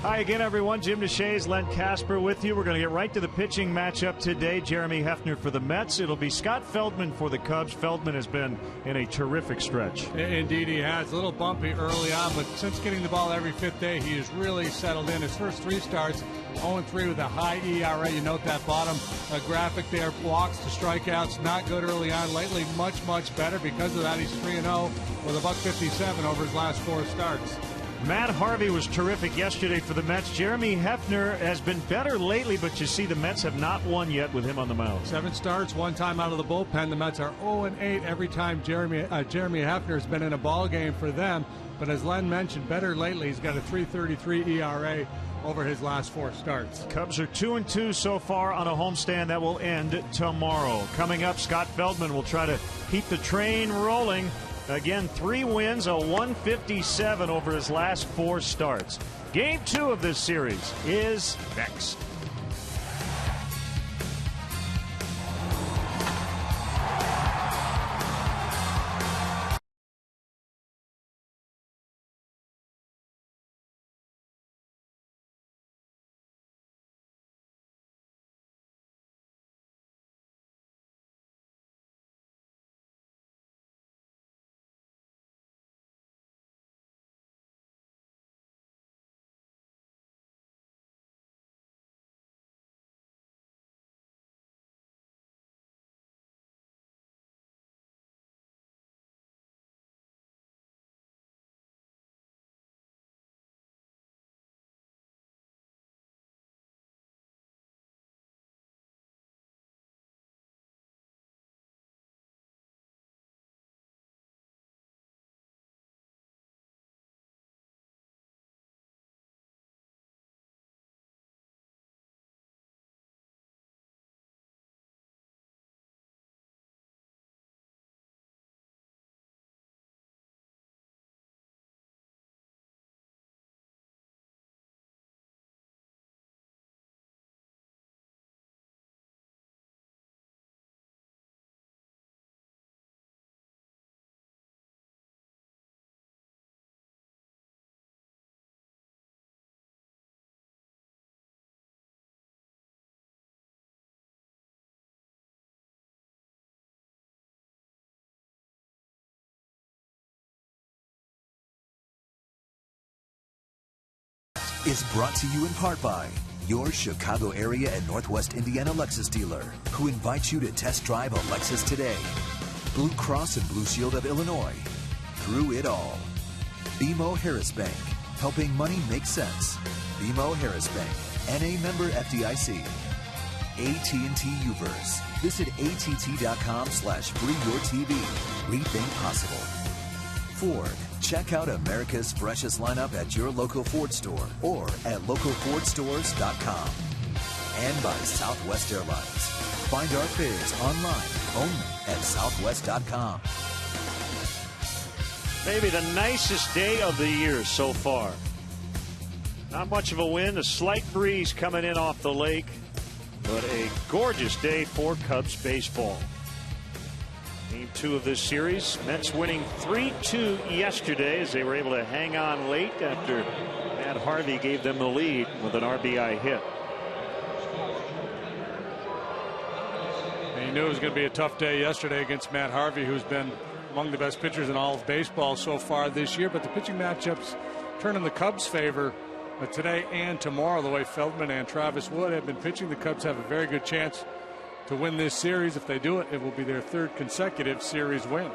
Hi again, everyone. Jim DeShays, Len Casper with you. We're going to get right to the pitching matchup today. Jeremy Hefner for the Mets. It'll be Scott Feldman for the Cubs. Feldman has been in a terrific stretch. Indeed he has. A little bumpy early on, but since getting the ball every fifth day, he has really settled in. His first 3 starts, 0-3 with a high ERA. You note that bottom graphic there. Walks to strikeouts, not good early on. Lately, much, much better. Because of that, he's 3-0 with a .157 over his last 4 starts. Matt Harvey was terrific yesterday for the Mets. Jeremy Hefner has been better lately, but you see the Mets have not won yet with him on the mound. 7 starts, 1 time out of the bullpen. The Mets are 0-8 every time Jeremy Hefner has been in a ball game for them. But as Len mentioned, better lately. He's got a .333 ERA over his last 4 starts. Cubs are 2-2 so far on a homestand that will end tomorrow. Coming up, Scott Feldman will try to keep the train rolling. Again, 3 wins, a 157 over his last 4 starts. Game 2 of this series is next. Is brought to you in part by your Chicago area and Northwest Indiana Lexus dealer, who invites you to test drive a Lexus today. Blue Cross and Blue Shield of Illinois. Through it all. BMO Harris Bank, helping money make sense. BMO Harris Bank, NA member FDIC. AT&T Uverse. Visit att.com/freeyourtv. Rethink possible. Ford. Check out America's freshest lineup at your local Ford store or at localfordstores.com. And by Southwest Airlines. Find our fares online only at southwest.com. Maybe the nicest day of the year so far. Not much of a wind, a slight breeze coming in off the lake, but a gorgeous day for Cubs baseball. Game 2 of this series. Mets winning 3-2 yesterday as they were able to hang on late after Matt Harvey gave them the lead with an RBI hit. And you knew it was going to be a tough day yesterday against Matt Harvey, who's been among the best pitchers in all of baseball so far this year. But the pitching matchups turn in the Cubs' favor today and tomorrow. The way Feldman and Travis Wood have been pitching, the Cubs have a very good chance to win this series. If they do it, it will be their 3rd consecutive series win.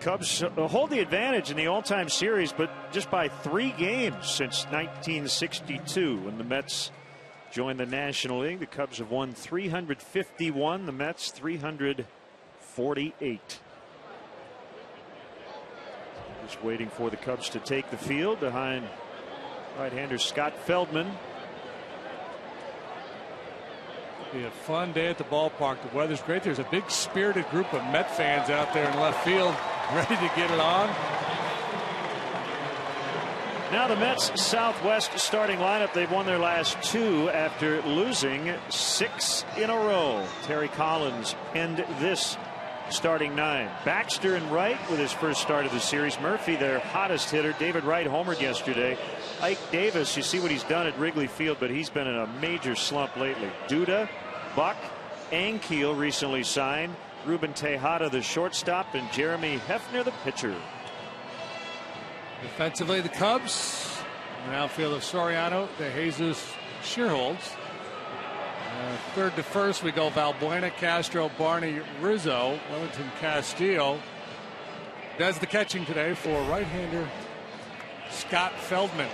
Cubs hold the advantage in the all-time series, but just by 3 games since 1962 when the Mets joined the National League. The Cubs have won 351, the Mets 348. Just waiting for the Cubs to take the field behind right-hander Scott Feldman. Be a fun day at the ballpark. The weather's great. There's a big spirited group of Met fans out there in left field ready to get it on. Now the Mets Southwest starting lineup. They've won their last 2 after losing 6 in a row. Terry Collins penned this starting 9. Baxter in right with his first start of the series. Murphy, their hottest hitter. David Wright homered yesterday. Ike Davis, you see what he's done at Wrigley Field, but he's been in a major slump lately. Duda, Buck, Ankiel recently signed. Ruben Tejada, the shortstop, and Jeremy Hefner, the pitcher. Defensively, the Cubs. An outfield of Soriano, De Jesus, Shearholds. Third to first, we go Valbuena, Castro, Barney, Rizzo, Wellington, Castillo. Does the catching today for right-hander Scott Feldman.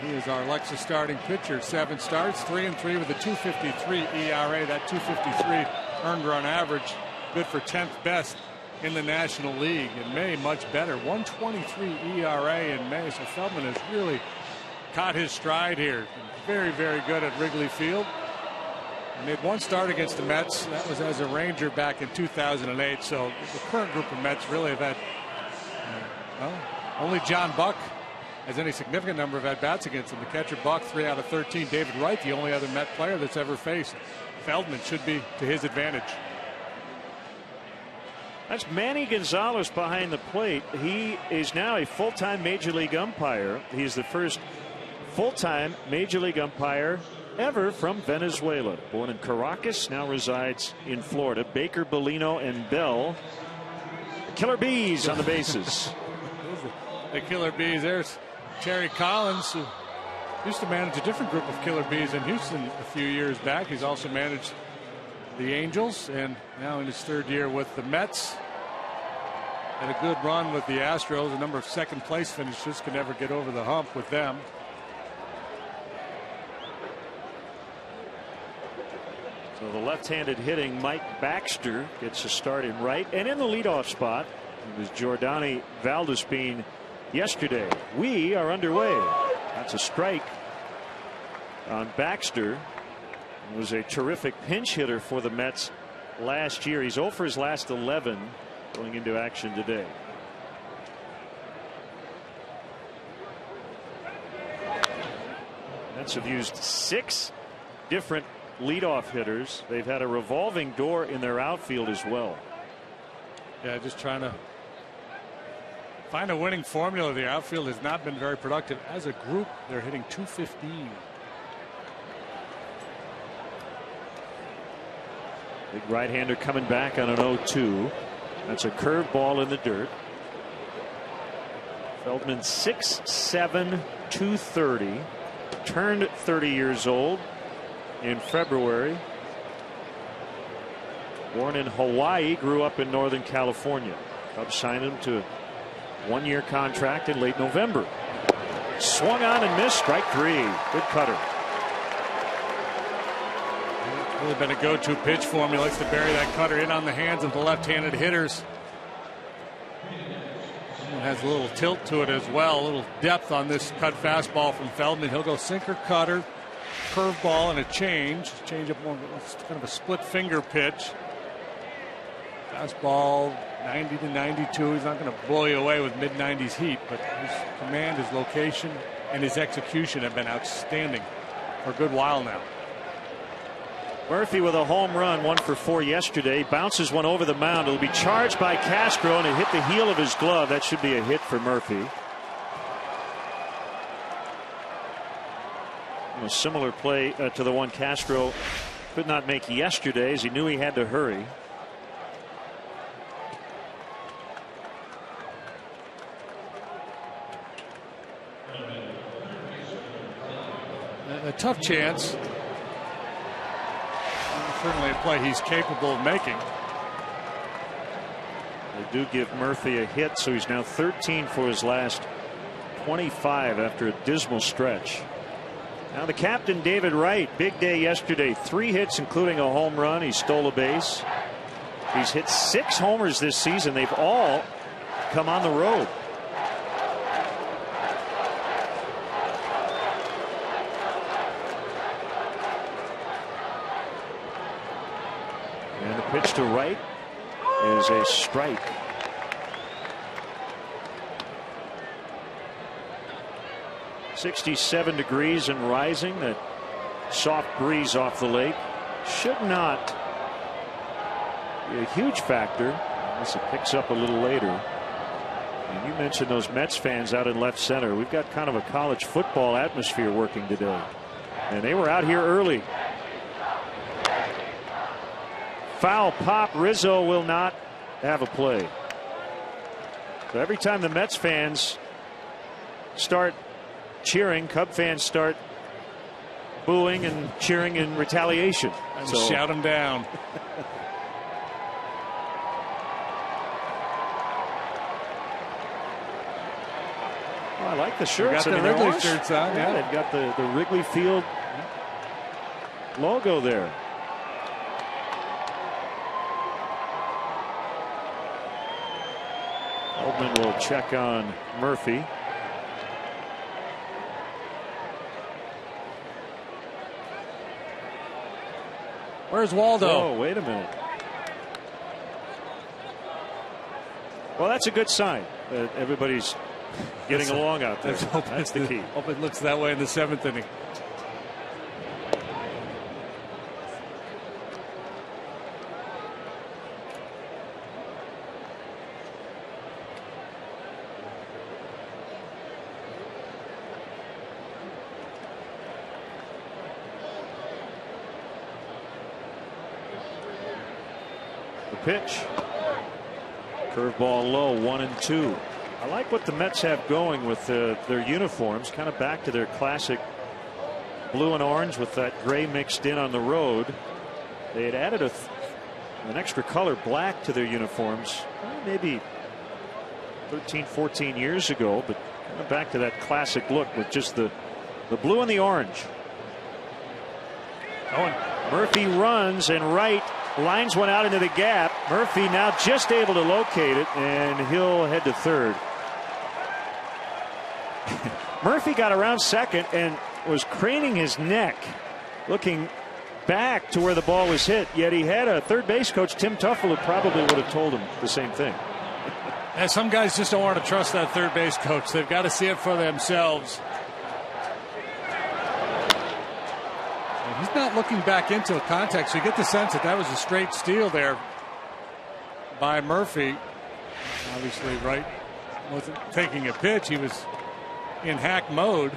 He is our Lexus starting pitcher. 7 starts, 3-3 with a 2.53 ERA. That 2.53 earned run average, good for 10th best in the National League. In May, much better, 1.23 ERA in May. So Feldman has really caught his stride here. Very, very good at Wrigley Field. He made 1 start against the Mets. That was as a Ranger back in 2008. So the current group of Mets really have had, only John Buck has any significant number of at-bats against him. The catcher Buck, 3 out of 13. David Wright, the only other Met player that's ever faced. Feldman should be to his advantage. That's Manny Gonzalez behind the plate. He is now a full-time Major League umpire. He is the first full-time Major League umpire ever from Venezuela. Born in Caracas, now resides in Florida. Baker, Bellino, and Bell. Killer Bees on the bases. The Killer Bees. There's Terry Collins, who used to manage a different group of Killer Bees in Houston a few years back. He's also managed the Angels, and now in his 3rd year with the Mets. Had a good run with the Astros. A number of second-place finishes, could never get over the hump with them. So the left-handed hitting Mike Baxter gets a start in right, and in the leadoff spot it was Jordani Valdespin yesterday. We are underway. That's a strike on Baxter. He was a terrific pinch hitter for the Mets last year. He's 0 for his last 11 going into action today. Mets have used 6 different leadoff hitters. They've had a revolving door in their outfield as well. Yeah, just trying to find a winning formula. The outfield has not been very productive. As a group, they're hitting .215. Big right-hander coming back on an 0-2. That's a curveball in the dirt. Feldman 6'7", 230. Turned 30 years old in February. Born in Hawaii, grew up in Northern California. Cubs signed him to a 1-year contract in late November. Swung on and missed. Strike 3. Good cutter. Really been a go-to pitch for him. He likes to bury that cutter in on the hands of the left-handed hitters. It has a little tilt to it as well. A little depth on this cut fastball from Feldman. He'll go sinker, cutter, curveball, and a change. Change up one, kind of a split finger pitch. Fastball 90 to 92. He's not going to blow you away with mid-90s heat, but his command, his location, and his execution have been outstanding for a good while now. Murphy with a home run, 1 for 4 yesterday. Bounces one over the mound. It'll be charged by Castro, and it hit the heel of his glove. That should be a hit for Murphy. A similar play to the one Castro could not make yesterday, as he knew he had to hurry. A tough chance. Certainly a play he's capable of making. They do give Murphy a hit, so he's now 13 for his last 25 after a dismal stretch. Now the captain, David Wright, big day yesterday. 3 hits, including a home run. He stole a base. He's hit 6 homers this season. They've all come on the road. And the pitch to Wright is a strike. .67 degrees and rising. That soft breeze off the lake should not be a huge factor Unless it picks up a little later. And you mentioned those Mets fans out in left center. We've got kind of a college football atmosphere working today. And they were out here early. Foul pop. Rizzo will not have a play. So every time the Mets fans start cheering, Cub fans start booing and cheering in retaliation. And shout them down. I like the shirts. They got the Wrigley shirts on. Yeah, they've got the Wrigley Field logo there. Feldman will check on Murphy. Where's Waldo? Oh, wait a minute. Well, that's a good sign that everybody's getting along out there. That's the key. Hope it looks that way in the 7th inning. The pitch. Curveball low, 1-2. I like what the Mets have going with their uniforms, kind of back to their classic blue and orange with that gray mixed in on the road. They had added an extra color, black, to their uniforms maybe 13, 14 years ago, but kind of back to that classic look with just the blue and the orange. Murphy runs and right. Lines one out into the gap. Murphy now just able to locate it, and he'll head to third. Murphy got around second and was craning his neck, looking back to where the ball was hit. Yet he had a third base coach, Tim Tuffle, who probably would have told him the same thing. Yeah, some guys just don't want to trust that third base coach. They've got to see it for themselves. He's not looking back into a contact, so you get the sense that was a straight steal there by Murphy. Obviously, Wright wasn't taking a pitch. He was in hack mode.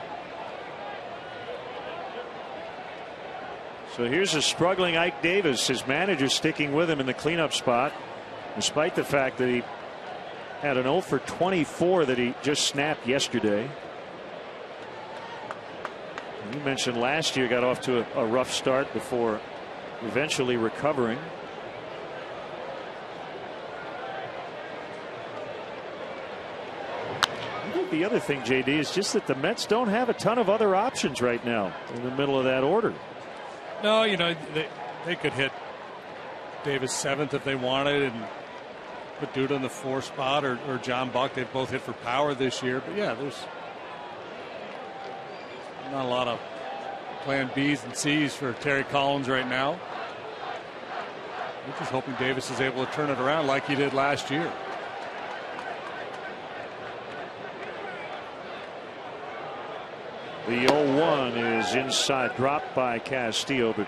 So here's a struggling Ike Davis. His manager sticking with him in the cleanup spot, despite the fact that he had an 0 for 24 that he just snapped yesterday. You mentioned last year got off to a rough start before eventually recovering. I think the other thing, JD, is just that the Mets don't have a ton of other options right now in the middle of that order. No, you know, they could hit Davis 7th if they wanted and put Duda in the 4th spot or John Buck. They've both hit for power this year. But yeah, there's not a lot of plan B's and C's for Terry Collins right now. We're just hoping Davis is able to turn it around like he did last year. The 0-1 is inside, dropped by Castillo, but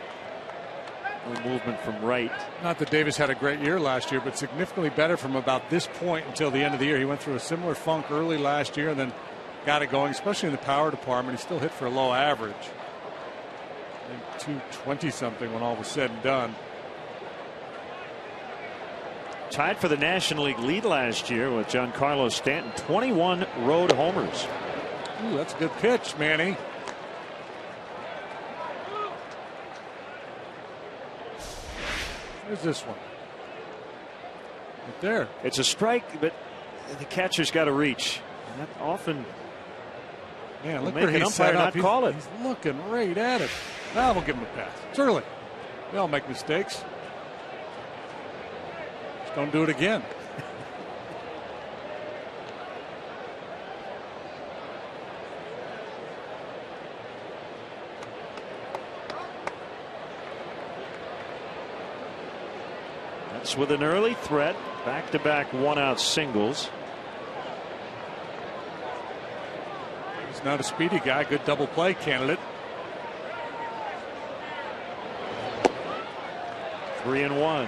no movement from Wright. Not that Davis had a great year last year, but significantly better from about this point until the end of the year. He went through a similar funk early last year and then got it going, especially in the power department. He still hit for a low average. I think 220 something when all was said and done. Tied for the National League lead last year with Giancarlo Stanton. 21 road homers. Ooh, that's a good pitch, Manny. There's this one. Right there. It's a strike, but the catcher's got to reach. And that often. Man, look where he's set up. He's looking right at it. Now we'll give him a pass. It's early. We all make mistakes. Just don't do it again. That's with an early threat. Back-to-back one-out singles. He's not a speedy guy. Good double play candidate. 3-1.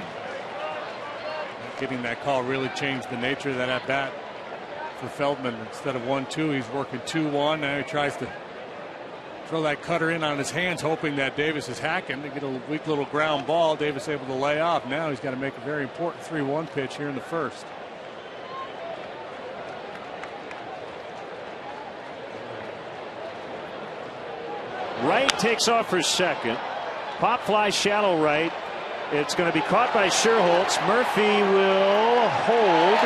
getting that call really changed the nature of that at bat for Feldman. Instead of 1-2, he's working 2-1. Now he tries to throw that cutter in on his hands, hoping that Davis is hacking to get a weak little ground ball. Davis able to lay off. Now he's got to make a very important 3-1 pitch here in the first. Right takes off for second. Pop fly shallow right. It's going to be caught by Scherholtz. Murphy will hold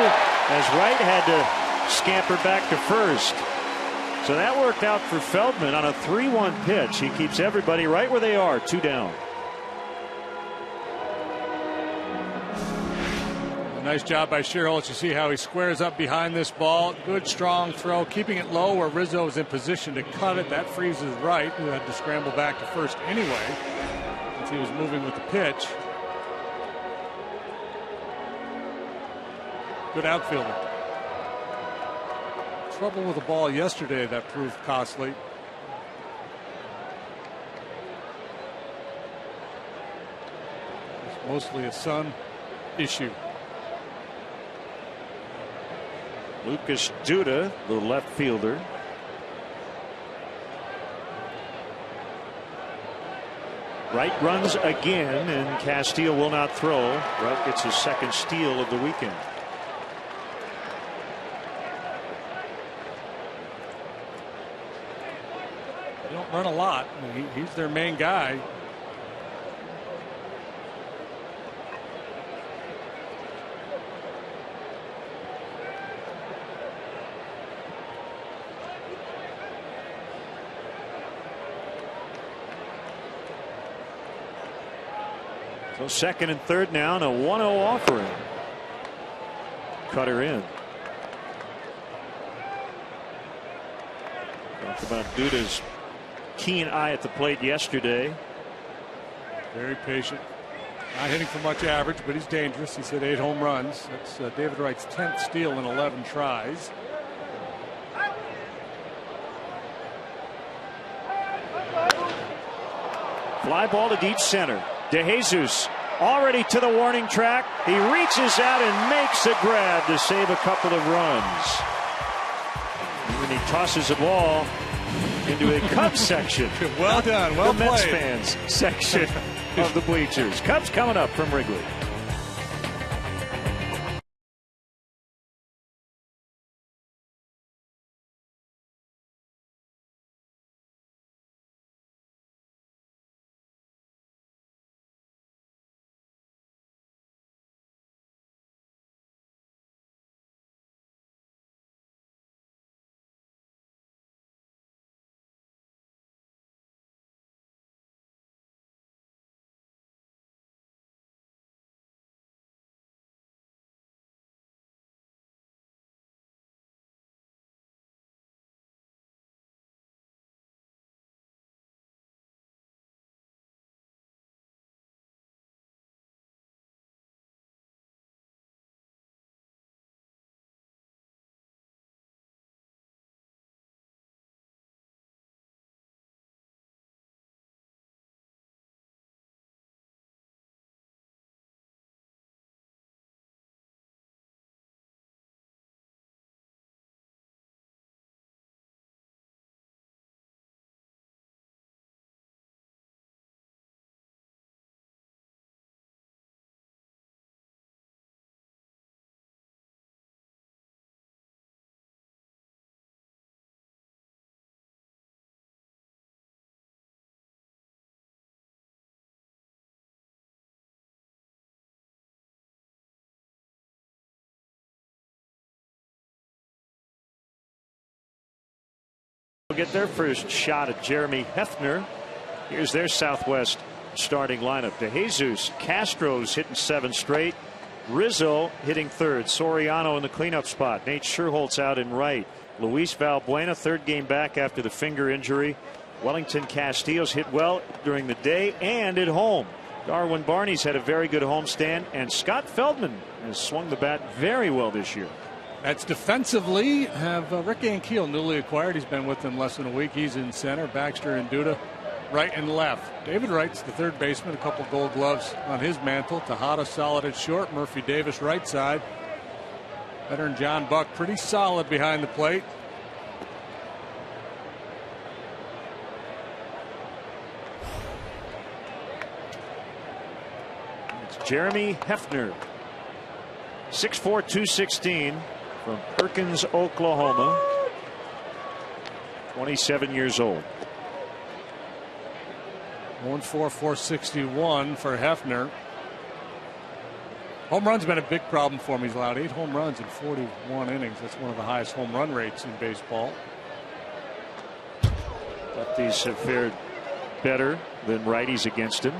as Wright had to scamper back to first. So that worked out for Feldman on a 3-1 pitch. He keeps everybody right where they are, 2 down. A nice job by Scherholtz. You see how he squares up behind this ball. Good strong throw, keeping it low where Rizzo is in position to cut it. That freezes Wright, who had to scramble back to first anyway, since he was moving with the pitch. Good outfielder. Trouble with the ball yesterday that proved costly. It's mostly a Sun issue. Lucas Duda, the left fielder. Wright runs again, and Castillo will not throw. Wright gets his second steal of the weekend. They don't run a lot. I mean, he's their main guy. So second and third now, and a 1-0 offering. Cutter in. Talked about Duda's keen eye at the plate yesterday. Very patient. Not hitting for much average, but he's dangerous. He's hit 8 home runs. That's David Wright's 10th steal in 11 tries. Fly ball to deep center. DeJesus already to the warning track. He reaches out and makes a grab to save a couple of runs. And then he tosses the ball into a Cubs section. Well done. Well the Mets played. fans section of the bleachers. Cubs coming up from Wrigley. Get their first shot at Jeremy Hefner. Here's their Southwest starting lineup. DeJesus, Castro's hitting 7 straight. Rizzo hitting third. Soriano in the cleanup spot. Nate Scherholtz out in right. Luis Valbuena, third game back after the finger injury. Wellington Castillo's hit well during the day and at home. Darwin Barney's had a very good homestand, and Scott Feldman has swung the bat very well this year. That's defensively. Have Rick Ankiel, newly acquired. He's been with them less than a week. He's in center. Baxter and Duda right and left. David Wright's the third baseman, a couple Gold Gloves on his mantle. Tejada solid at short. Murphy Davis right side. Veteran John Buck pretty solid behind the plate. It's Jeremy Hefner, 6'4", 216 from Perkins, Oklahoma. 27 years old. 1-4, 461 for Hefner. Home run's been a big problem for him. He's allowed 8 home runs in 41 innings. That's one of the highest home run rates in baseball. Lefties have fared better than righties against him.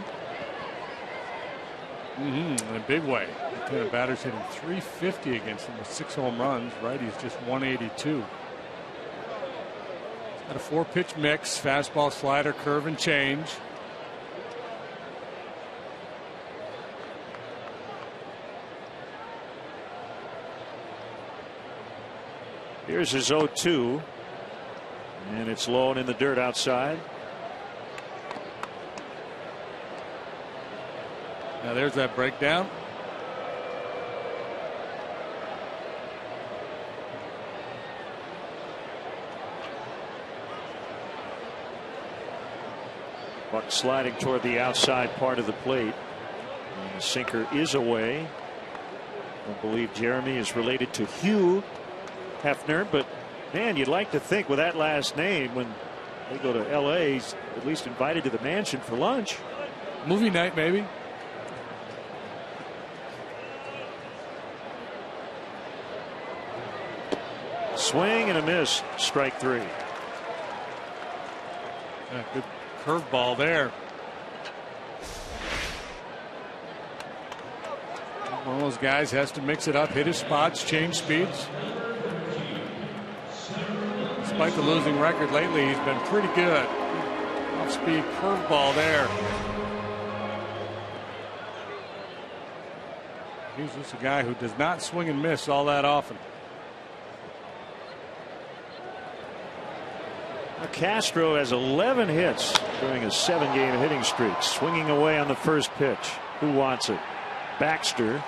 In a big way. The batter's hitting .350 against him with 6 home runs. Righties just .182. Got a 4-pitch mix: fastball, slider, curve, and change. Here's his 0-2, and it's low and in the dirt outside. Now there's that breakdown. Buck sliding toward the outside part of the plate. And the sinker is away. I believe Jeremy is related to Hugh Hefner, but man, you'd like to think with that last name, when they go to LA, he's at least invited to the mansion for lunch. Movie night, maybe. Swing and a miss, strike 3. Yeah, good curveball there. One of those guys has to mix it up, hit his spots, change speeds. Despite the losing record lately, he's been pretty good. Off-speed curveball there. He's just a guy who does not swing and miss all that often. Castro has 11 hits during a 7-game hitting streak. Swinging away on the first pitch. Who wants it? Baxter.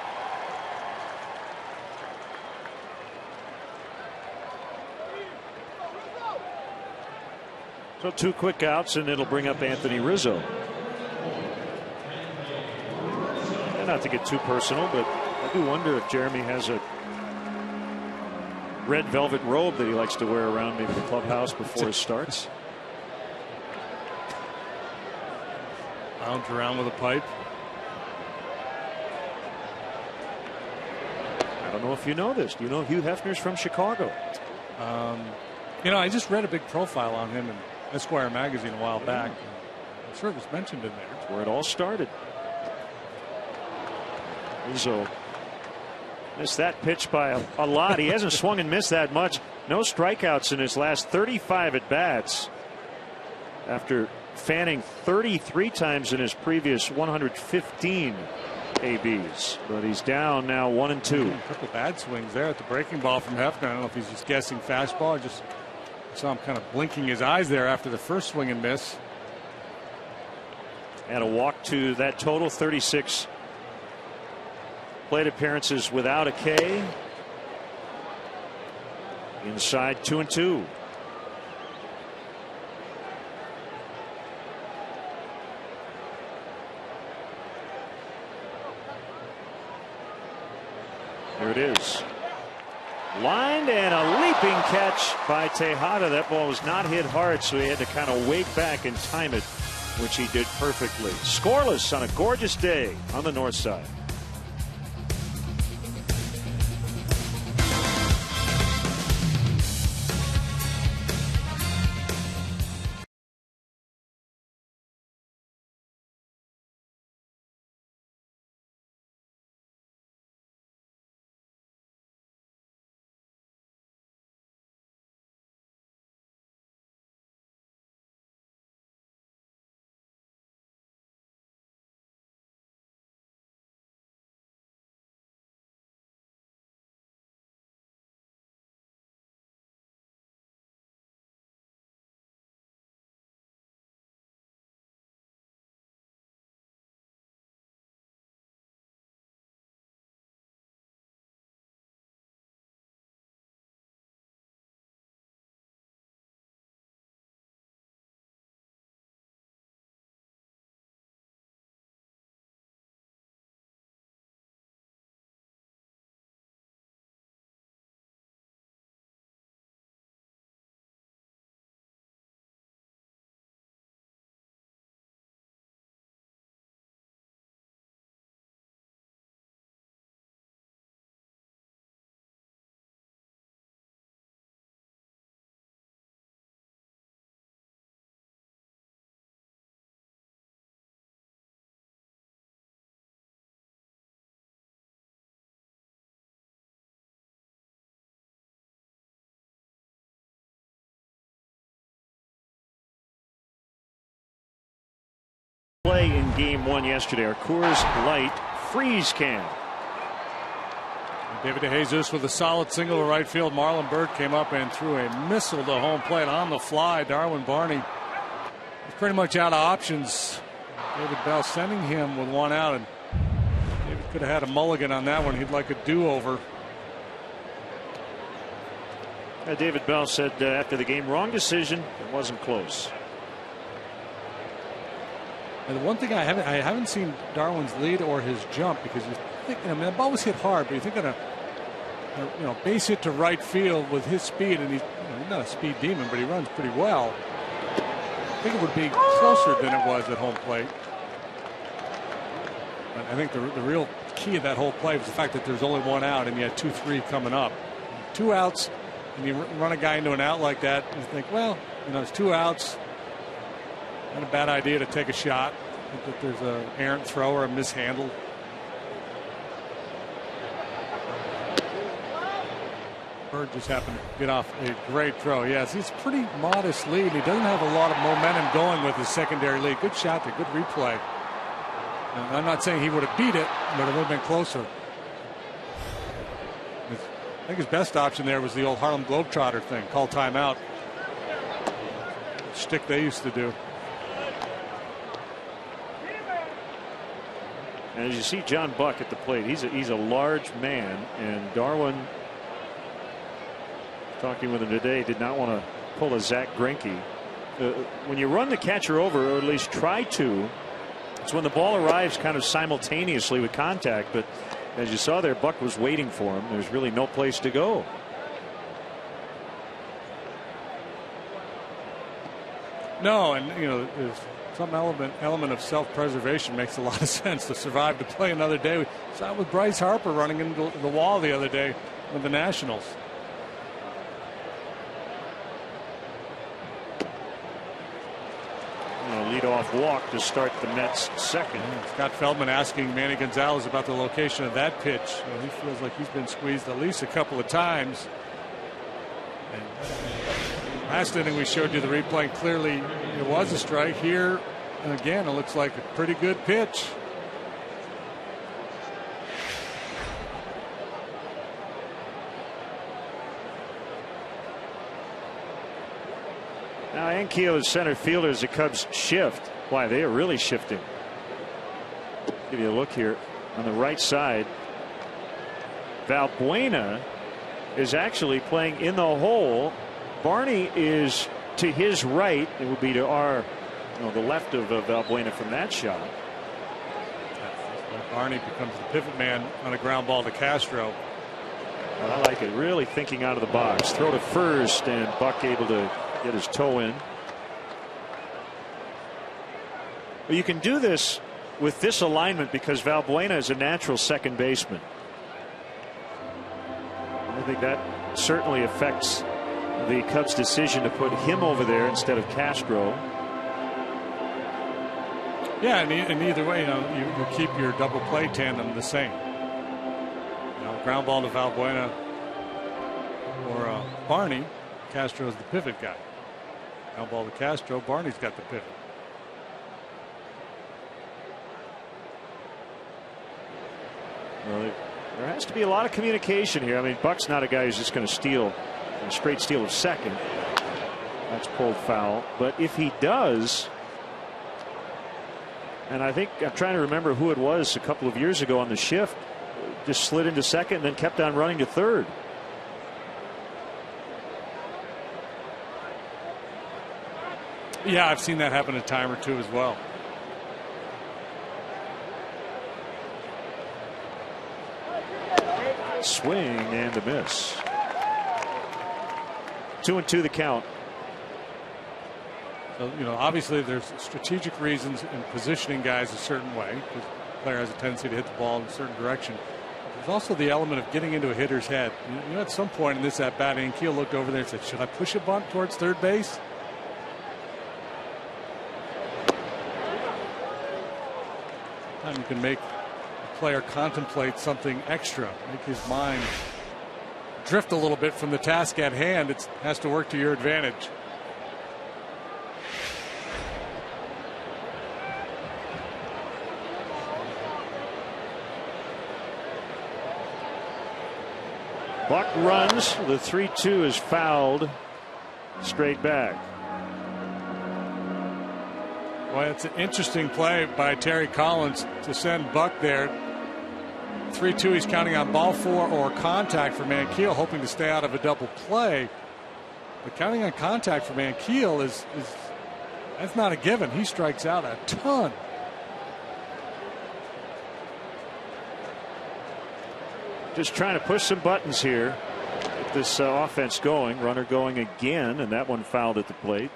So 2 quick outs, and it'll bring up Anthony Rizzo. And not to get too personal, but I do wonder if Jeremy has a red velvet robe that he likes to wear around maybe the clubhouse before he starts. Lounge around with a pipe. I don't know if you know this. Do you know Hugh Hefner's from Chicago? You know, I just read a big profile on him in Esquire magazine a while back. I'm sure it was mentioned in there. That's where it all started. Rizzo missed that pitch by a lot. He hasn't swung and missed that much. No strikeouts in his last 35 at bats, after fanning 33 times in his previous 115 ABs. But he's down now 1-2. A couple bad swings there at the breaking ball from Hefner. I don't know if he's just guessing fastball. I just saw him kind of blinking his eyes there after the first swing and miss. And a walk to that total. 36 plate appearances without a K. Inside 2-2. There it is. Lined, and a leaping catch by Tejada. That ball was not hit hard, so he had to kind of wake back and time it, which he did perfectly. Scoreless on a gorgeous day on the north side. Play in game 1 yesterday. Our Coors Light freeze can. David DeJesus with a solid single to right field. Marlon Byrd came up and threw a missile to home plate on the fly. Darwin Barney was pretty much out of options. David Bell sending him with one out, and David could have had a mulligan on that one. He'd like a do-over. David Bell said after the game, wrong decision. It wasn't close. And the one thing I haven't seen Darwin's lead or his jump, because you think, I mean, the ball was hit hard, but you think on a base hit to right field with his speed, and he's not a speed demon, but he runs pretty well. I think it would be closer than it was at home plate. But I think the real key of that whole play was the fact that there's only one out and you had 2-3 coming up. 2 outs, and you run a guy into an out like that, you think, well, it's 2 outs. Not a bad idea to take a shot. I think that there's an errant throw or a mishandle. Bird just happened to get off a great throw. Yes, he's pretty modest lead. He doesn't have a lot of momentum going with his secondary lead. Good shot there, good replay. And I'm not saying he would have beat it, but it would have been closer. I think his best option there was the old Harlem Globetrotter thing. Call timeout. Shtick they used to do. And as you see John Buck at the plate, he's a large man, and Darwin, talking with him today, did not want to pull a Zach Greinke. When you run the catcher over, or at least try to, it's when the ball arrives kind of simultaneously with contact. But as you saw there, Buck was waiting for him. There's really no place to go. No, and there's some element of self-preservation. Makes a lot of sense to survive to play another day. We saw it with Bryce Harper running into the wall the other day with the Nationals. Leadoff walk to start the Mets second. Scott Feldman asking Manny Gonzalez about the location of that pitch. He feels like he's been squeezed at least a couple of times. And last inning we showed you the replay, and clearly it was a strike. Here again it looks like a pretty good pitch. Now Ankiel is center fielder as the Cubs shift. Why, they are really shifting. Give you a look here on the right side. Valbuena is actually playing in the hole. Barney is to his right. It would be to our, the left of Valbuena from that shot. Barney becomes the pivot man on a ground ball to Castro. Well, I like it. Really thinking out of the box. Throw to first, and Buck able to get his toe in. Well, you can do this with this alignment because Valbuena is a natural second baseman. I think that certainly affects the Cubs' decision to put him over there instead of Castro. Yeah, and either way, you keep your double play tandem the same. Ground ball to Valbuena or Barney. Castro is the pivot guy. Ground ball to Castro. Barney's got the pivot. Well, there has to be a lot of communication here. I mean, Buck's not a guy who's just going to steal a straight steal of second. That's pulled foul. But if he does, and I think I'm trying to remember who it was a couple of years ago on the shift, just slid into second and then kept on running to third. Yeah, I've seen that happen a time or two as well. Swing and a miss. 2-2 the count. So, obviously there's strategic reasons in positioning guys a certain way, because the player has a tendency to hit the ball in a certain direction. There's also the element of getting into a hitter's head. At some point in this at bat, Ankiel looked over there and said, should I push a bunt towards third base? Time you can make a player contemplate something extra, make his mind drift a little bit from the task at hand. It has to work to your advantage. Buck runs. The 3-2 is fouled straight back. Well, it's an interesting play by Terry Collins to send Buck there. 3-2, he's counting on ball 4 or contact for Mankiel, hoping to stay out of a double play. But counting on contact for Mankiel is that's not a given. He strikes out a ton. Just trying to push some buttons here. Get this offense going. Runner going again, and that one fouled at the plate.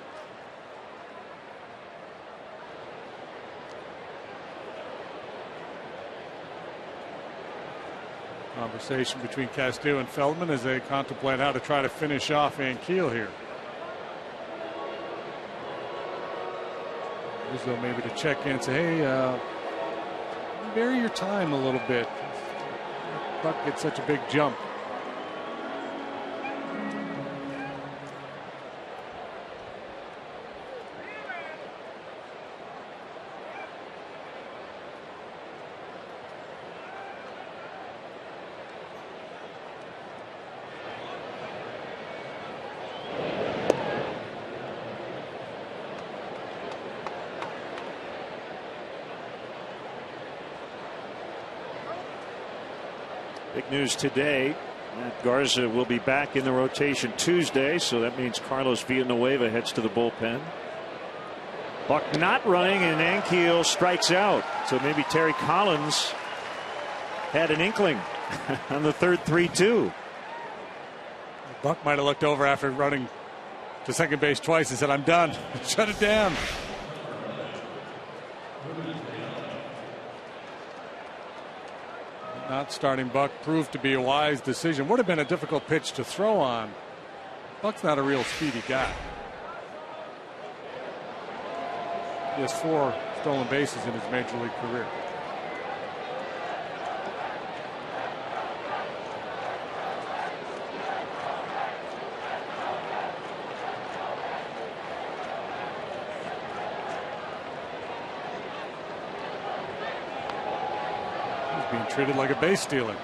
Conversation between Castillo and Feldman as they contemplate how to try to finish off Mankiel here. Rizzo maybe to check in and say, hey, vary your time a little bit. Buck gets such a big jump. Big news today. Matt Garza will be back in the rotation Tuesday, so that means Carlos Villanueva heads to the bullpen. Buck not running, and Mankiel strikes out. So maybe Terry Collins had an inkling on the third 3-2. Buck might have looked over after running to second base twice and said, I'm done. Shut it down. Not starting Buck proved to be a wise decision. Would have been a difficult pitch to throw on. Buck's not a real speedy guy. He has 4 stolen bases in his major league career. Being treated like a base stealer.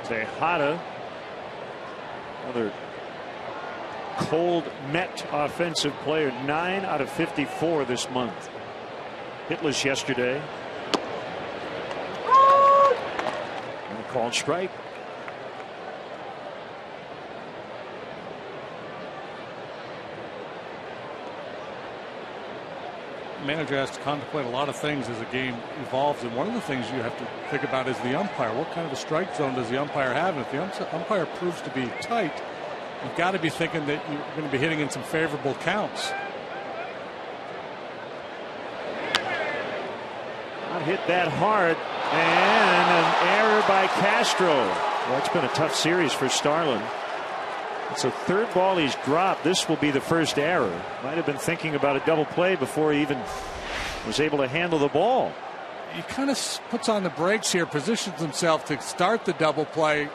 Tejada, another cold Met offensive player, 9 out of 54 this month. Hitless yesterday. And a called strike. Manager has to contemplate a lot of things as the game evolves, and one of the things you have to think about is the umpire. What kind of a strike zone does the umpire have? And if the umpire proves to be tight, you've got to be thinking that you're going to be hitting in some favorable counts. Not hit that hard, and an error by Castro. Well, it's been a tough series for Starlin. It's a third ball he's dropped. This will be the first error. Might have been thinking about a double play before he even was able to handle the ball. He kind of puts on the brakes here, positions himself to start the double play.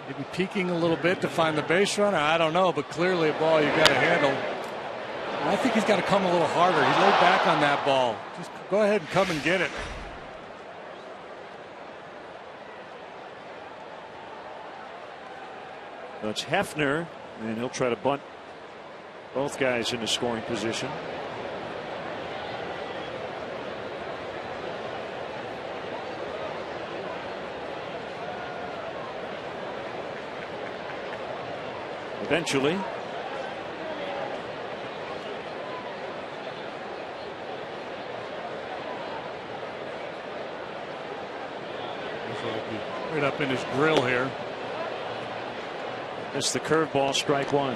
Maybe peeking a little bit to find the base runner. I don't know, but clearly a ball you got to handle. And I think he's got to come a little harder. He laid back on that ball. Just go ahead and come and get it. It's Hefner, and he'll try to bunt both guys into scoring position. Eventually. Right up in his grill here. It's the curveball, strike one.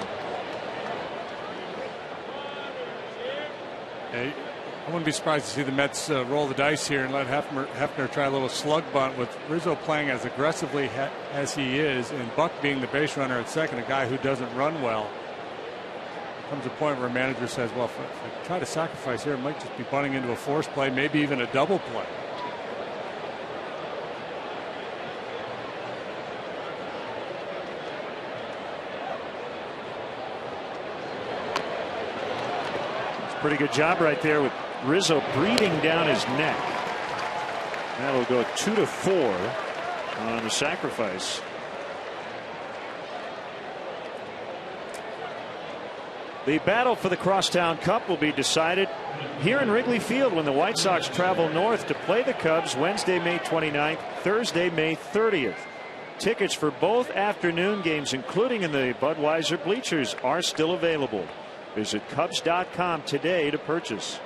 Hey, I wouldn't be surprised to see the Mets roll the dice here and let Hefner try a little slug bunt with Rizzo playing as aggressively as he is, and Buck being the base runner at second, a guy who doesn't run well. There comes a point where a manager says, well, if I try to sacrifice here, it might just be bunting into a force play, maybe even a double play. Pretty good job right there with Rizzo breathing down his neck. That'll go 2-4 on the sacrifice. The battle for the Crosstown Cup will be decided here in Wrigley Field when the White Sox travel north to play the Cubs Wednesday, May 29th, Thursday, May 30th. Tickets for both afternoon games, including in the Budweiser bleachers, are still available. Visit Cubs.com today to purchase.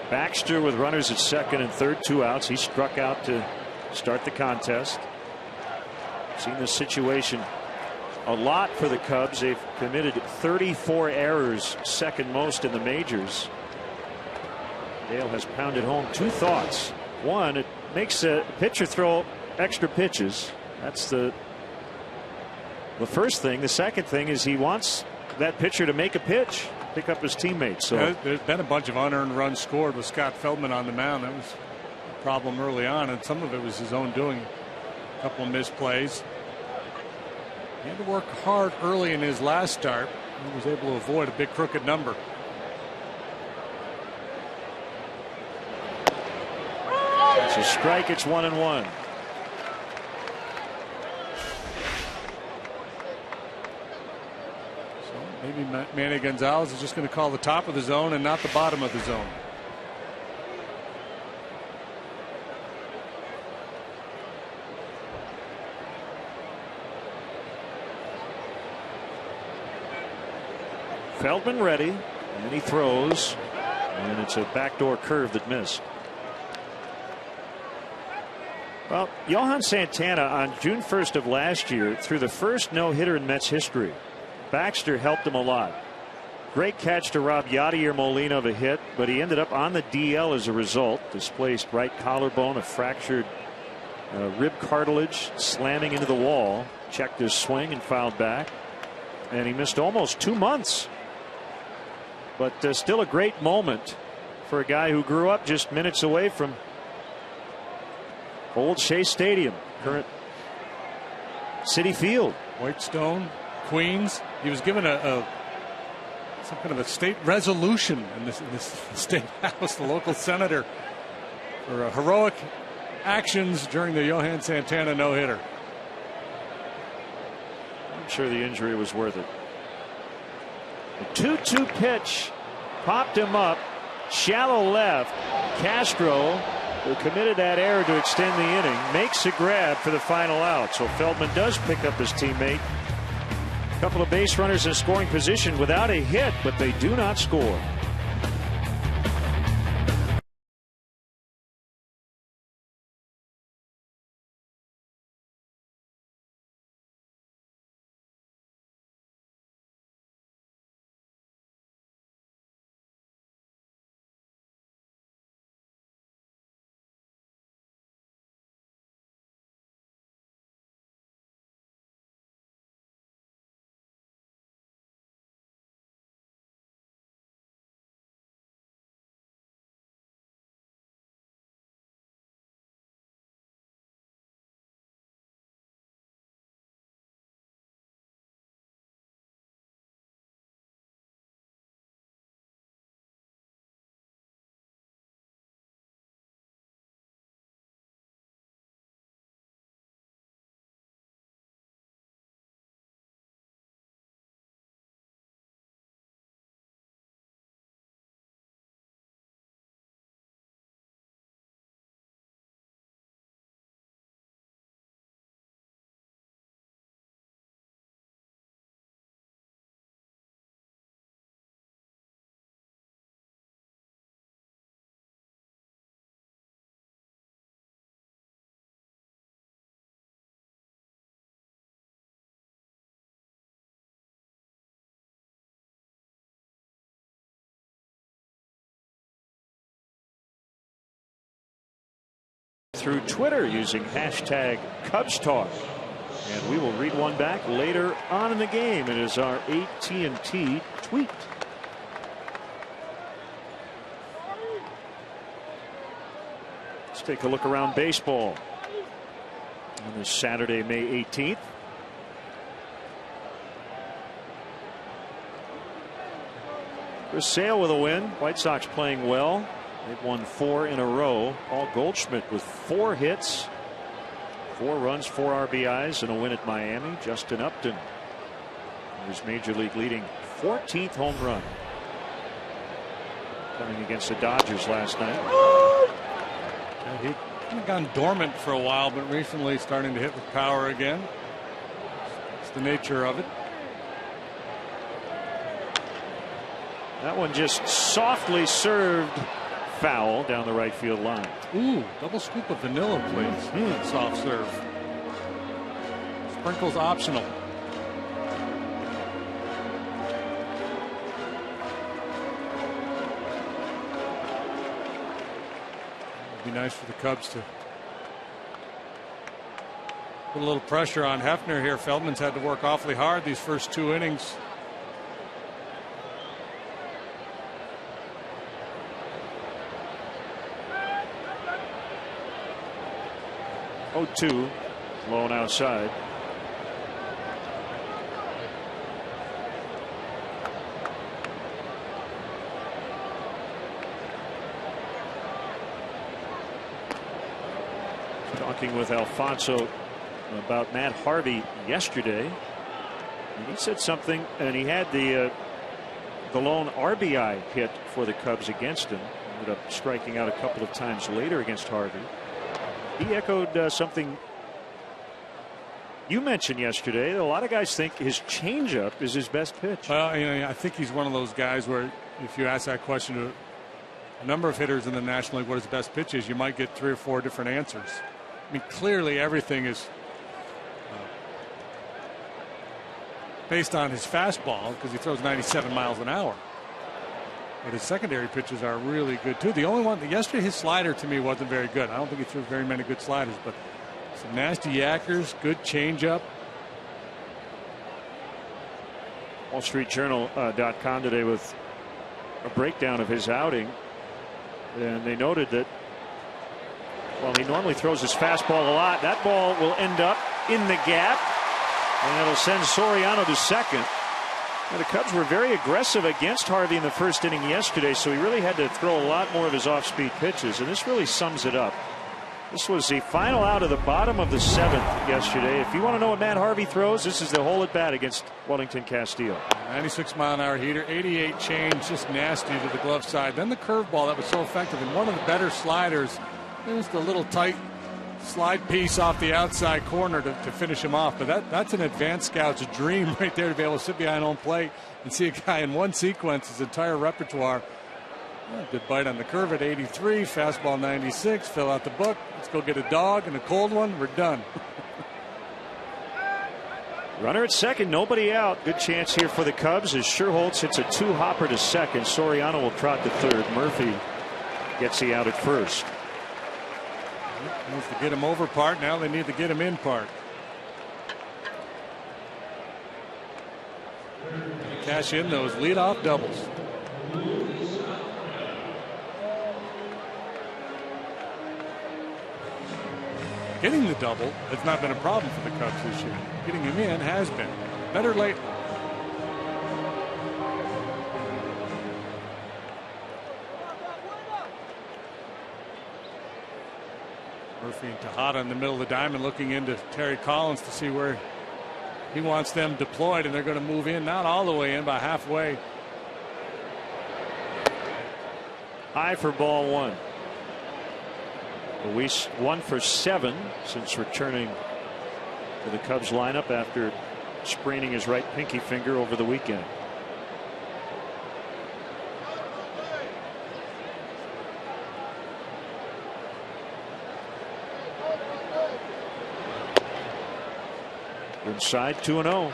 Baxter with runners at second and third, 2 outs. He struck out to start the contest. Seen this situation a lot for the Cubs. They've committed 34 errors, second most in the majors. Dale has pounded home 2 thoughts. One, it makes a pitcher throw extra pitches. That's the first thing. The second thing is he wants that pitcher to make a pitch, pick up his teammates. So there's been a bunch of unearned runs scored with Scott Feldman on the mound. That was a problem early on, and some of it was his own doing. A couple of missed plays. He had to work hard early in his last start. He was able to avoid a big crooked number. It's a strike. It's 1-1. Maybe Manny Gonzalez is just going to call the top of the zone and not the bottom of the zone. Feldman ready, and he throws, and it's a backdoor curve that missed. Well, Johan Santana on June 1st of last year threw the first no-hitter in Mets history. Baxter helped him a lot. Great catch to rob Yadier Molina of a hit, but he ended up on the DL as a result. Displaced right collarbone, a fractured rib cartilage, slamming into the wall. Checked his swing and fouled back, and he missed almost 2 months. But still a great moment for a guy who grew up just minutes away from old Shea Stadium, current Citi Field. Whitestone, Queens. He was given some kind of a state resolution in this state house, the local senator, for heroic actions during the Johan Santana no-hitter. I'm sure the injury was worth it. A 2-2 pitch popped him up, shallow left. Castro, who committed that error to extend the inning, makes a grab for the final out. So Feldman does pick up his teammate. A couple of base runners in scoring position without a hit, but they do not score. Through Twitter using hashtag Cubs Talk, and we will read one back later on in the game. It is our AT&T tweet. Let's take a look around baseball. on this Saturday, May 18th. Chris Sale with a win. White Sox playing well. They've won 4 in a row. Paul Goldschmidt with 4 hits, 4 runs, 4 RBIs, and a win at Miami. Justin Upton, his major league leading 14th home run, coming against the Dodgers last night. He'd gone dormant for a while, but recently starting to hit with power again. It's the nature of it. That one just softly served foul down the right field line. Ooh, double scoop of vanilla, please. Soft serve. Sprinkles optional. It'd be nice for the Cubs to put a little pressure on Hefner here. Feldman's had to work awfully hard these first 2 innings. 0-2, blown outside. Talking with Alfonso about Matt Harvey yesterday, and he said something, and he had the lone RBI hit for the Cubs against him. Ended up striking out a couple of times later against Harvey. He echoed something you mentioned yesterday. A lot of guys think his changeup is his best pitch. Well, I think he's one of those guys where if you ask that question to a number of hitters in the National League, what his best pitch is, you might get 3 or 4 different answers. I mean, clearly everything is based on his fastball, because he throws 97 miles an hour. But his secondary pitches are really good too. The only one yesterday, his slider to me wasn't very good. I don't think he threw very many good sliders, but some nasty yackers, good changeup. WallStreetJournal.com today with a breakdown of his outing, and they noted that while he normally throws his fastball a lot, that ball will end up in the gap, and it'll send Soriano to second. Now, the Cubs were very aggressive against Harvey in the first inning yesterday, so he really had to throw a lot more of his off-speed pitches, and this really sums it up. This was the final out of the bottom of the 7th yesterday. If you want to know what Matt Harvey throws, this is the hole at bat against Wellington Castillo. 96-mile-an-hour heater, 88 change, just nasty to the glove side. Then the curveball that was so effective, and one of the better sliders. It was the little tight slide piece off the outside corner to finish him off. But that's an advanced scout's dream right there, to be able to sit behind home plate and see a guy in one sequence, his entire repertoire. Well, good bite on the curve at 83, fastball 96, fill out the book. Let's go get a dog and a cold one. We're done. Runner at second, nobody out. Good chance here for the Cubs as Sherholtz hits a 2-hopper to second. Soriano will trot to third. Murphy gets the out at first. That's the get him over part. Now they need to get him in part. Cash in those leadoff doubles. Getting the double has not been a problem for the Cubs this year. Getting him in has been. Better late. Murphy and Tejada in the middle of the diamond, looking into Terry Collins to see where he wants them deployed, and they're going to move in, not all the way in, by halfway. High for ball 1. Luis 1 for 7 since returning to the Cubs lineup after spraining his right pinky finger over the weekend. Inside 2-0.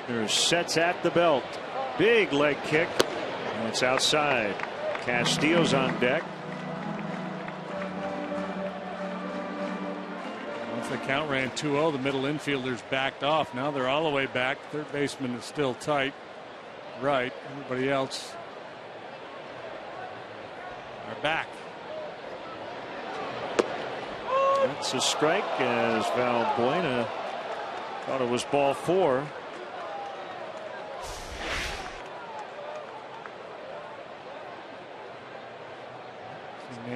There's sets at the belt. Big leg kick, and it's outside. Castillo's on deck. Once the count ran 2-0, the middle infielders backed off. Now they're all the way back. Third baseman is still tight. Right. Everybody else are back. That's a strike as Valbuena thought it was ball 4.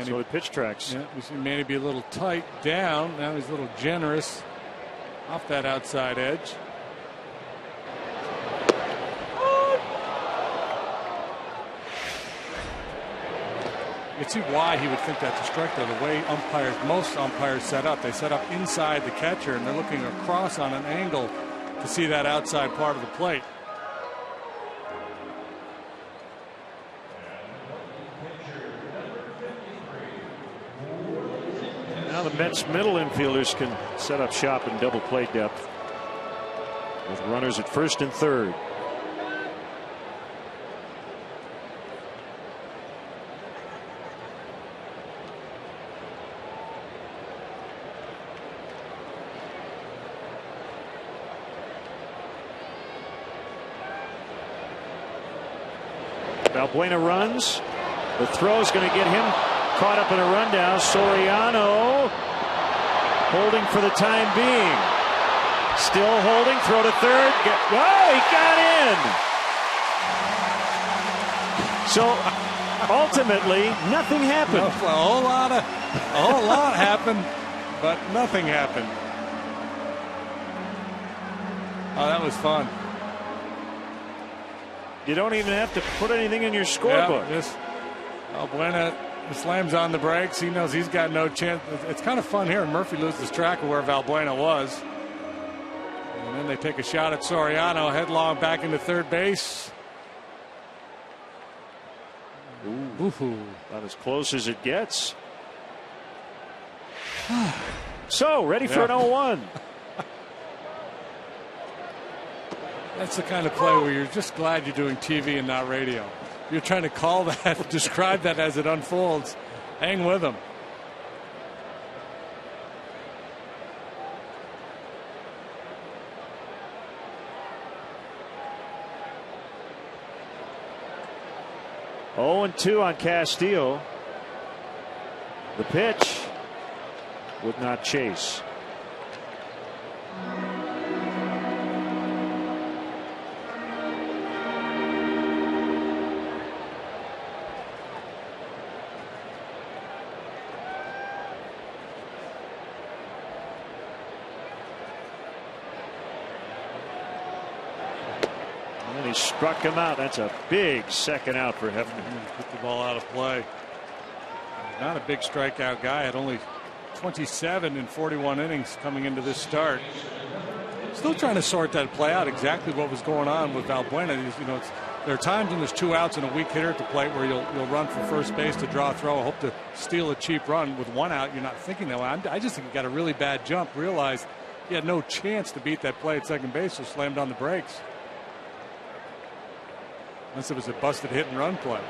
So the pitch tracks. Yeah, we see Manny be a little tight down. Now he's a little generous off that outside edge. You can see why he would think that's a strike, though. The way most umpires set up, they set up inside the catcher and they're looking across on an angle to see that outside part of the plate. Now the Mets middle infielders can set up shop in double play depth with runners at first and third. Valbuena runs. The throw is going to get him caught up in a rundown. Soriano holding for the time being. Still holding. Throw to third. Oh, he got in. So ultimately, nothing happened. A whole lot happened, but nothing happened. Oh, that was fun. You don't even have to put anything in your scorebook. Yeah, Valbuena slams on the brakes. He knows he's got no chance. It's kind of fun here. Murphy loses track of where Valbuena was. And then they take a shot at Soriano, headlong back into third base. Ooh. About as close as it gets. So, ready for an 0-1. That's the kind of play where you're just glad you're doing TV and not radio. You're trying to call that, describe that as it unfolds. Hang with them. Oh, and 2 on Castillo. The pitch would not chase. And he struck him out. That's a big second out for Hefner. Put the ball out of play. Not a big strikeout guy. Had only 27 in 41 innings coming into this start. Still trying to sort that play out. Exactly what was going on with Valbuena. There are times when there's 2 outs and a weak hitter at the plate where you'll run for first base to draw a throw, hope to steal a cheap run. With 1 out, you're not thinking that way. I just think he got a really bad jump. Realized he had no chance to beat that play at second base, so slammed on the brakes. Unless it was a busted hit and run play.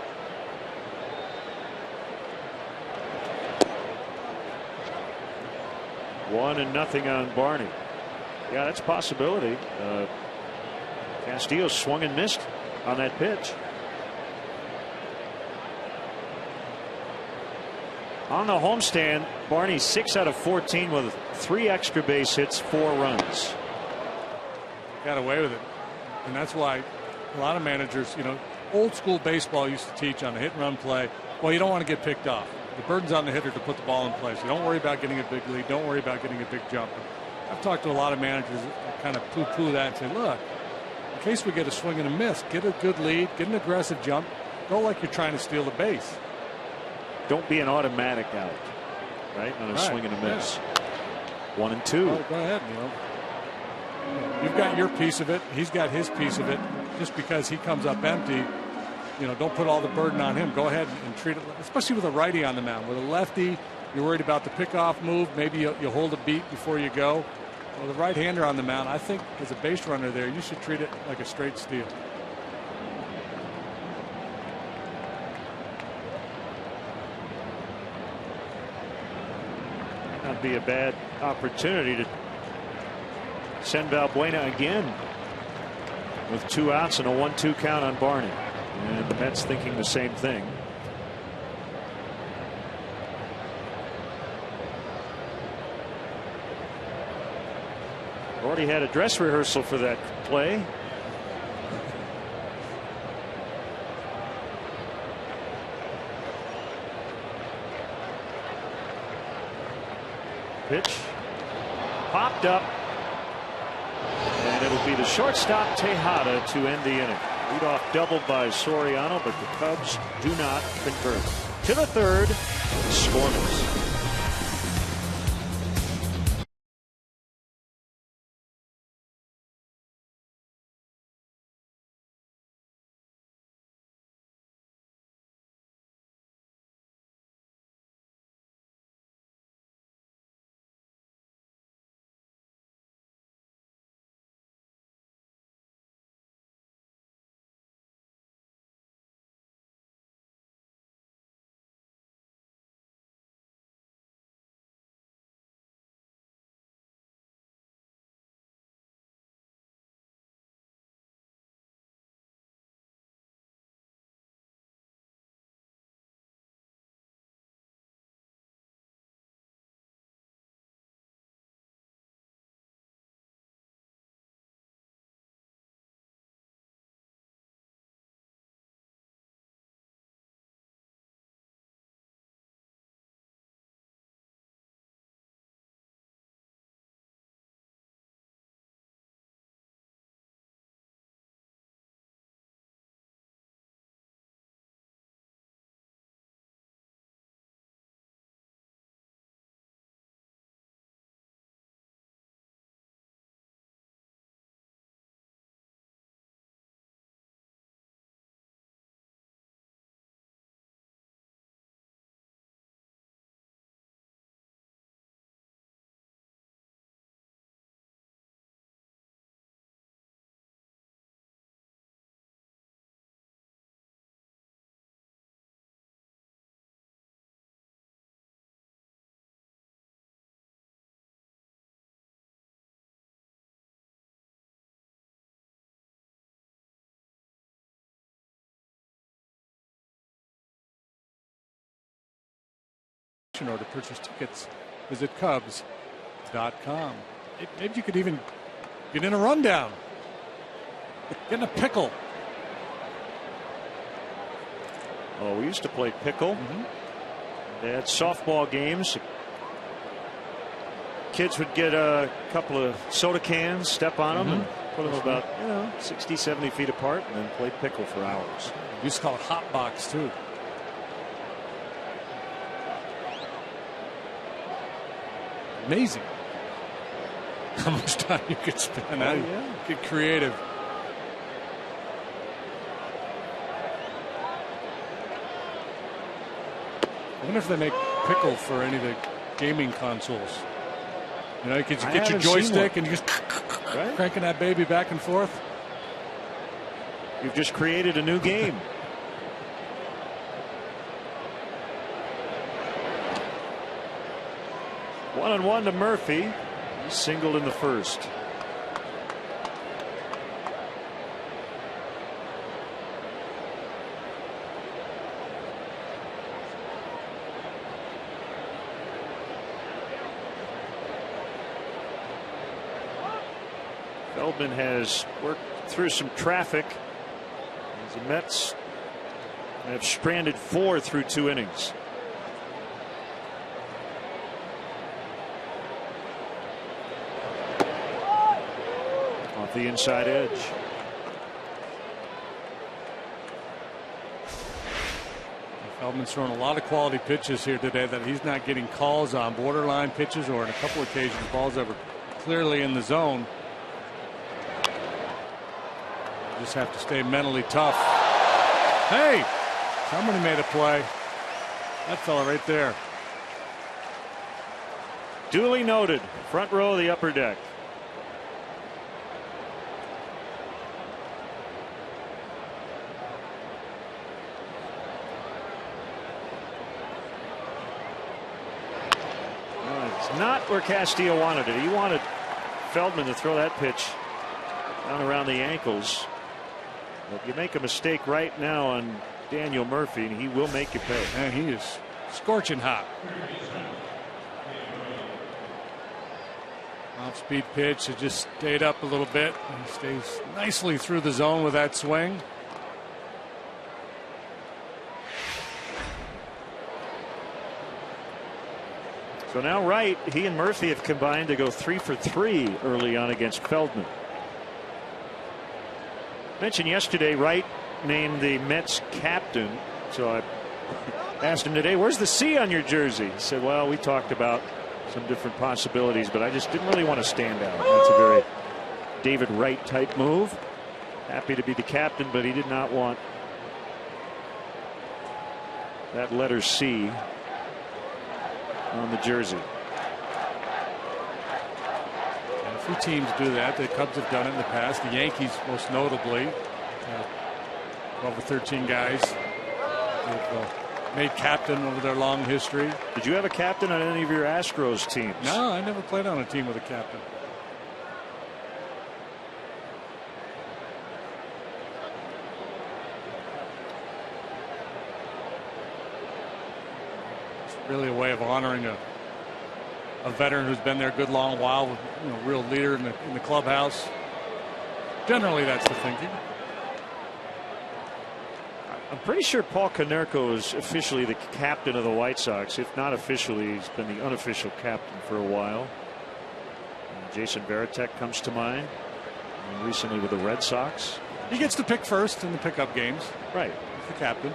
One and nothing on Barney. Yeah, that's a possibility. Castillo swung and missed on that pitch. On the homestand, Barney 6 out of 14 with 3 extra base hits, 4 runs. Got away with it, and that's why a lot of managers, old school baseball used to teach on a hit and run play. Well, you don't want to get picked off. The burden's on the hitter to put the ball in place. You don't worry about getting a big lead. Don't worry about getting a big jump. I've talked to a lot of managers that kind of poo-poo that and say, look, in case we get a swing and a miss, get a good lead, get an aggressive jump. Go like you're trying to steal the base. Don't be an automatic out, right, on a swing and a miss. Yeah. 1 and 2. Oh, go ahead, Neil. You've got your piece of it. He's got his piece of it. Just because he comes up empty, don't put all the burden on him. Go ahead and treat it, especially with a righty on the mound. With a lefty, you're worried about the pickoff move. Maybe you hold a beat before you go. With a right-hander on the mound, I think as a base runner there, you should treat it like a straight steal. Might not be a bad opportunity to send Valbuena again with 2 outs and a 1-2 count on Barney. And the Mets thinking the same thing. Already had a dress rehearsal for that play. Pitch popped up, and it'll be the shortstop Tejada to end the inning. Leadoff double by Soriano, but the Cubs do not convert. To the third, scoreless. Or to purchase tickets, visit Cubs.com. Maybe you could even get in a rundown, get in a pickle. Oh, we used to play pickle. They had softball games. Kids would get a couple of soda cans, step on them, and put them about 60, 70 feet apart, and then play pickle for hours. We used to call it hot box too. Amazing how much time you could spend. Get creative. I wonder if they make pickle for any of the gaming consoles. You know, you could get your joystick and you just cranking that baby back and forth. You've just created a new game. 1-1 to Murphy. He singled in the first. Feldman has worked through some traffic as the Mets have stranded 4 through 2 innings. Off the inside edge. Feldman's thrown a lot of quality pitches here today that he's not getting calls on, borderline pitches, or in a couple occasions balls that were clearly in the zone. You just have to stay mentally tough. Hey, somebody made a play. That fella right there. Duly noted. Front row of the upper deck. It's not where Castillo wanted it. He wanted Feldman to throw that pitch down around the ankles. But you make a mistake right now on Daniel Murphy, and he will make you pay. And he is scorching hot. Off-speed pitch. It just stayed up a little bit. He stays nicely through the zone with that swing. So now Wright, he and Murphy have combined to go 3 for 3 early on against Feldman. Mentioned yesterday, Wright named the Mets captain. So I asked him today, where's the C on your jersey? He said, well, we talked about some different possibilities, but I just didn't really want to stand out. That's a very David Wright type move. Happy to be the captain, but he did not want that letter C on the jersey. And a few teams do that. The Cubs have done it in the past. The Yankees most notably. 12 or 13 guys have made captain over their long history. Did you have a captain on any of your Astros teams? No, I never played on a team with a captain. Really a way of honoring a veteran who's been there a good long while, with, real leader in the clubhouse. Generally, that's the thinking. I'm pretty sure Paul Konerko is officially the captain of the White Sox. If not officially, he's been the unofficial captain for a while. And Jason Varitek comes to mind, and recently with the Red Sox. He gets to pick first in the pickup games. Right. He's the captain.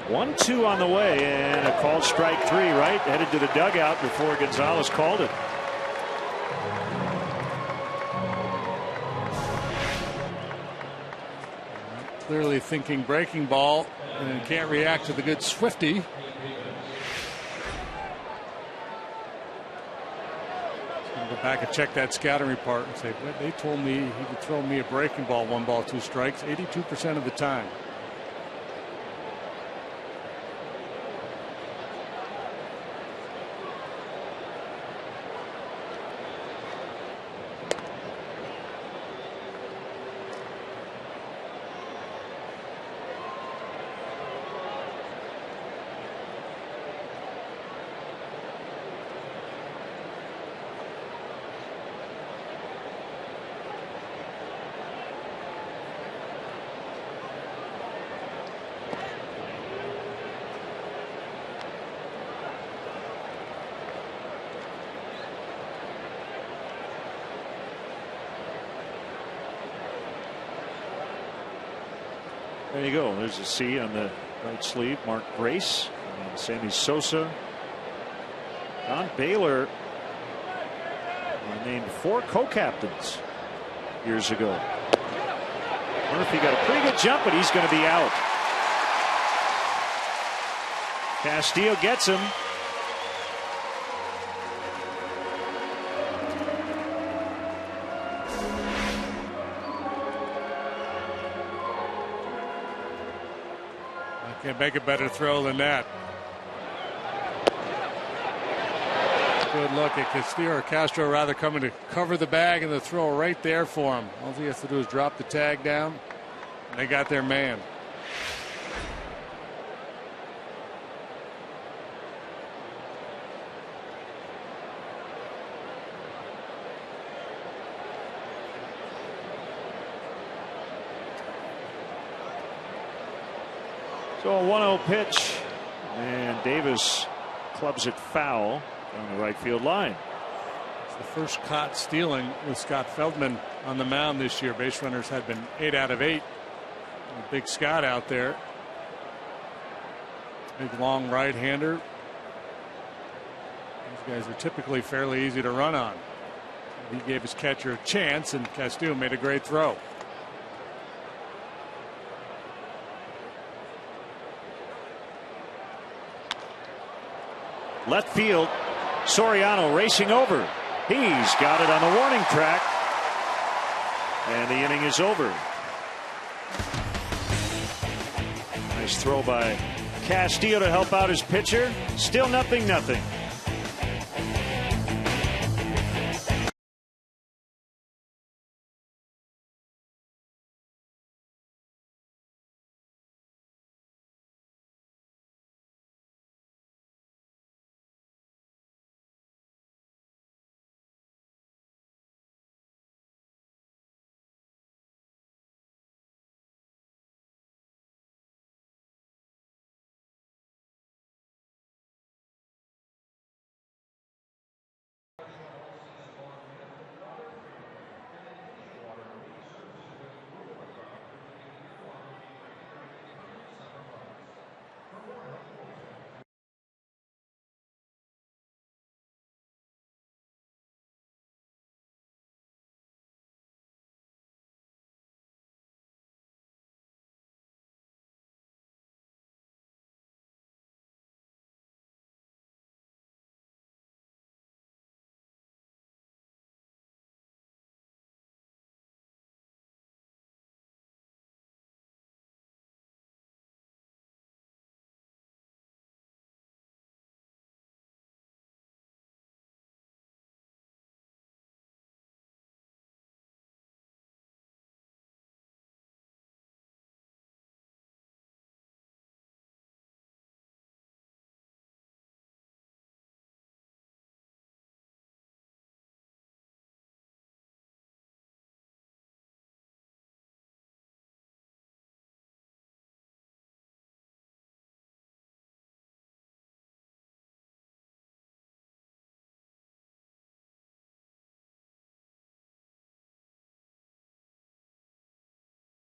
1-2 on the way, and a called strike 3. Right, headed to the dugout before Gonzalez called it. Clearly thinking breaking ball, and can't react to the good Swifty. He's going to go back and check that scouting report and say, well, they told me he could throw me a breaking ball, 1 ball, 2 strikes, 82% of the time. There you go. There's a C on the right sleeve. Mark Grace and Sammy Sosa. Don Baylor named 4 co-captains years ago. Murphy got a pretty good jump, but he's going to be out. Castillo gets him. Can't make a better throw than that. Good look at Castillo, or Castro rather, coming to cover the bag, and the throw right there for him. All he has to do is drop the tag down, and they got their man. So a 1-0 pitch, and Davis clubs it foul on the right field line. It's the first caught stealing with Scott Feldman on the mound this year. Base runners had been 8 out of 8. Big Scott out there. Big long right-hander. These guys are typically fairly easy to run on. He gave his catcher a chance, and Castillo made a great throw. Left field, Soriano racing over. He's got it on the warning track, and the inning is over. Nice throw by Castillo to help out his pitcher. Still 0-0.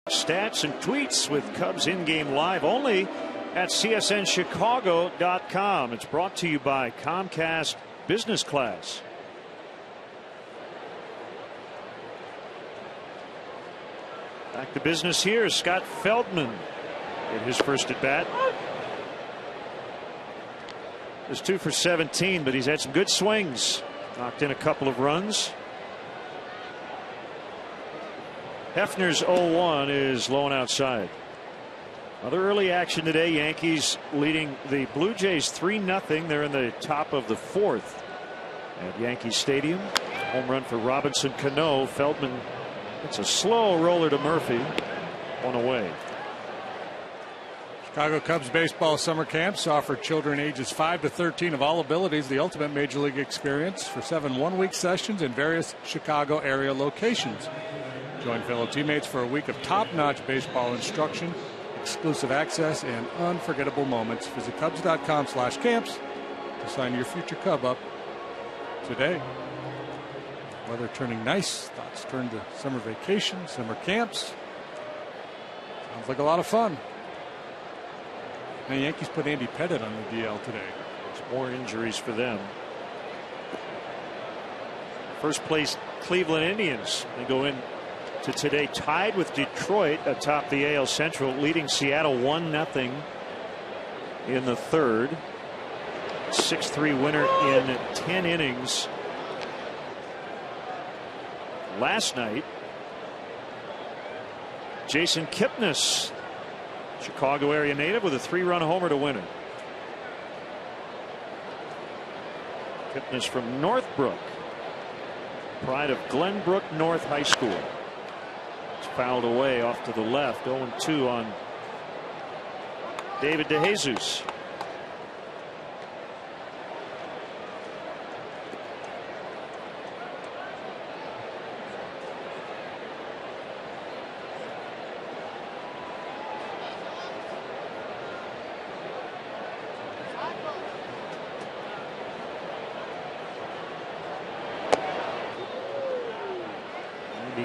Stats and tweets with Cubs in-game live only at csnchicago.com. It's brought to you by Comcast Business Class. Back to business here. Scott Feldman in his first at bat. It's 2 for 17, but he's had some good swings. Knocked in a couple of runs. Hefner's 0-1 is low and outside. Other early action today. Yankees leading the Blue Jays 3-0. They're in the top of the 4th at Yankee Stadium. Home run for Robinson Cano. Feldman, it's a slow roller to Murphy. One away. Chicago Cubs baseball summer camps offer children ages 5 to 13 of all abilities the ultimate major league experience for 7 one-week sessions in various Chicago area locations. Join fellow teammates for a week of top-notch baseball instruction, exclusive access, and unforgettable moments. Visit Cubs.com/camps to sign your future Cub up today. Weather turning nice. Thoughts turn to summer vacation, summer camps. Sounds like a lot of fun. The Yankees put Andy Pettitte on the DL today. There's more injuries for them. First place Cleveland Indians. They go in to today tied with Detroit atop the AL Central, leading Seattle 1-0 in the 3rd. 6-3 winner in 10 innings last night. Jason Kipnis, Chicago area native, with a 3-run homer to win it. Kipnis from Northbrook, pride of Glenbrook North High School. It's fouled away off to the left. 0-2 on David DeJesus.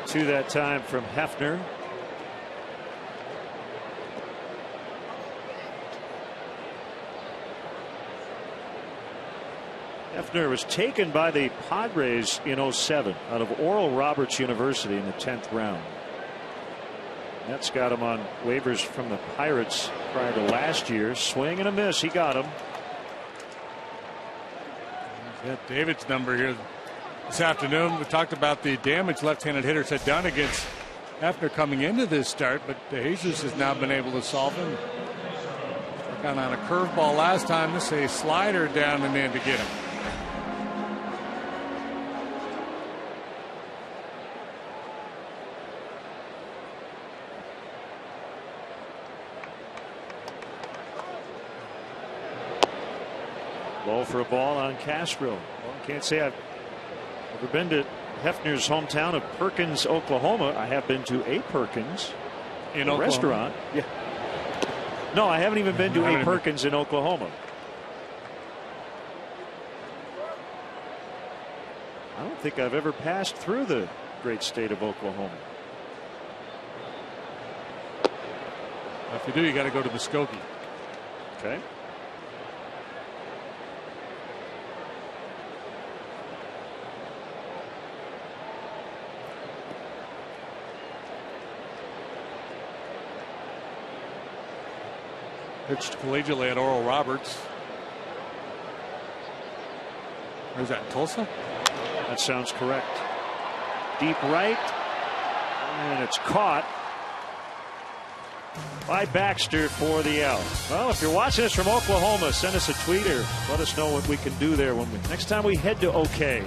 To that time from Hefner. Hefner was taken by the Padres in 07 out of Oral Roberts University in the 10th round. That's got him on waivers from the Pirates prior to last year. Swing and a miss. He got him. Got David's number here. This afternoon, we talked about the damage left-handed hitters had done against Hefner coming into this start, but DeJesus has now been able to solve him. Got on a curveball last time. This is a slider down and in to get him. Low for a ball on Castro. Well, can't say I've ever been to Hefner's hometown of Perkins, Oklahoma. I have been to a Perkins In a Oklahoma? restaurant. Yeah. No, I haven't even been to a Perkins in Oklahoma. I don't think I've ever passed through the great state of Oklahoma. If you do, you got to go to Muskogee. Okay. Pitched collegiately at Oral Roberts. Where's that, in Tulsa? That sounds correct. Deep right. And it's caught by Baxter for the out. Well, if you're watching us from Oklahoma, send us a tweet or let us know what we can do there next time we head to OK.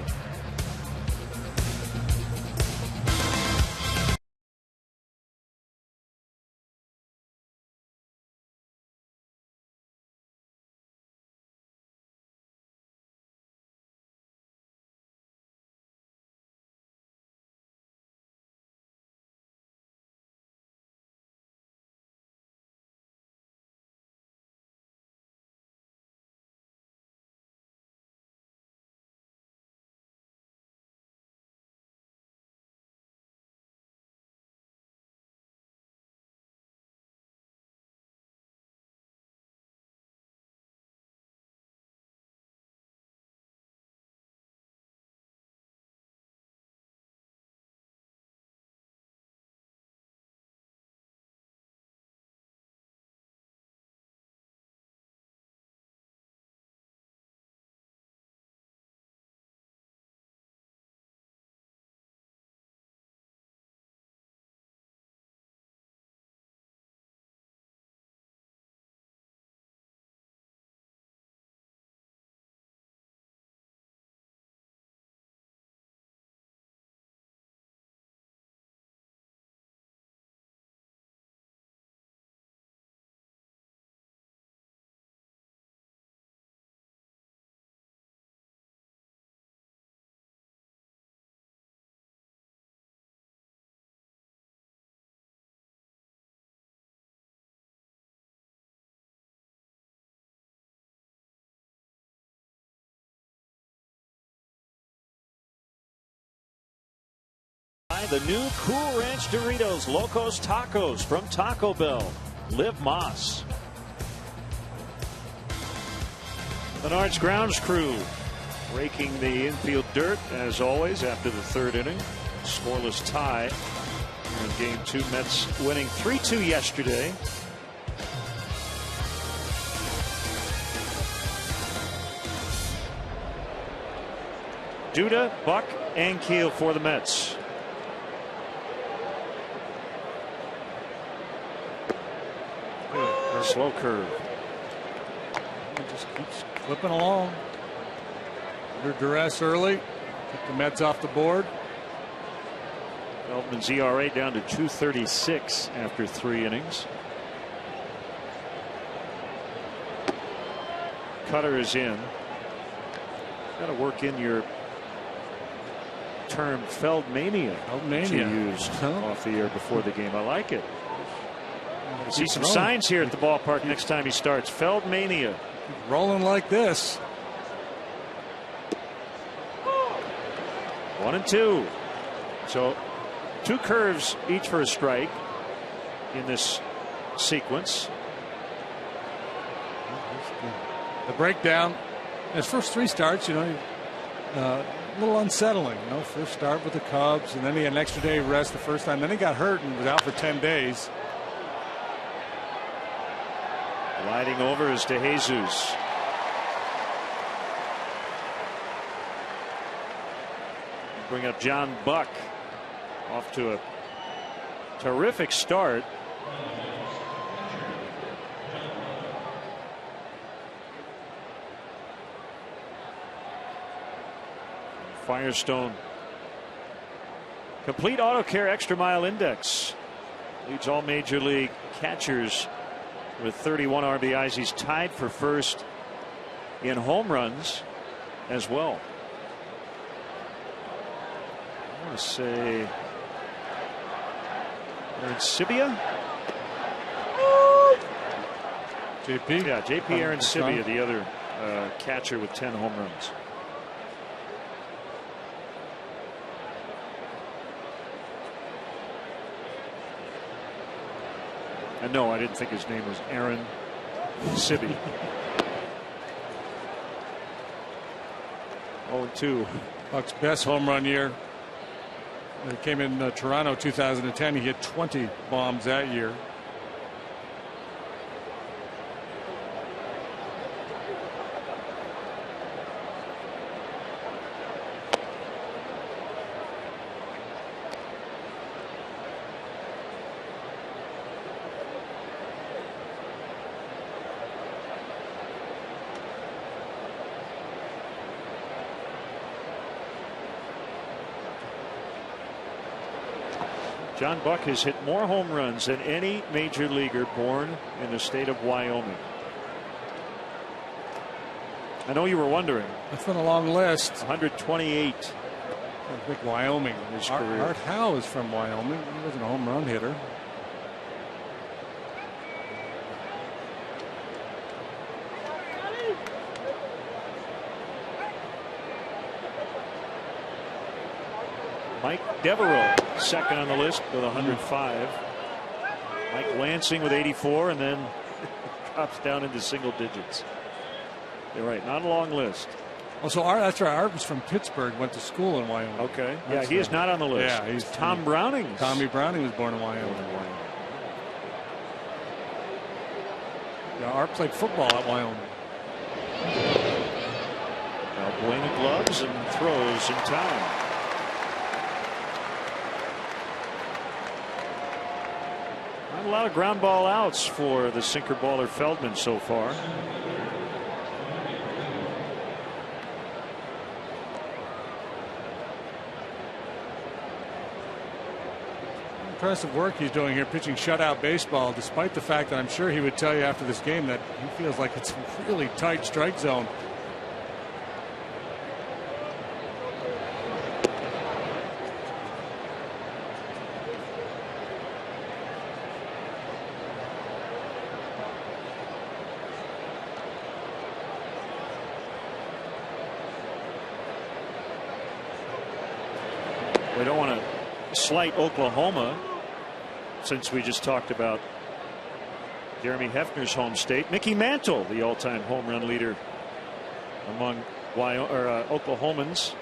The new Cool Ranch Doritos Locos Tacos from Taco Bell. Liv Moss. Menards grounds crew raking the infield dirt as always after the third inning. Scoreless tie in game 2. Mets winning 3-2 yesterday. Duda, Buck, and Keel for the Mets. Slow curve. It just keeps clipping along. Under duress early. Took the Mets off the board. Feldman's ERA down to 2.36 after 3 innings. Cutter is in. Got to work in your term Feldmania. That you used off the air before the game. I like it. See some signs here at the ballpark next time he starts. Feldmania. Rolling like this. 1-2. So 2 curves each for a strike in this sequence. The breakdown. His first 3 starts, a little unsettling. First start with the Cubs, and then he had an extra day rest the first time. Then he got hurt and was out for 10 days. Gliding over is DeJesus. Bring up John Buck. Off to a terrific start. Firestone. Complete Auto Care Extra Mile Index. Leads all major league catchers with 31 RBIs. He's tied for first in home runs as well. I want to say Arancibia? JP? Yeah, JP Arancibia, the other catcher with 10 home runs. And no, I didn't think his name was Aaron Sibby. 0-2. Buck's best home run year. It came in Toronto 2010. He hit 20 bombs that year. John Buck has hit more home runs than any major leaguer born in the state of Wyoming. I know you were wondering. That's been a long list. 128. I think Wyoming. His career. Art Howe is from Wyoming. He wasn't a home run hitter. Mike Devereaux, second on the list with 105. Mike Lansing with 84, and then drops down into single digits. You're right, not a long list. Oh, so Art, that's right. Art was from Pittsburgh, went to school in Wyoming. Okay. Yeah, he is not on the list. Yeah, he's Tom Browning. Tommy Browning was born in Wyoming. Yeah, Art played football at Wyoming. Balbuena gloves and throws in time. Not a lot of ground ball outs for the sinker baller Feldman so far. Impressive work he's doing here pitching shutout baseball, despite the fact that I'm sure he would tell you after this game that he feels like it's a really tight strike zone. We don't want to slight Oklahoma, since we just talked about Jeremy Hefner's home state. Mickey Mantle, the all-time home run leader among Oklahomans.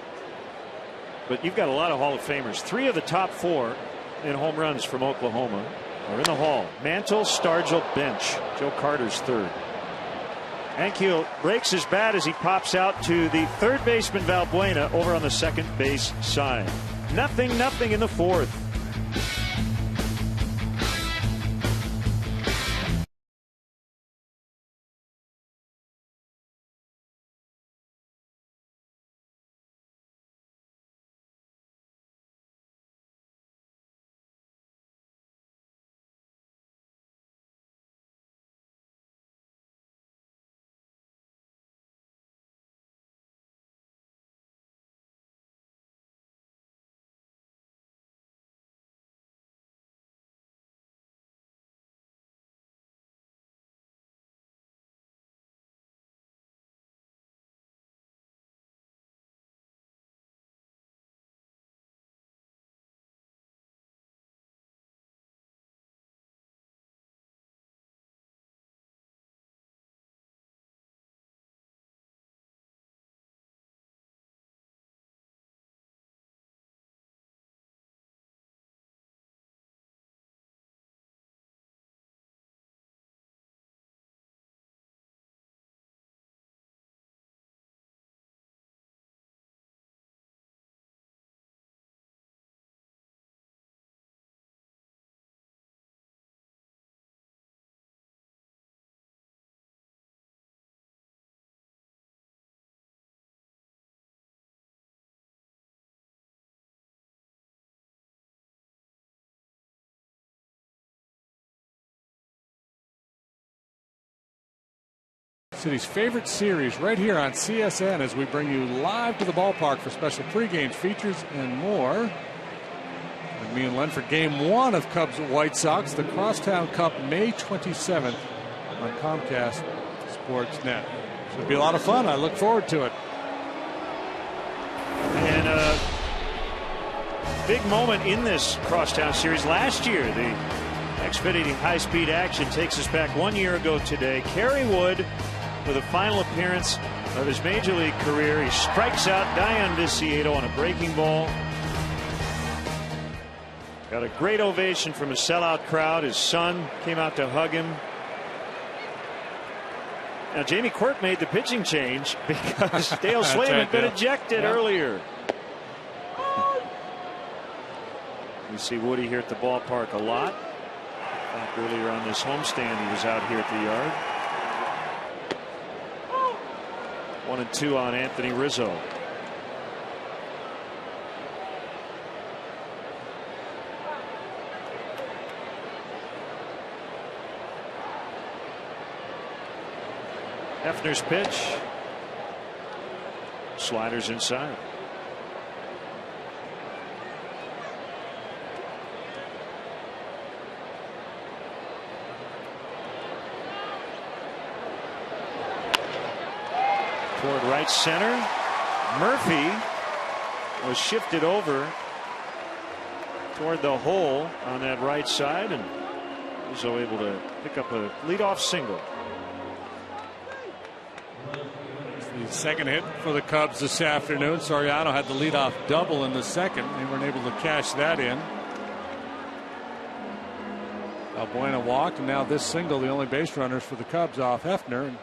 But you've got a lot of Hall of Famers. 3 of the top 4 in home runs from Oklahoma are in the Hall. Mantle, Stargell, Bench. Joe Carter's third. Ankiel breaks his bat as he pops out to the third baseman Balbuena over on the second base side. 0-0 in the fourth. City's favorite series right here on CSN as we bring you live to the ballpark for special pregame features and more. And me and Len for Game 1 of Cubs at White Sox, the Crosstown Cup, May 27th on Comcast Sportsnet. Should be a lot of fun. I look forward to it. And a big moment in this Crosstown series last year. The Xfinity high-speed action takes us back 1 year ago today. Kerry Wood with a final appearance of his major league career. He strikes out Dayan Viciedo on a breaking ball. Got a great ovation from a sellout crowd. His son came out to hug him. Now Jamie Quirk made the pitching change because Dale Swaim had been ejected earlier. You see Woody here at the ballpark a lot. Earlier on this homestand, he was out here at the yard. 1-2 on Anthony Rizzo. Hefner's pitch. Sliders inside. Toward right center. Murphy was shifted over toward the hole on that right side, and Rizzo able to pick up a leadoff single. The second hit for the Cubs this afternoon. Soriano had the leadoff double in the second. They weren't able to cash that in. Albuena walked, and now this single, the only base runners for the Cubs off Hefner. And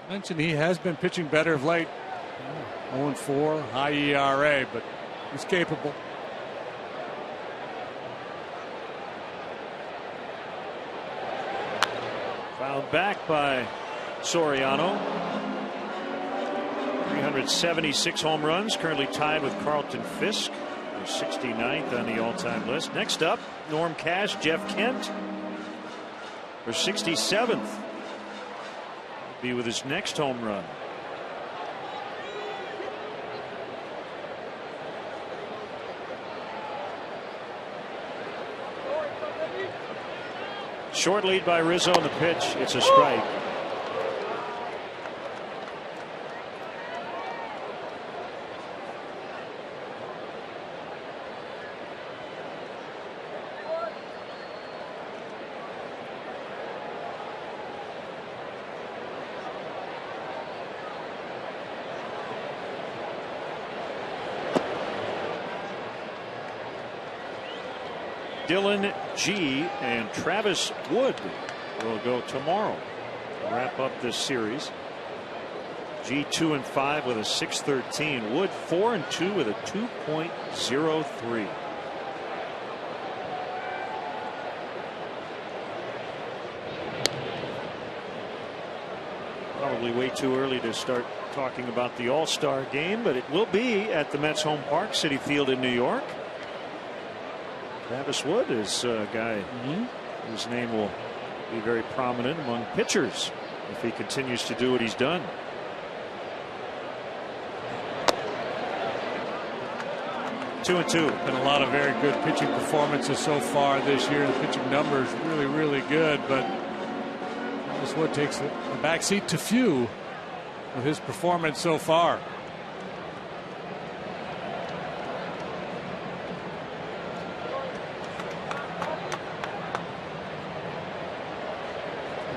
I mentioned he has been pitching better of late. 0-4, high ERA, but he's capable. Fouled back by Soriano. 376 home runs, currently tied with Carlton Fisk, who's 69th on the all-time list. Next up, Norm Cash, Jeff Kent for 67th. Be with his next home run. Short lead by Rizzo on the pitch. It's a strike. Dylan G. and Travis Wood will go tomorrow to wrap up this series. G 2-5 with a 6.13. Wood 4-2 with a 2.03. Probably way too early to start talking about the All-Star game, but it will be at the Mets home park, Citi Field in New York. Travis Wood is a guy whose name will be very prominent among pitchers if he continues to do what he's done. Two and two. Been a lot of very good pitching performances so far this year. The pitching numbers really good, but Travis Wood takes the backseat to few with his performance so far.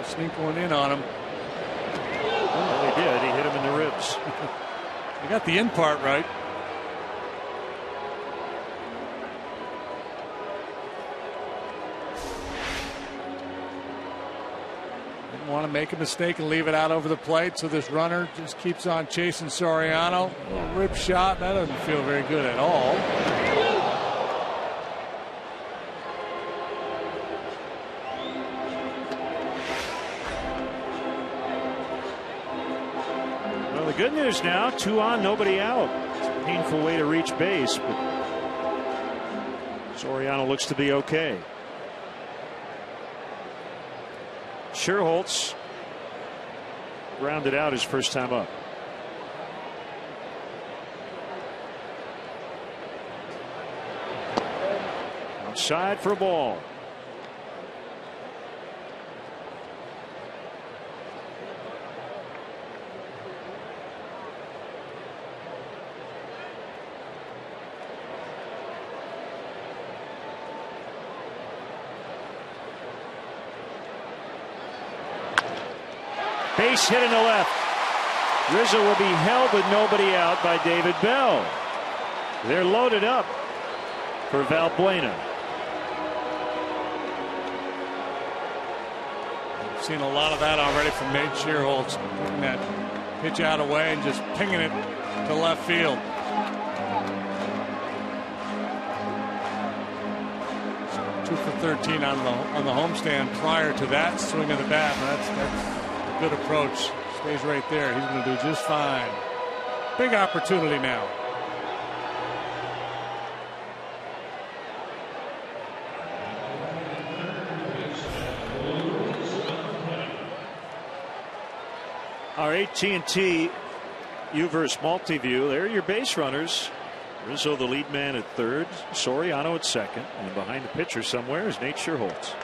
Sneak one in on him. Well, he did. He hit him in the ribs. He got the in part right. Didn't want to make a mistake and leave it out over the plate, so this runner just keeps on chasing Soriano. A little rib shot. That doesn't feel very good at all. The good news now, 2 on, nobody out. It's a painful way to reach base, but Soriano looks to be okay. Sherholtz grounded out his first time up. Outside for a ball. Base hit in the left. Rizzo will be held with nobody out by David Bell. They're loaded up for Valbuena. We've seen a lot of that already from Nate Schierholtz, putting that pitch out away and just pinging it to left field. So 2 for 13 on the homestand prior to that swing of the bat. That's a good approach. Stays right there. He's going to do just fine. Big opportunity now. Our AT&T UVerse multi-view. There are your base runners. Rizzo the lead man at third, Soriano at second, and behind the pitcher somewhere is Nate Schierholtz.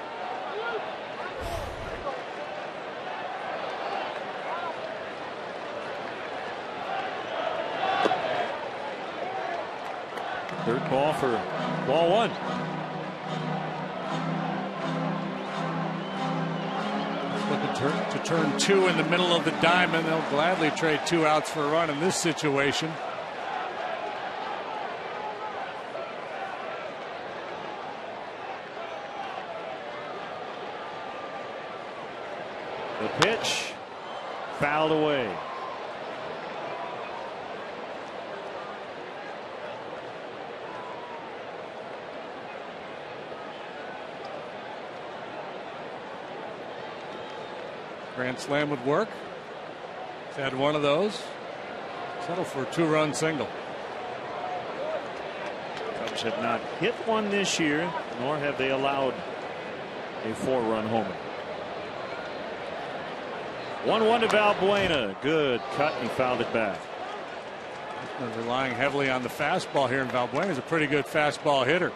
Third ball for ball one. Looking to turn 2 in the middle of the diamond. They'll gladly trade 2 outs for a run in this situation. The pitch fouled away. Grand slam would work. He's had one of those. Settle for a 2-run single. Cubs have not hit one this year, nor have they allowed a 4-run homer. 1-1 to Valbuena. Good cut, and he fouled it back. They're relying heavily on the fastball here, and Valbuena's a pretty good fastball hitter.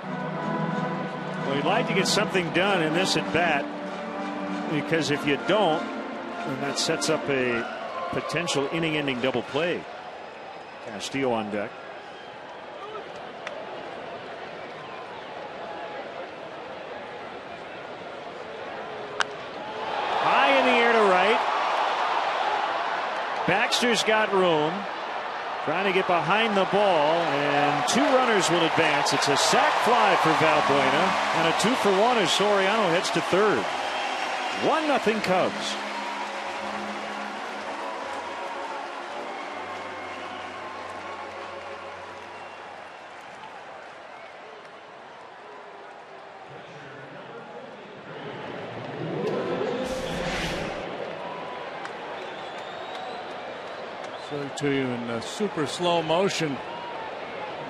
Well, you'd like to get something done in this at bat, because if you don't, then that sets up a potential inning-ending double play. Castillo on deck. High in the air to right. Baxter's got room. Trying to get behind the ball, and 2 runners will advance. It's a sac fly for Valbuena, and a 2-for-1 as Soriano heads to third. 1-0 Cubs. So to you in super slow motion.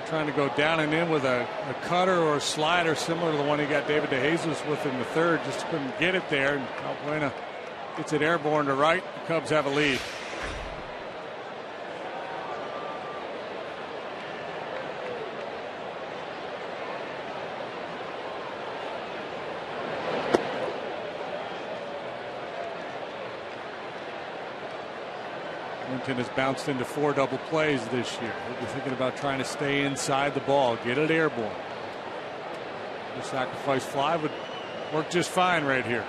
Trying to go down and in with a cutter or a slider similar to the one he got David DeJesus with in the third. Just couldn't get it there. And Valbuena gets it airborne to right. The Cubs have a lead. Winton has bounced into 4 double plays this year. He'll be thinking about trying to stay inside the ball, get it airborne. The sacrifice fly would work just fine right here.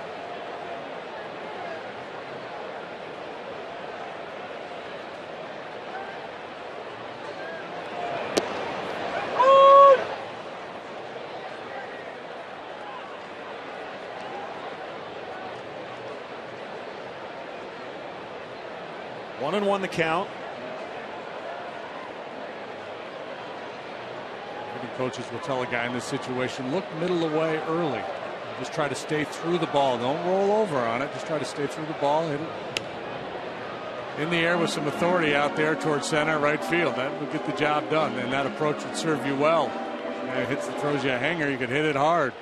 One and one the count. Hitting coaches will tell a guy in this situation, look middle away early. Just try to stay through the ball. Don't roll over on it. Just try to stay through the ball. Hit it in the air with some authority out there towards center, right field. That would get the job done. And that approach would serve you well. And it throws you a hanger. You could hit it hard.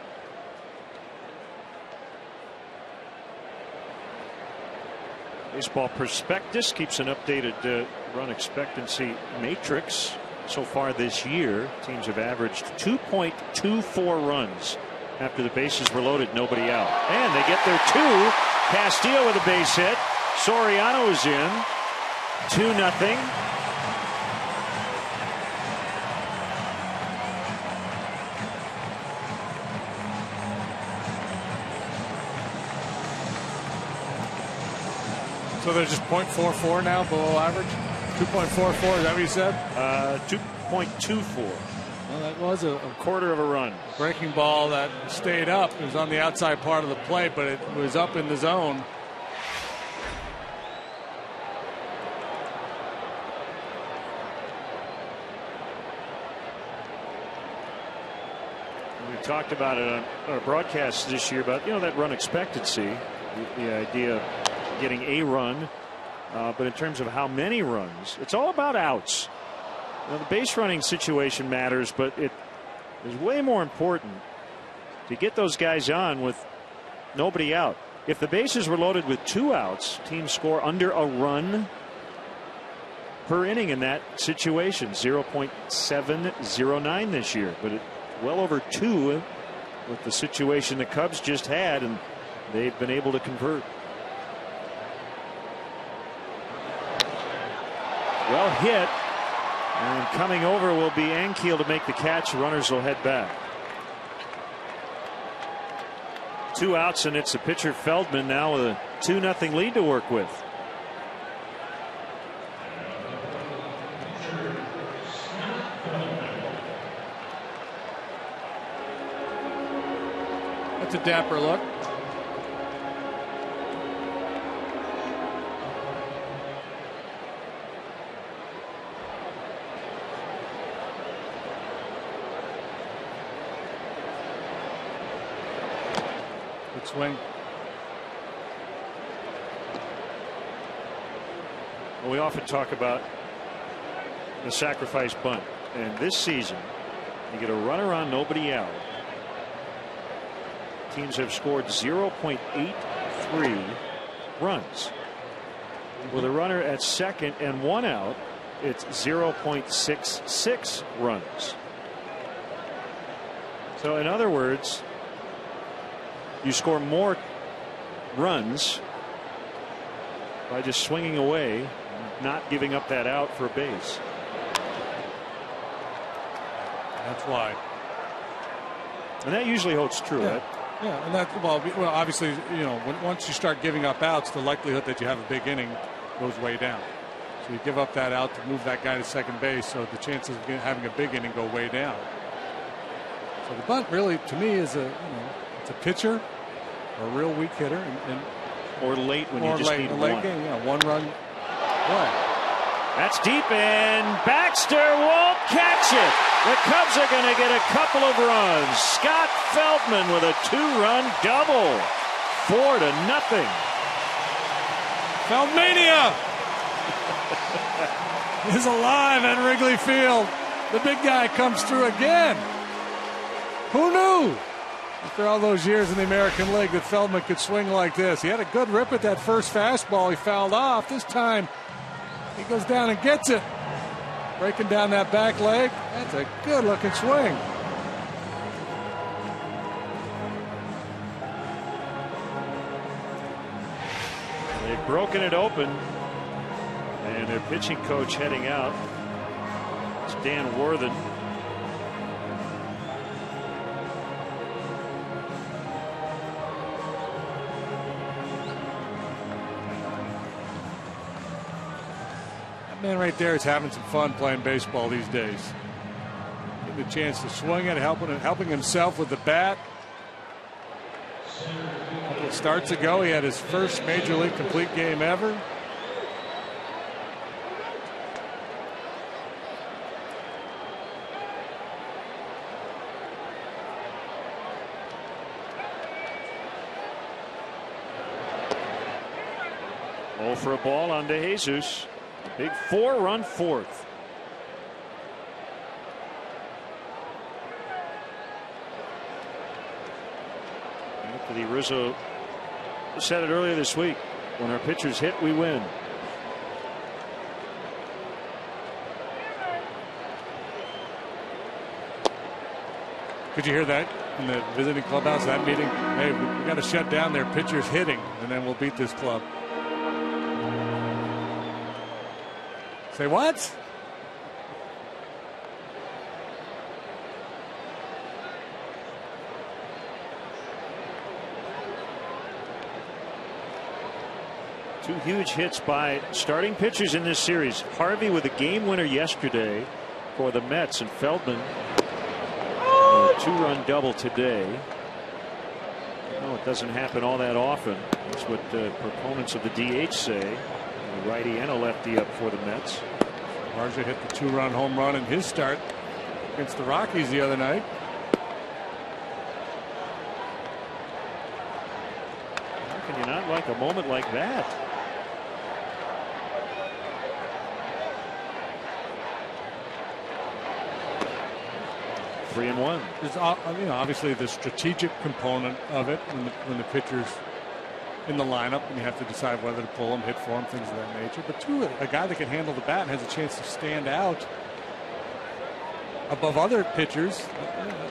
Baseball Prospectus keeps an updated run expectancy matrix. So far this year, teams have averaged 2.24 runs after the bases were loaded, nobody out. And they get their 2. Castillo with a base hit. Soriano is in. 2-0. So they're just .44 now, below average. 2.44. Is that what you said? 2.24. Well, that was a quarter of a run. Breaking ball that stayed up. It was on the outside part of the plate, but it was up in the zone. We talked about it on our broadcast this year about that run expectancy, the idea of getting a run, but in terms of how many runs, it's all about outs. The base running situation matters, but it is way more important to get those guys on with nobody out. If the bases were loaded with 2 outs, teams score under a run per inning in that situation. 0.709 this year, but well over 2 with the situation the Cubs just had, and they've been able to convert. Well hit, and coming over will be Ankiel to make the catch. Runners will head back. 2 outs, and it's the pitcher Feldman now with a 2-0 lead to work with. That's a dapper look. Good swing. Well, we often talk about the sacrifice bunt, and this season you get a runner on, nobody out. Teams have scored 0.83 runs. With a runner at second and 1 out, it's 0.66 runs. So in other words, you score more runs by just swinging away, not giving up that out for a base. That's why. And that usually holds true, yeah. right? Yeah, and that well obviously once you start giving up outs, the likelihood that you have a big inning goes way down. So you give up that out to move that guy to second base, so the chances of having a big inning go way down. So the bunt really, to me, is it's a pitcher or a real weak hitter, and or late when you just need late one. Game, 1 run play. That's deep, and Baxter won't catch it. The Cubs are going to get a couple of runs. Scott Feldman with a 2-run double. 4-0. Feldmania is alive at Wrigley Field. The big guy comes through again. Who knew? After all those years in the American League that Feldman could swing like this. He had a good rip at that first fastball. He fouled off. This time he goes down and gets it. Breaking down that back leg. That's a good looking swing. They've broken it open, and their pitching coach heading out. It's Dan Worthen. Man right there is having some fun playing baseball these days. Getting a chance to swing it, helping himself with the bat. A couple of starts ago, he had his first Major League complete game ever. Oh, for a ball on to Jesus. Big 4-run fourth. Anthony Rizzo said it earlier this week. When our pitchers hit, we win. Could you hear that in the visiting clubhouse, that meeting? Hey, we got to shut down their pitchers hitting, and then we'll beat this club. Say what? Two huge hits by starting pitchers in this series. Harvey with a game winner yesterday for the Mets, and Feldman a 2-run double today. No, it doesn't happen all that often. That's what proponents of the DH say. A righty and a lefty up for the Mets. Marja hit the 2-run home run in his start against the Rockies the other night. How can you not like a moment like that? Three and one. There's obviously the strategic component of it when the pitcher's in the lineup and you have to decide whether to pull him, hit for him, things of that nature. But two, a guy that can handle the bat and has a chance to stand out above other pitchers.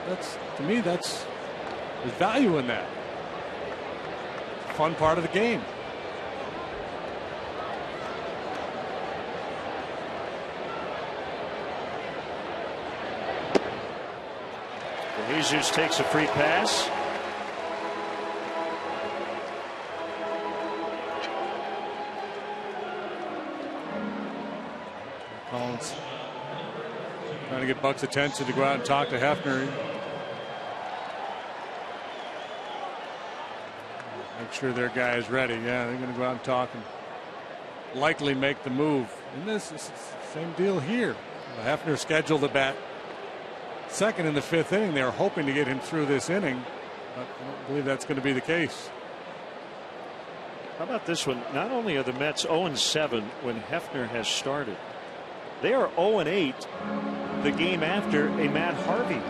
That's, to me, there's value in that. It's a fun part of the game. Jesus takes a free pass. Collins trying to get Buck's attention to go out and talk to Hefner. Make sure their guy is ready. Yeah, they're going to go out and talk and likely make the move. And this is the same deal here. Hefner scheduled the bat second in the 5th inning. They were hoping to get him through this inning, but I don't believe that's going to be the case. How about this one? Not only are the Mets 0-7 when Hefner has started, they are 0-8 the game after a Matt Harvey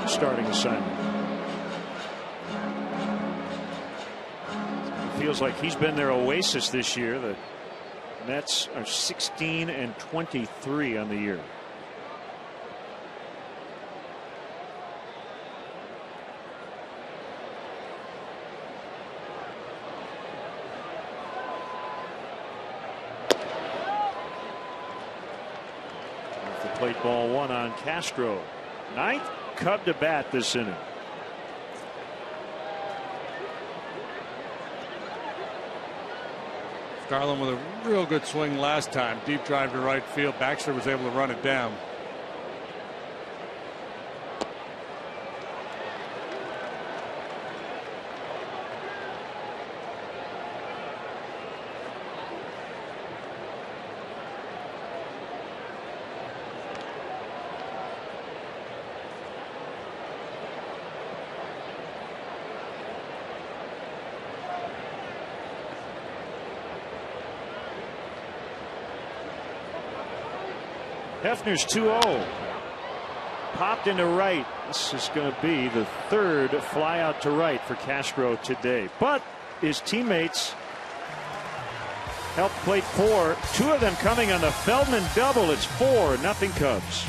starting assignment. It feels like he's been their oasis this year. The Mets are 16-23 on the year. Plate ball one on Castro. 9th Cub to bat this inning. Garland with a real good swing last time. Deep drive to right field. Baxter was able to run it down. Hefner's 2-0. Popped into right. This is going to be the 3rd fly out to right for Castro today. But his teammates helped plate 4. 2 of them coming on the Feldman double. It's 4-0 Cubs.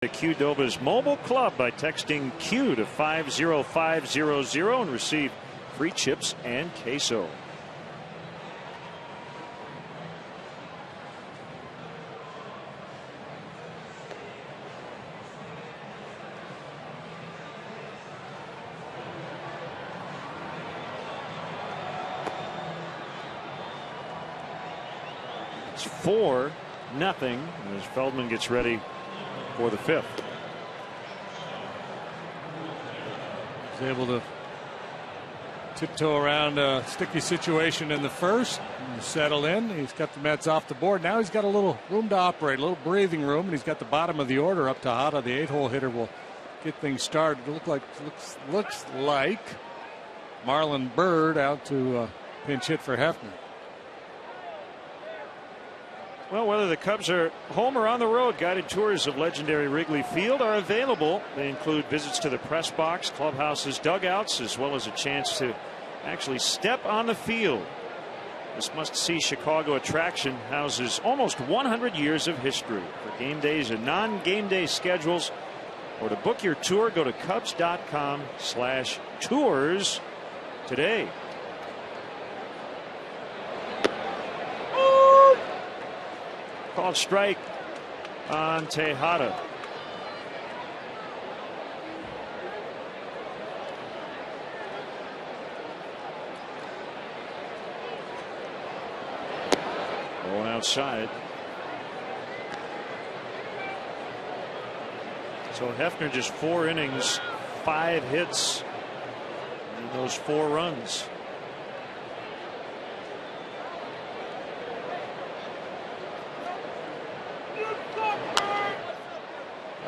The Qdoba's mobile club by texting Q to 50500 and receive free chips and queso. It's 4-0 as Feldman gets ready for the 5th. He's able to tiptoe around a sticky situation in the first and settle in. He's got the Mets off the board. Now he's got a little room to operate, a little breathing room, and he's got the bottom of the order up to Hada. The 8-hole hitter will get things started. It looks like Marlon Byrd out to pinch hit for Hefner. Well, whether the Cubs are home or on the road, guided tours of legendary Wrigley Field are available. They include visits to the press box, clubhouses, dugouts, as well as a chance to actually step on the field. This must-see Chicago attraction houses almost 100 years of history. For game days and non-game day schedules, or to book your tour, go to Cubs.com/tours today. Called strike on Tejada. Going outside. So Hefner just 4 innings, 5 hits, and those 4 runs.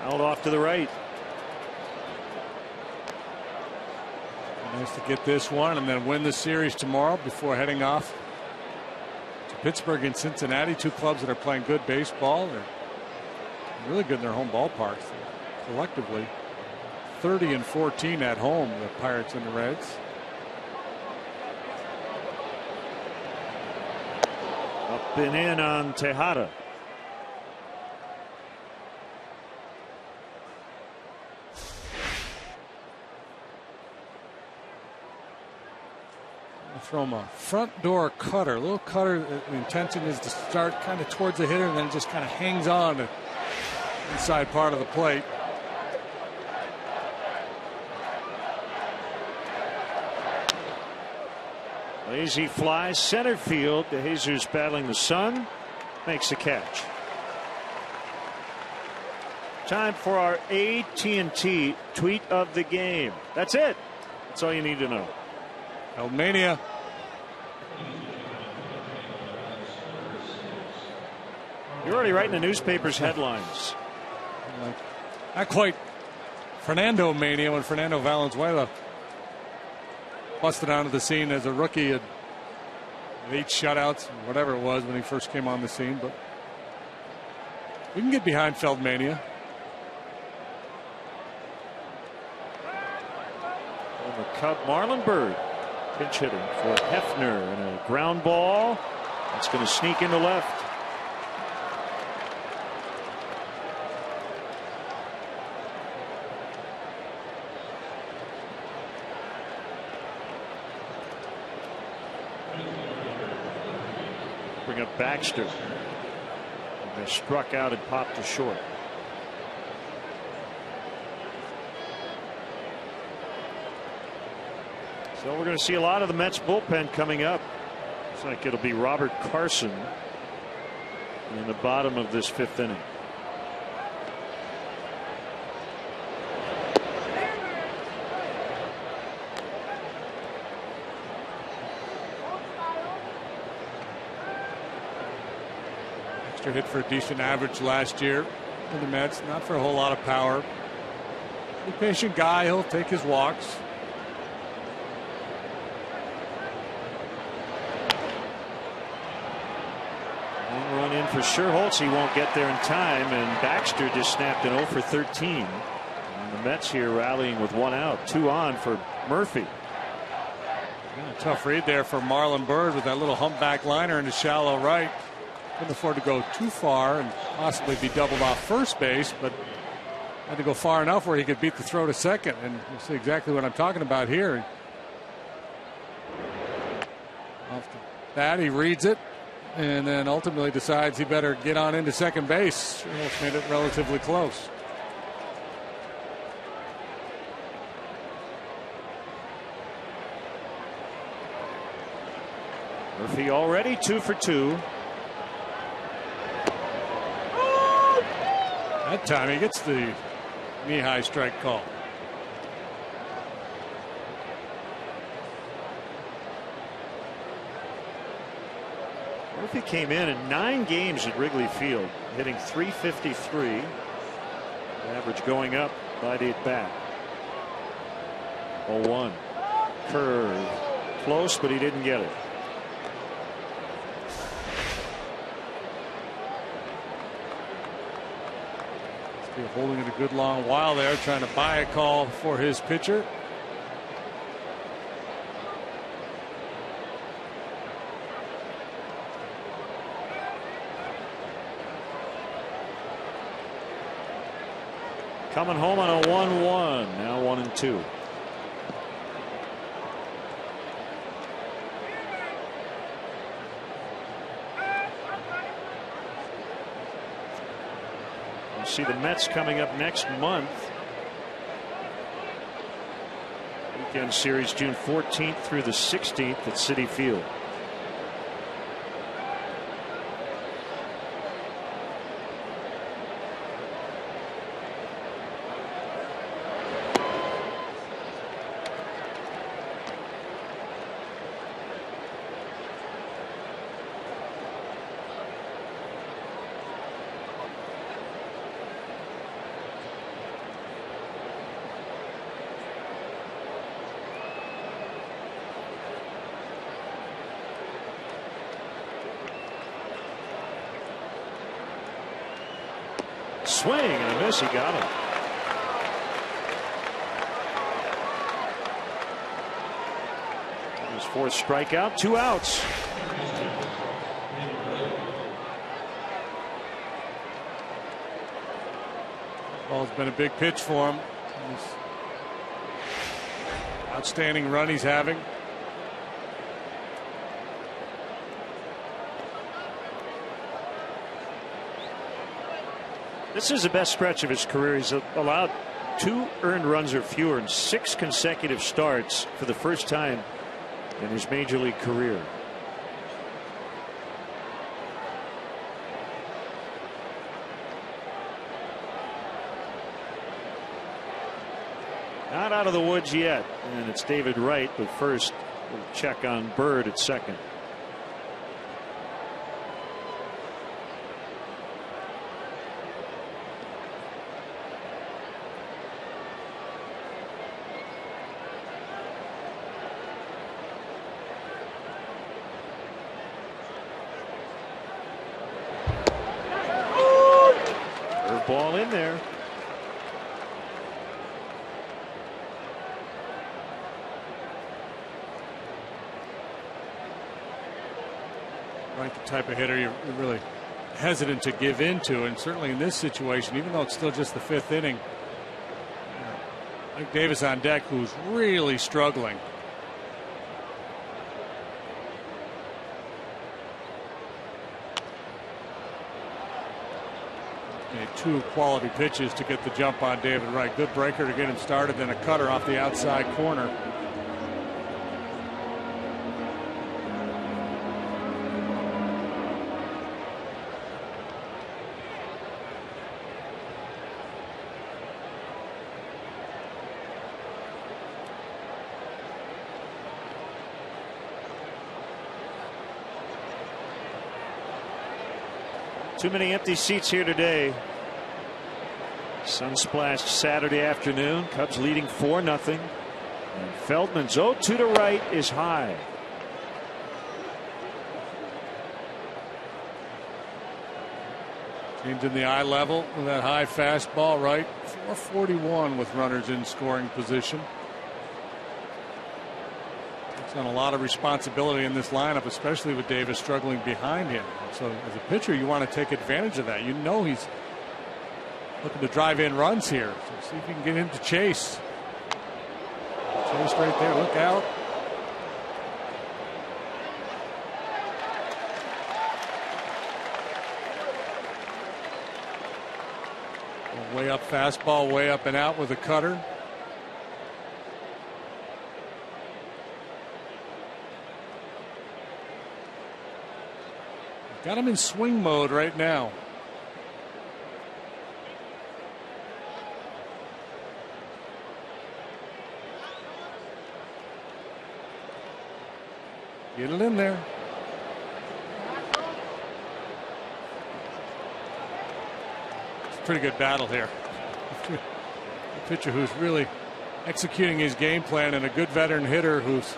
Fouled off to the right. Nice to get this one and then win the series tomorrow before heading off to Pittsburgh and Cincinnati. 2 clubs that are playing good baseball. They're really good in their home ballparks. Collectively 30-14 at home, the Pirates and the Reds. Up and in on Tejada. From a front door cutter, a little cutter. The intention is to start kind of towards the hitter and then just kind of hangs on to the inside part of the plate. Lazy fly center field. DeJesus battling the sun, makes the catch. Time for our AT&T tweet of the game. That's it. That's all you need to know. Feldmania. You're already writing the newspaper's headlines. Not quite Fernando mania when Fernando Valenzuela busted onto the scene as a rookie at 8 shutouts, whatever it was when he first came on the scene. But we can get behind Feldmania. And the Cub Marlon Byrd pinch hitting for Hefner, and a ground ball. It's going to sneak into left. Bring up Baxter. And they struck out and popped to short. So we're going to see a lot of the Mets bullpen coming up. Looks like it'll be Robert Carson in the bottom of this 5th inning. Baxter hit for a decent average last year for the Mets, not for a whole lot of power. He's a patient guy, he'll take his walks. Run in for Sherholtz. He won't get there in time, and Baxter just snapped an 0 for 13. And the Mets here rallying with 1 out, 2 on for Murphy. Yeah, tough read there for Marlon Byrd with that little humpback liner in the shallow right. Couldn't afford to go too far and possibly be doubled off first base, but Had to go far enough where he could beat the throw to second, and you see exactly what I'm talking about here. Off the bat, he reads it, and then ultimately decides he better get on into second base. Almost made it relatively close. Murphy already 2 for 2. That time he gets the knee-high strike call. Murphy came in 9 games at Wrigley Field, hitting .353. Average going up by the at bat. 0-1. Curve. Close, but he didn't get it. Holding it a good long while there, trying to buy a call for his pitcher. Coming home on a 1-1. Now 1-2. See the Mets coming up next month. Weekend series June 14th through the 16th at Citi Field. Swing and a miss. He got him. His 4th strikeout, 2 outs. Well, it's been a big pitch for him. Outstanding run he's having. This is the best stretch of his career. He's allowed 2 earned runs or fewer in 6 consecutive starts for the first time in his major league career. Not out of the woods yet, and it's David Wright, but first we'll check on Bird at second. Ball in there. Right, the type of hitter you're really hesitant to give into, and certainly in this situation, even though it's still just the 5th inning, Mike Davis on deck, who's really struggling. Two quality pitches to get the jump on David Wright. Good breaker to get him started, then a cutter off the outside corner. Too many empty seats here today. Sun-splashed Saturday afternoon. Cubs leading 4-0. And Feldman's 0-2 to right is high. Changing the eye level with that high fastball, right? 441 with runners in scoring position. Takes on a lot of responsibility in this lineup, especially with Davis struggling behind him. So as a pitcher, you want to take advantage of that. You know he's looking to drive in runs here. So see if you can get him to chase. Chase right there. Look out. Way up fastball, way up and out with a cutter. Got him in swing mode right now. Get it in there. Pretty good battle here. A pitcher who's really executing his game plan, and a good veteran hitter who's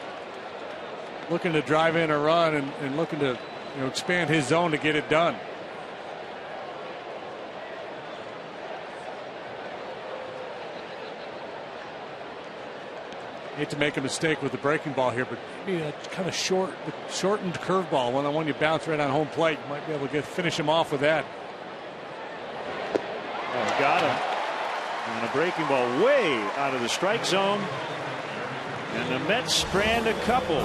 looking to drive in a run and looking to expand his zone to get it done. Hate to make a mistake with the breaking ball here, but maybe a kind of shortened curveball, one you bounce right on home plate. You might be able to finish him off with that. Got him. And a breaking ball way out of the strike zone. And the Mets strand a couple.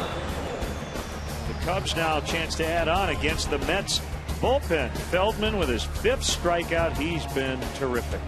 The Cubs now a chance to add on against the Mets bullpen. Feldman with his 5th strikeout. He's been terrific.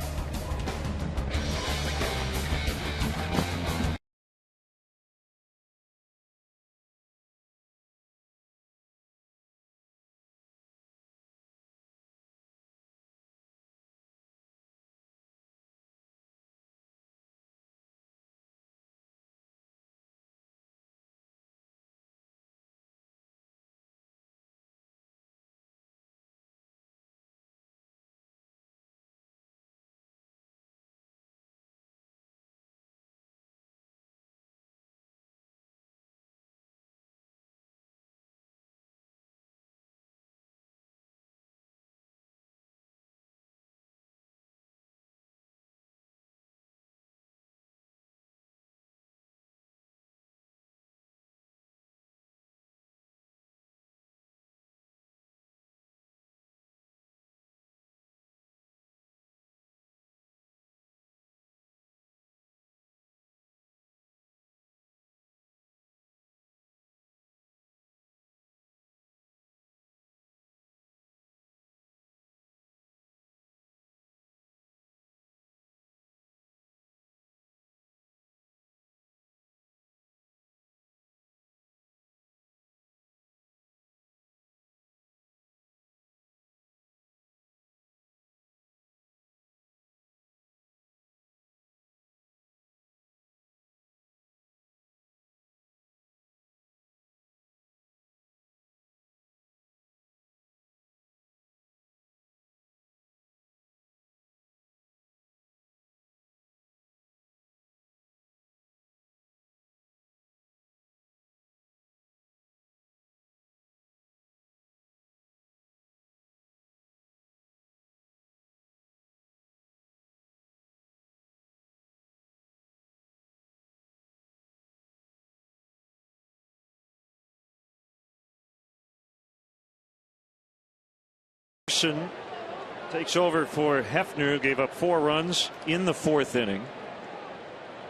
Takes over for Hefner, who gave up 4 runs in the 4th inning.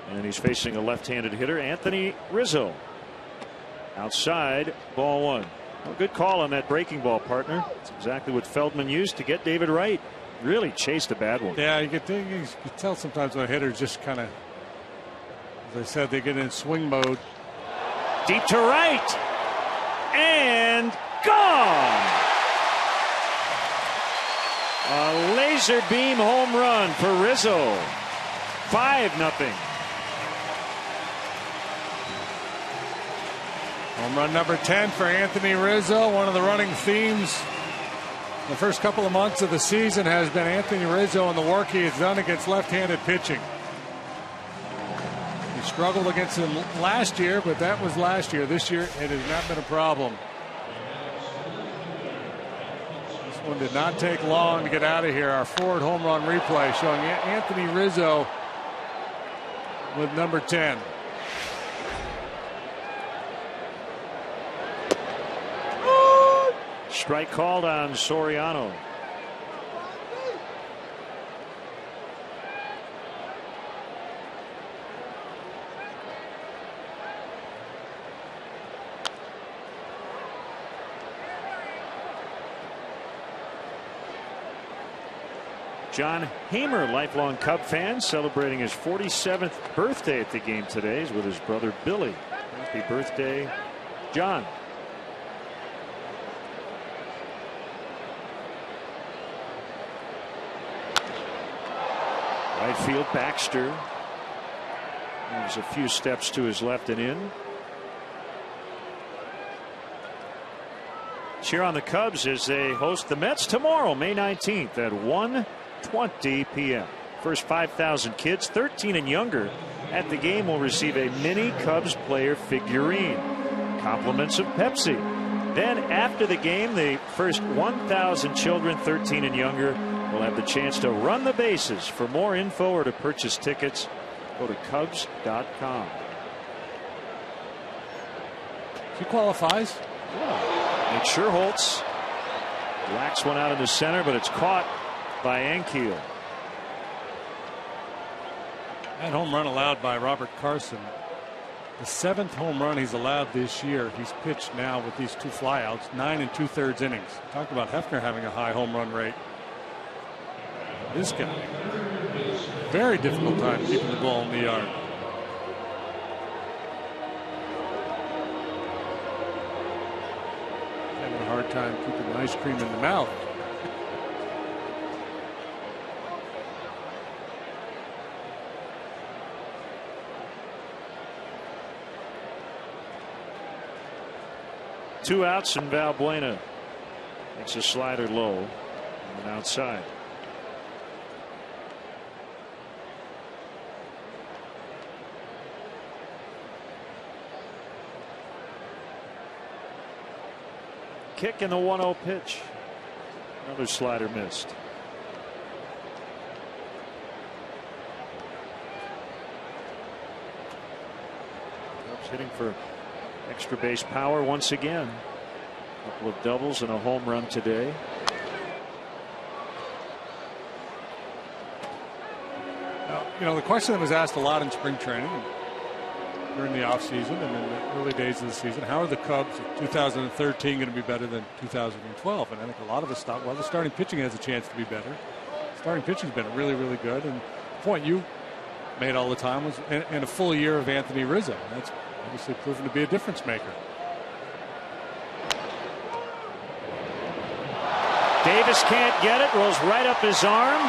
And he's facing a left-handed hitter, Anthony Rizzo. Outside, ball 1. Well, good call on that breaking ball, partner. It's exactly what Feldman used to get David Wright. Really chased a bad one. Yeah, you can tell sometimes when a hitter's just kind of, as I said, they get in swing mode. Deep to right. And gone. A laser beam home run for Rizzo. 5-0. Home run number 10 for Anthony Rizzo. One of the running themes the first couple of months of the season has been Anthony Rizzo and the work he has done against left-handed pitching. He struggled against him last year, but that was last year. This year, it has not been a problem. One did not take long to get out of here. Our forward home run replay showing Anthony Rizzo with number 10. Strike called on Soriano. John Hamer, lifelong Cub fan, celebrating his 47th birthday at the game today. He's with his brother Billy. Happy birthday, John. Right field, Baxter. There's a few steps to his left and in. Cheer on the Cubs as they host the Mets tomorrow, May 19th at 1:20 p.m. First 5,000 kids 13 and younger at the game will receive a mini Cubs player figurine. Compliments of Pepsi. Then after the game, the first 1,000 children 13 and younger will have the chance to run the bases. For more info or to purchase tickets, go to Cubs.com. He qualifies. Yeah. And Sherholtz whacks one out in the center, but it's caught by Ankiel. That home run allowed by Robert Carson. The 7th home run he's allowed this year. He's pitched now with these 2 flyouts, 9 2/3 innings. Talk about Hefner having a high home run rate. This guy, very difficult time keeping the ball in the yard. Having a hard time keeping the ice cream in the mouth. Two outs and Valbuena makes a slider low and outside. Kick in the 1-0 pitch. Another slider missed. Cubs hitting for extra base power once again. A couple of doubles and a home run today. Now, you know, the question that was asked a lot in spring training during the offseason and in the early days of the season, how are the Cubs of 2013 going to be better than 2012? And I think a lot of us thought, well, the starting pitching has a chance to be better. Starting pitching's been really, really good. And the point you made all the time was in a full year of Anthony Rizzo. That's obviously proven to be a difference maker. Davis can't get it, rolls right up his arm.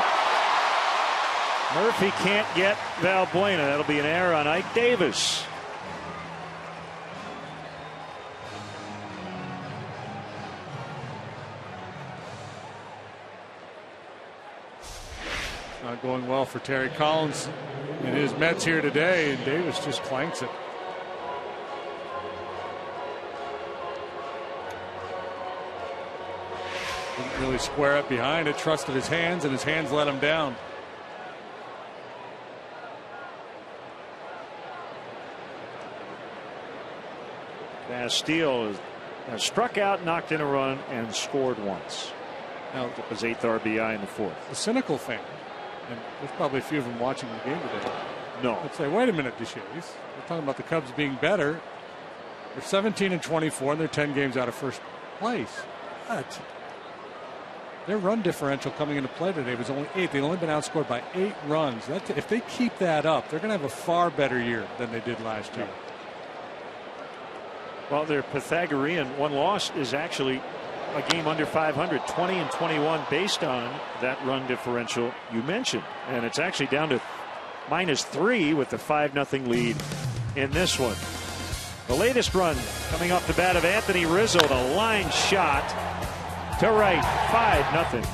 Murphy can't get Valbuena. That'll be an error on Ike Davis. Not going well for Terry Collins in his Mets here today, and Davis just clanks it. Didn't really square up behind it, trusted his hands, and his hands let him down. Castillo has struck out, knocked in a run, and scored once. Now, it was 8th RBI in the 4th. The cynical fan, and there's probably a few of them watching the game today. No. Let's say, wait a minute, Deshays. We're talking about the Cubs being better. They're 17 and 24, and they're 10 games out of first place. But their run differential coming into play today was only 8. They've only been outscored by 8 runs. If they keep that up, they're going to have a far better year than they did last year. Well, their Pythagorean one loss is actually a game under 500, 20 and 21, based on that run differential you mentioned. And it's actually down to -3 with the 5-0 lead in this one. The latest run coming off the bat of Anthony Rizzo, the line shot to right, 5-0.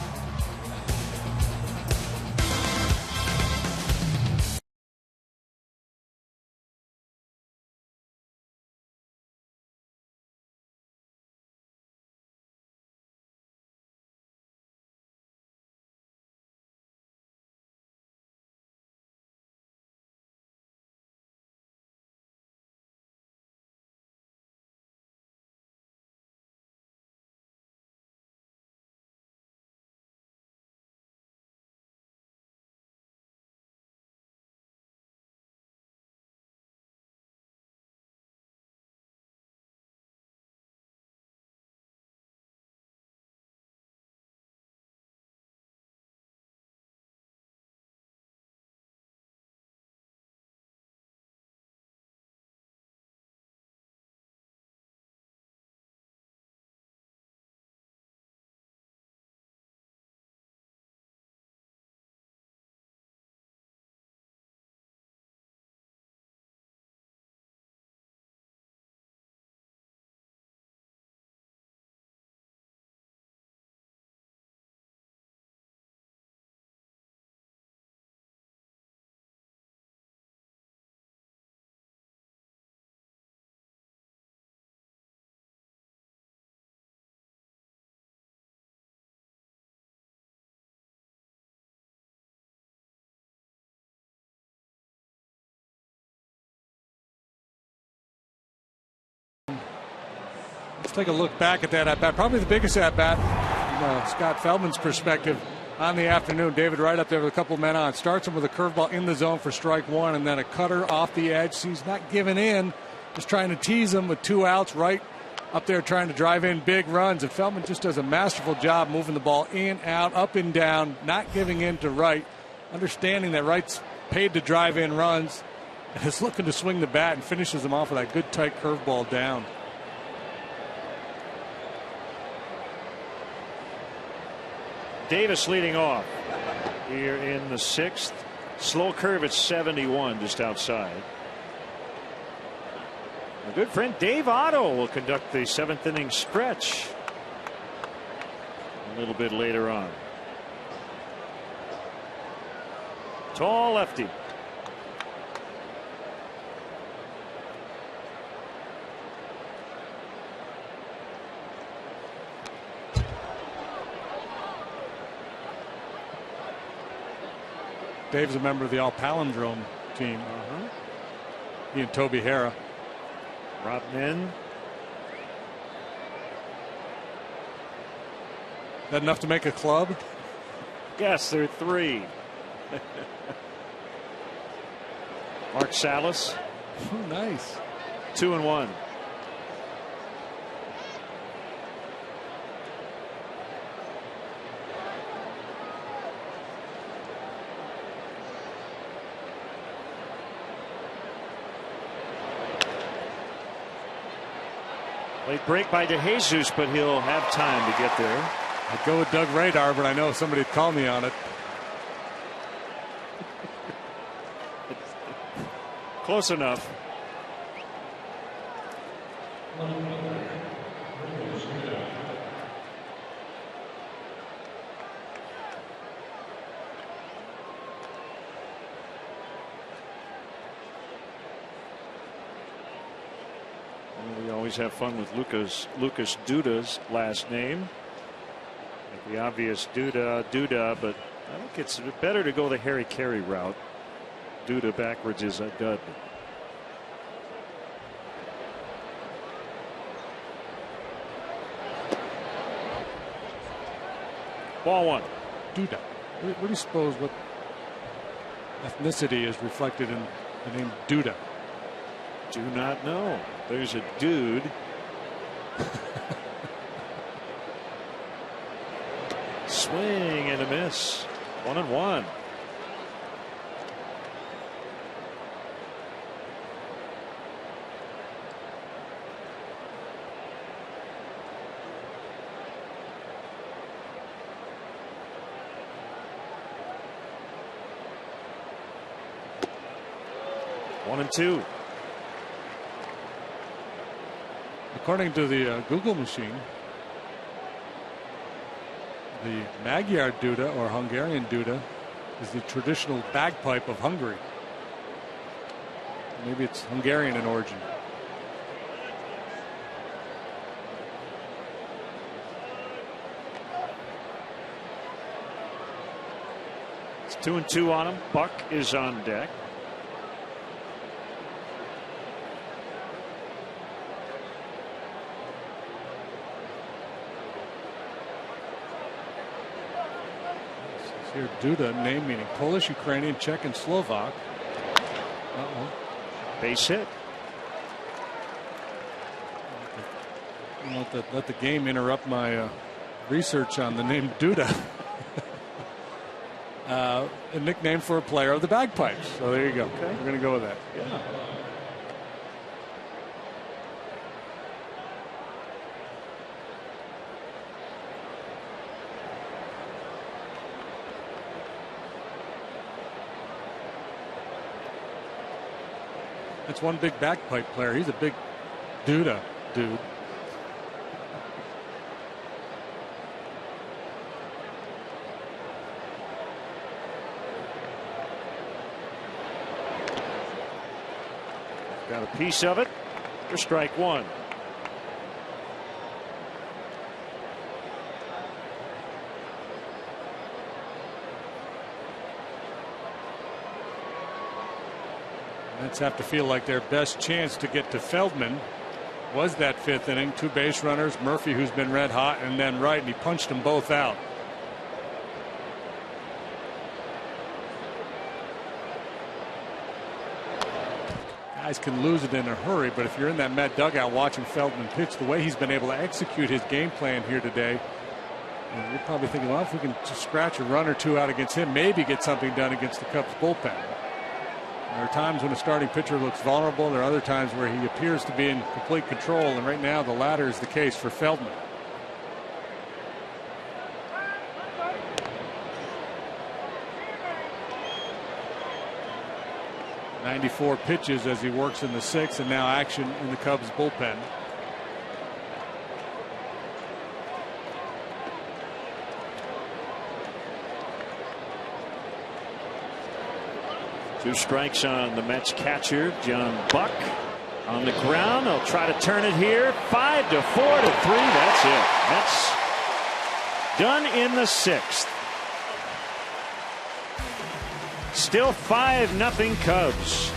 Let's take a look back at that at-bat. Probably the biggest at-bat from Scott Feldman's perspective on the afternoon. David right up there with a couple men on. Starts him with a curveball in the zone for strike one, and then a cutter off the edge. He's not giving in, just trying to tease him with 2 outs, right up there trying to drive in big runs. And Feldman just does a masterful job moving the ball in, out, up and down, not giving in to right, understanding that right's paid to drive in runs, and is looking to swing the bat and finishes them off with that good tight curveball down. Davis leading off here in the 6th. Slow curve at 71 just outside. My good friend Dave Otto will conduct the 7th inning stretch a little bit later on. Tall lefty. Dave's a member of the All Palindrome team. He and Toby Hara. Rob Nen. That enough to make a club? Yes, there are 3. Mark Salas. Oh, nice. 2-1. Late break by DeJesus, but he'll have time to get there. I'd go with Doug Radar, but I know somebody would call me on it. Close enough. We always have fun with Lucas Duda's last name. Like the obvious Duda, but I think it's better to go the Harry Carey route. Duda backwards is a dud. Ball 1. Duda. What do you suppose what ethnicity is reflected in the name Duda? Do not know. There's a dude. Swing and a miss. 1-1. One and two. According to the Google machine, the Magyar Duda, or Hungarian Duda, is the traditional bagpipe of Hungary. Maybe it's Hungarian in origin. It's 2-2 on him. Buck is on deck. Here, Duda, name meaning Polish, Ukrainian, Czech, and Slovak. Base hit. Let the game interrupt my research on the name Duda. A nickname for a player of the bagpipes. So there you go. Okay. We're going to go with that. Yeah. That's one big bagpipe player. He's a big Duda dude. Got a piece of it for strike one. Mets have to feel like their best chance to get to Feldman was that 5th inning. 2 base runners, Murphy, who's been red hot, and then Wright, and he punched them both out. Guys can lose it in a hurry, but if you're in that Met dugout watching Feldman pitch, the way he's been able to execute his game plan here today, you're probably thinking, well, if we can just scratch a run or 2 out against him, maybe get something done against the Cubs bullpen. There are times when a starting pitcher looks vulnerable. There are other times where he appears to be in complete control, and right now the latter is the case for Feldman. .94 pitches as he works in the 6th, and now action in the Cubs bullpen. Two strikes on the Mets catcher, John Buck. On the ground, they'll try to turn it here. 5 to 4 to 3. That's it. Mets done in the 6th. Still 5-0 Cubs.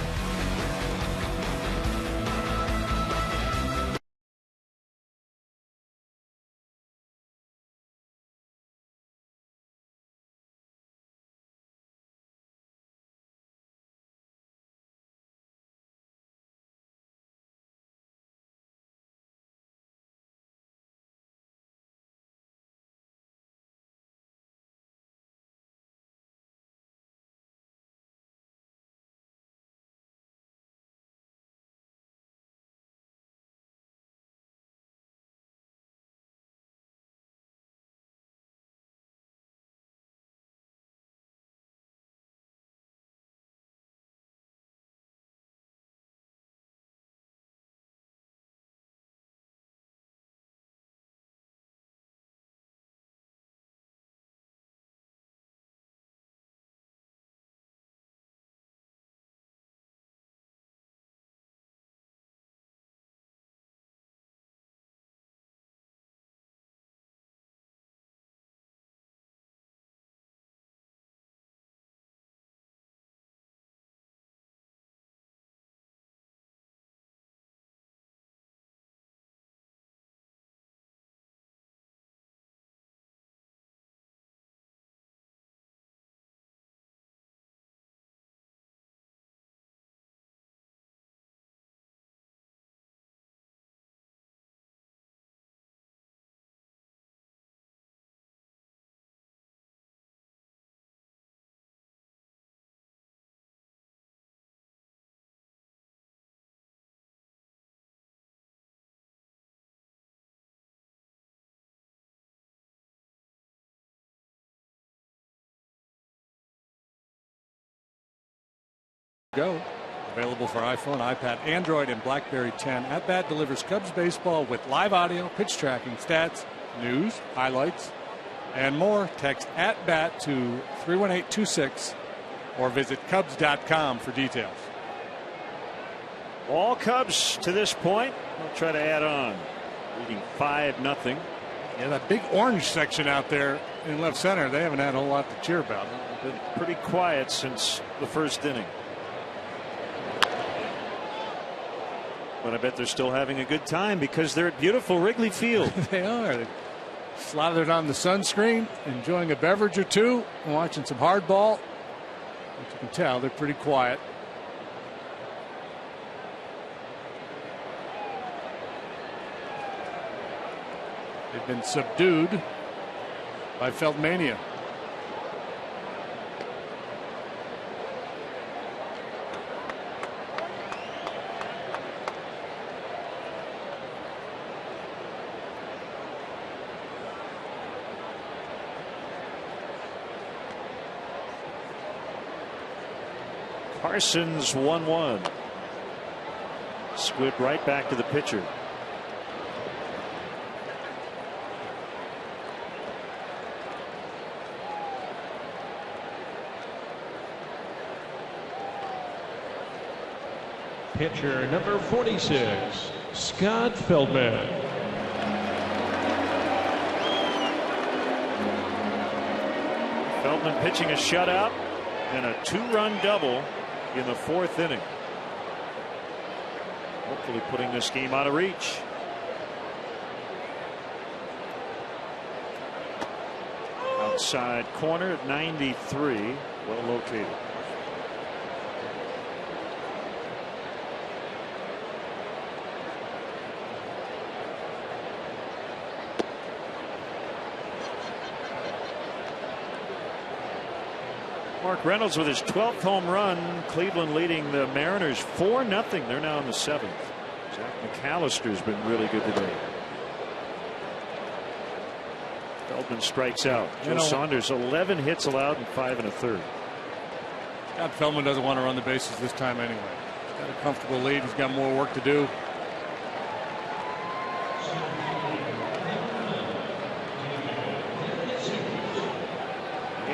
Go. Available for iPhone, iPad, Android, and BlackBerry 10. At Bat delivers Cubs baseball with live audio, pitch tracking, stats, news, highlights, and more. Text At Bat to 31826 or visit Cubs.com for details. All Cubs to this point. We'll try to add on. Leading 5-0. Yeah, that big orange section out there in left center, they haven't had a whole lot to cheer about. Been pretty quiet since the 1st inning. But I bet they're still having a good time because they're at beautiful Wrigley Field. They are. They're slathered on the sunscreen, enjoying a beverage or 2, and watching some hardball. As you can tell, they're pretty quiet. They've been subdued by Feldmania. Parsons 1-1. Squib right back to the pitcher. Pitcher number 46, Scott Feldman. Feldman pitching a shutout and a 2-run double in the 4th inning. Hopefully putting this game out of reach. Outside corner at 93. Well located. Mark Reynolds with his 12th home run. Cleveland leading the Mariners 4-0. They're now in the 7th. Zach McAllister's been really good today. Feldman strikes out. Joe Saunders 11 hits allowed and 5 1/3. Scott Feldman doesn't want to run the bases this time anyway. He's got a comfortable lead. He's got more work to do.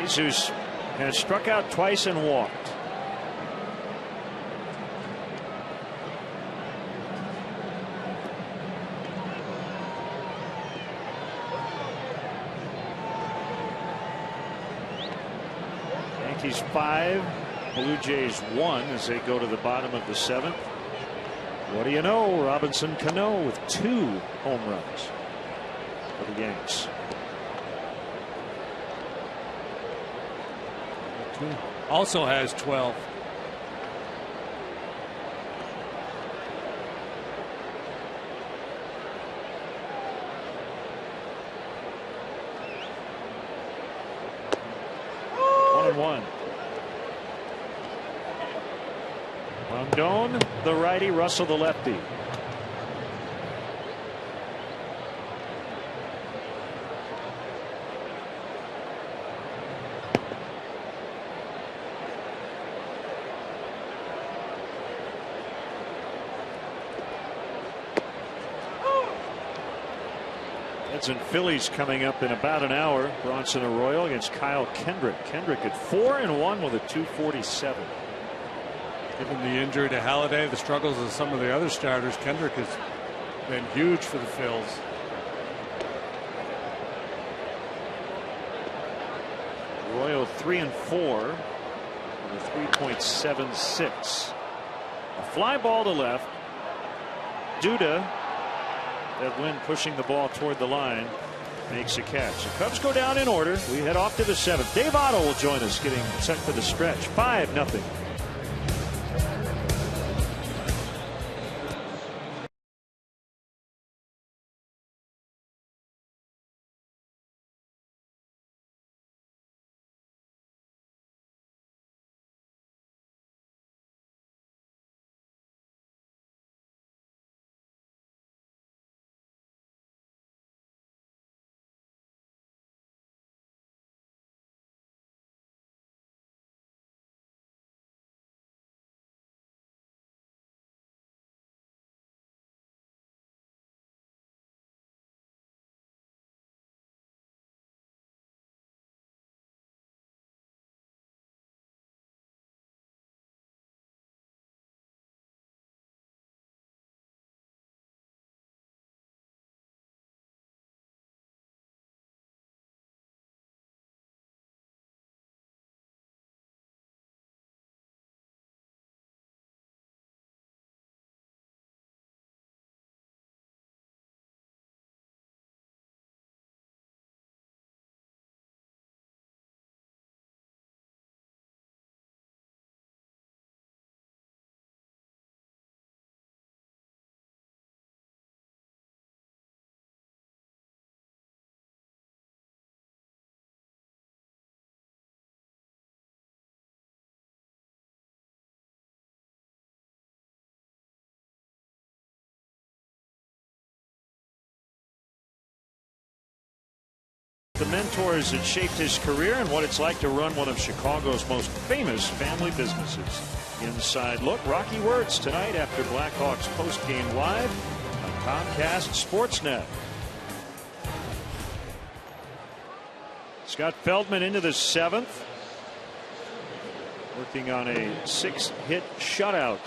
Jesus has struck out twice and walked. Yankees 5, Blue Jays 1 as they go to the bottom of the 7th. What do you know? Robinson Cano with 2 home runs for the Yanks. Also has 12. One. Rondon, the righty, Russell, the lefty. Reds and Phillies coming up in about an hour. Bronson Arroyo against Kyle Kendrick. Kendrick at 4-1 with a 247. Given the injury to Halladay, the struggles of some of the other starters, Kendrick has been huge for the Phils. Arroyo 3-4 with a 3.76. A fly ball to left. Duda, that win pushing the ball toward the line, makes a catch. The Cubs go down in order. We head off to the 7th. Dave Otto will join us getting set for the stretch. 5-0. The mentors that shaped his career and what it's like to run one of Chicago's most famous family businesses. Inside look, Rocky Wirtz tonight after Blackhawks postgame live on Comcast Sportsnet. Scott Feldman into the 7th, working on a 6-hit shutout.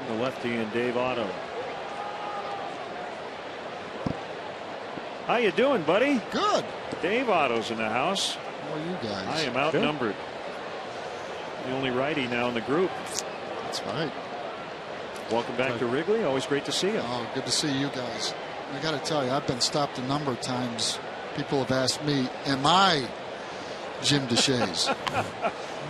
The lefty and Dave Otto. How you doing, buddy? Good. Dave Otto's in the house. How are you guys? I am outnumbered. The only righty now in the group. That's right. Welcome back to Wrigley. Always great to see you. Oh, good to see you guys. I got to tell you, I've been stopped a number of times. People have asked me, am I Jim Deshaies?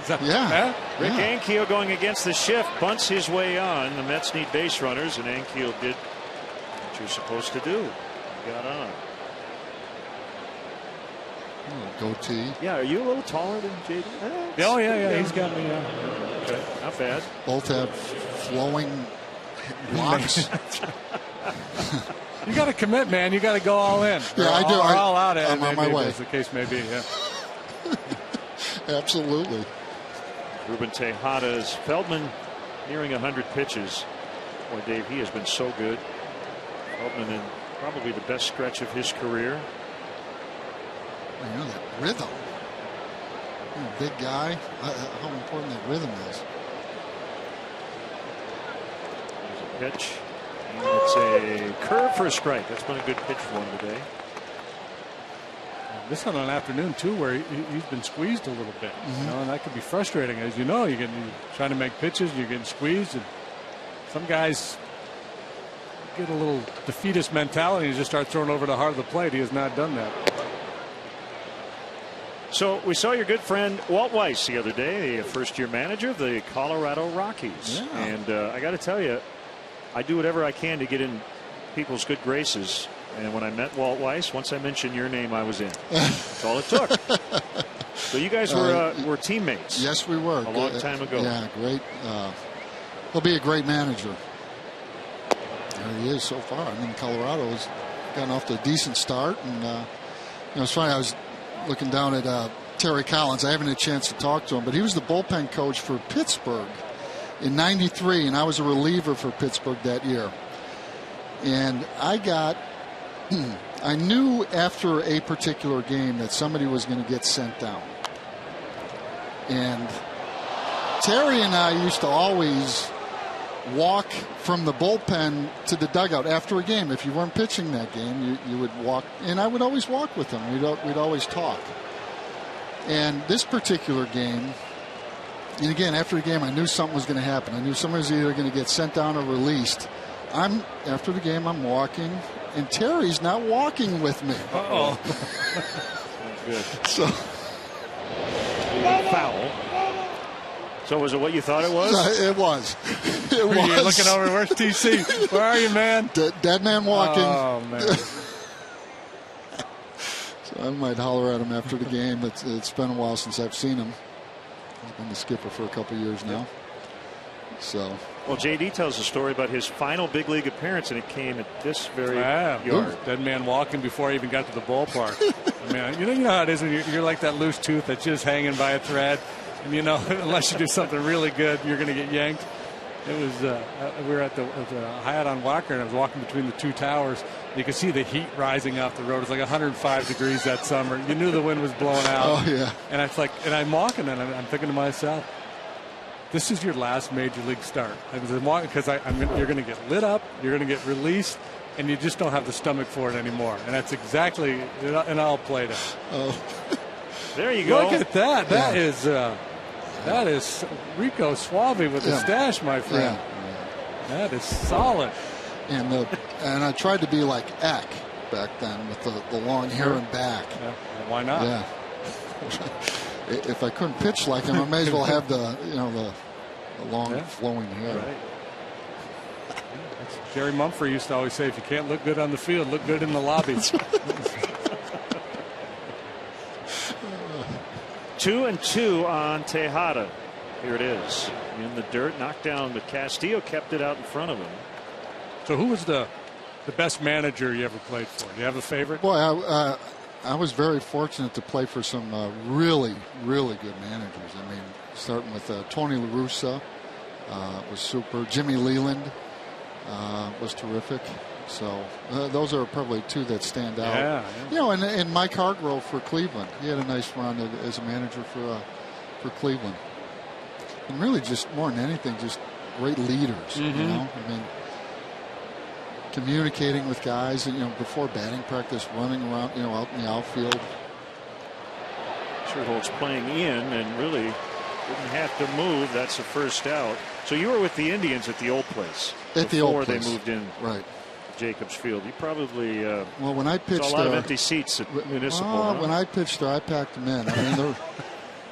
Yeah. Rick Ankiel going against the shift, bunts his way on. The Mets need base runners, and Ankiel did what you're supposed to do. He got on. Goatee. Yeah, are you a little taller than JD? Oh, yeah. He's got me. Okay, not bad. Both have flowing locks. You got to commit, man. You got to go all in. Yeah, I do. All out. I'm on my way. As the case may be. Yeah. Absolutely. Ruben Tejada's Feldman nearing 100 pitches. Boy, Dave, he has been so good. Feldman in probably the best stretch of his career. You know, that rhythm. Big guy. How important that rhythm is. There's a pitch. And it's a curve for a strike. That's been a good pitch for him today. This on an afternoon too, where he's been squeezed a little bit, you know, and that could be frustrating. As you know, you're trying to make pitches, you're getting squeezed, and some guys get a little defeatist mentality and just start throwing over the heart of the plate. He has not done that. So we saw your good friend Walt Weiss the other day, the first-year manager of the Colorado Rockies, and I got to tell you, I do whatever I can to get in people's good graces. And when I met Walt Weiss, once I mentioned your name, I was in. That's all it took. So you guys were teammates. Yes, we were. A long time ago. Yeah, great. He'll be a great manager. There he is so far. I mean, Colorado has gotten off to a decent start. And it's funny, I was looking down at Terry Collins. I haven't had a chance to talk to him, but he was the bullpen coach for Pittsburgh in '93, and I was a reliever for Pittsburgh that year. And I knew after a particular game that somebody was going to get sent down. And Terry and I used to always walk from the bullpen to the dugout after a game. If you weren't pitching that game, you would walk, and I would always walk with him. We'd always talk. And this particular game, and again, after the game, I knew something was going to happen. I knew somebody was either going to get sent down or released. After the game, I'm walking, and Terry's not walking with me. Uh-oh. Good. So foul. So was it what you thought it was? It was. You're looking over. Where's TC? Where are you, man? Dead man walking. Oh, man. So I might holler at him after the game. It's been a while since I've seen him. He's been the skipper for a couple years now. So. Well, JD tells a story about his final big league appearance, and it came at this very yard. Ooh. Dead man walking before he even got to the ballpark. I mean, you know how it is when you're like that loose tooth that's just hanging by a thread, and unless you do something really good, you're going to get yanked. It was we were at the Hyatt on Walker, and I was walking between the two towers. You could see the heat rising off the road. It was like 105 degrees that summer. You knew the wind was blowing out. Oh yeah. And it's like, and I'm walking, and I'm thinking to myself, this is your last major league start. Because you're going to get lit up, you're going to get released, and you just don't have the stomach for it anymore. And that's exactly, and I'll play that. Oh. There you go. Look at that. That is Rico Suave with the stash, my friend. Yeah. That is solid. And I tried to be like Eck back then with the long hair and back. Yeah. Well, why not? Yeah. If I couldn't pitch like him, I may as well have the long flowing hair. Right. Jerry Mumphrey used to always say, if you can't look good on the field, look good in the lobby. 2-2 on Tejada. Here it is in the dirt, knocked down, but Castillo kept it out in front of him. So who was the best manager you ever played for? Do you have a favorite? Boy, I was very fortunate to play for some really, really good managers. I mean, starting with Tony La Russa was super. Jimmy Leland was terrific. So those are probably two that stand out. Yeah. And Mike Hargrove for Cleveland. He had a nice run as a manager for Cleveland. And really, just more than anything, just great leaders. Mm-hmm. I mean, communicating with guys, before batting practice, running around, out in the outfield. Sherholtz playing in and really Didn't have to move. That's the first out. So you were with the Indians at the old place. At the old place. Before they moved in. Right. Jacobs Field. You probably well, when I pitched saw a lot of empty seats at Municipal. Huh? When I pitched there, I packed them in. I mean, there were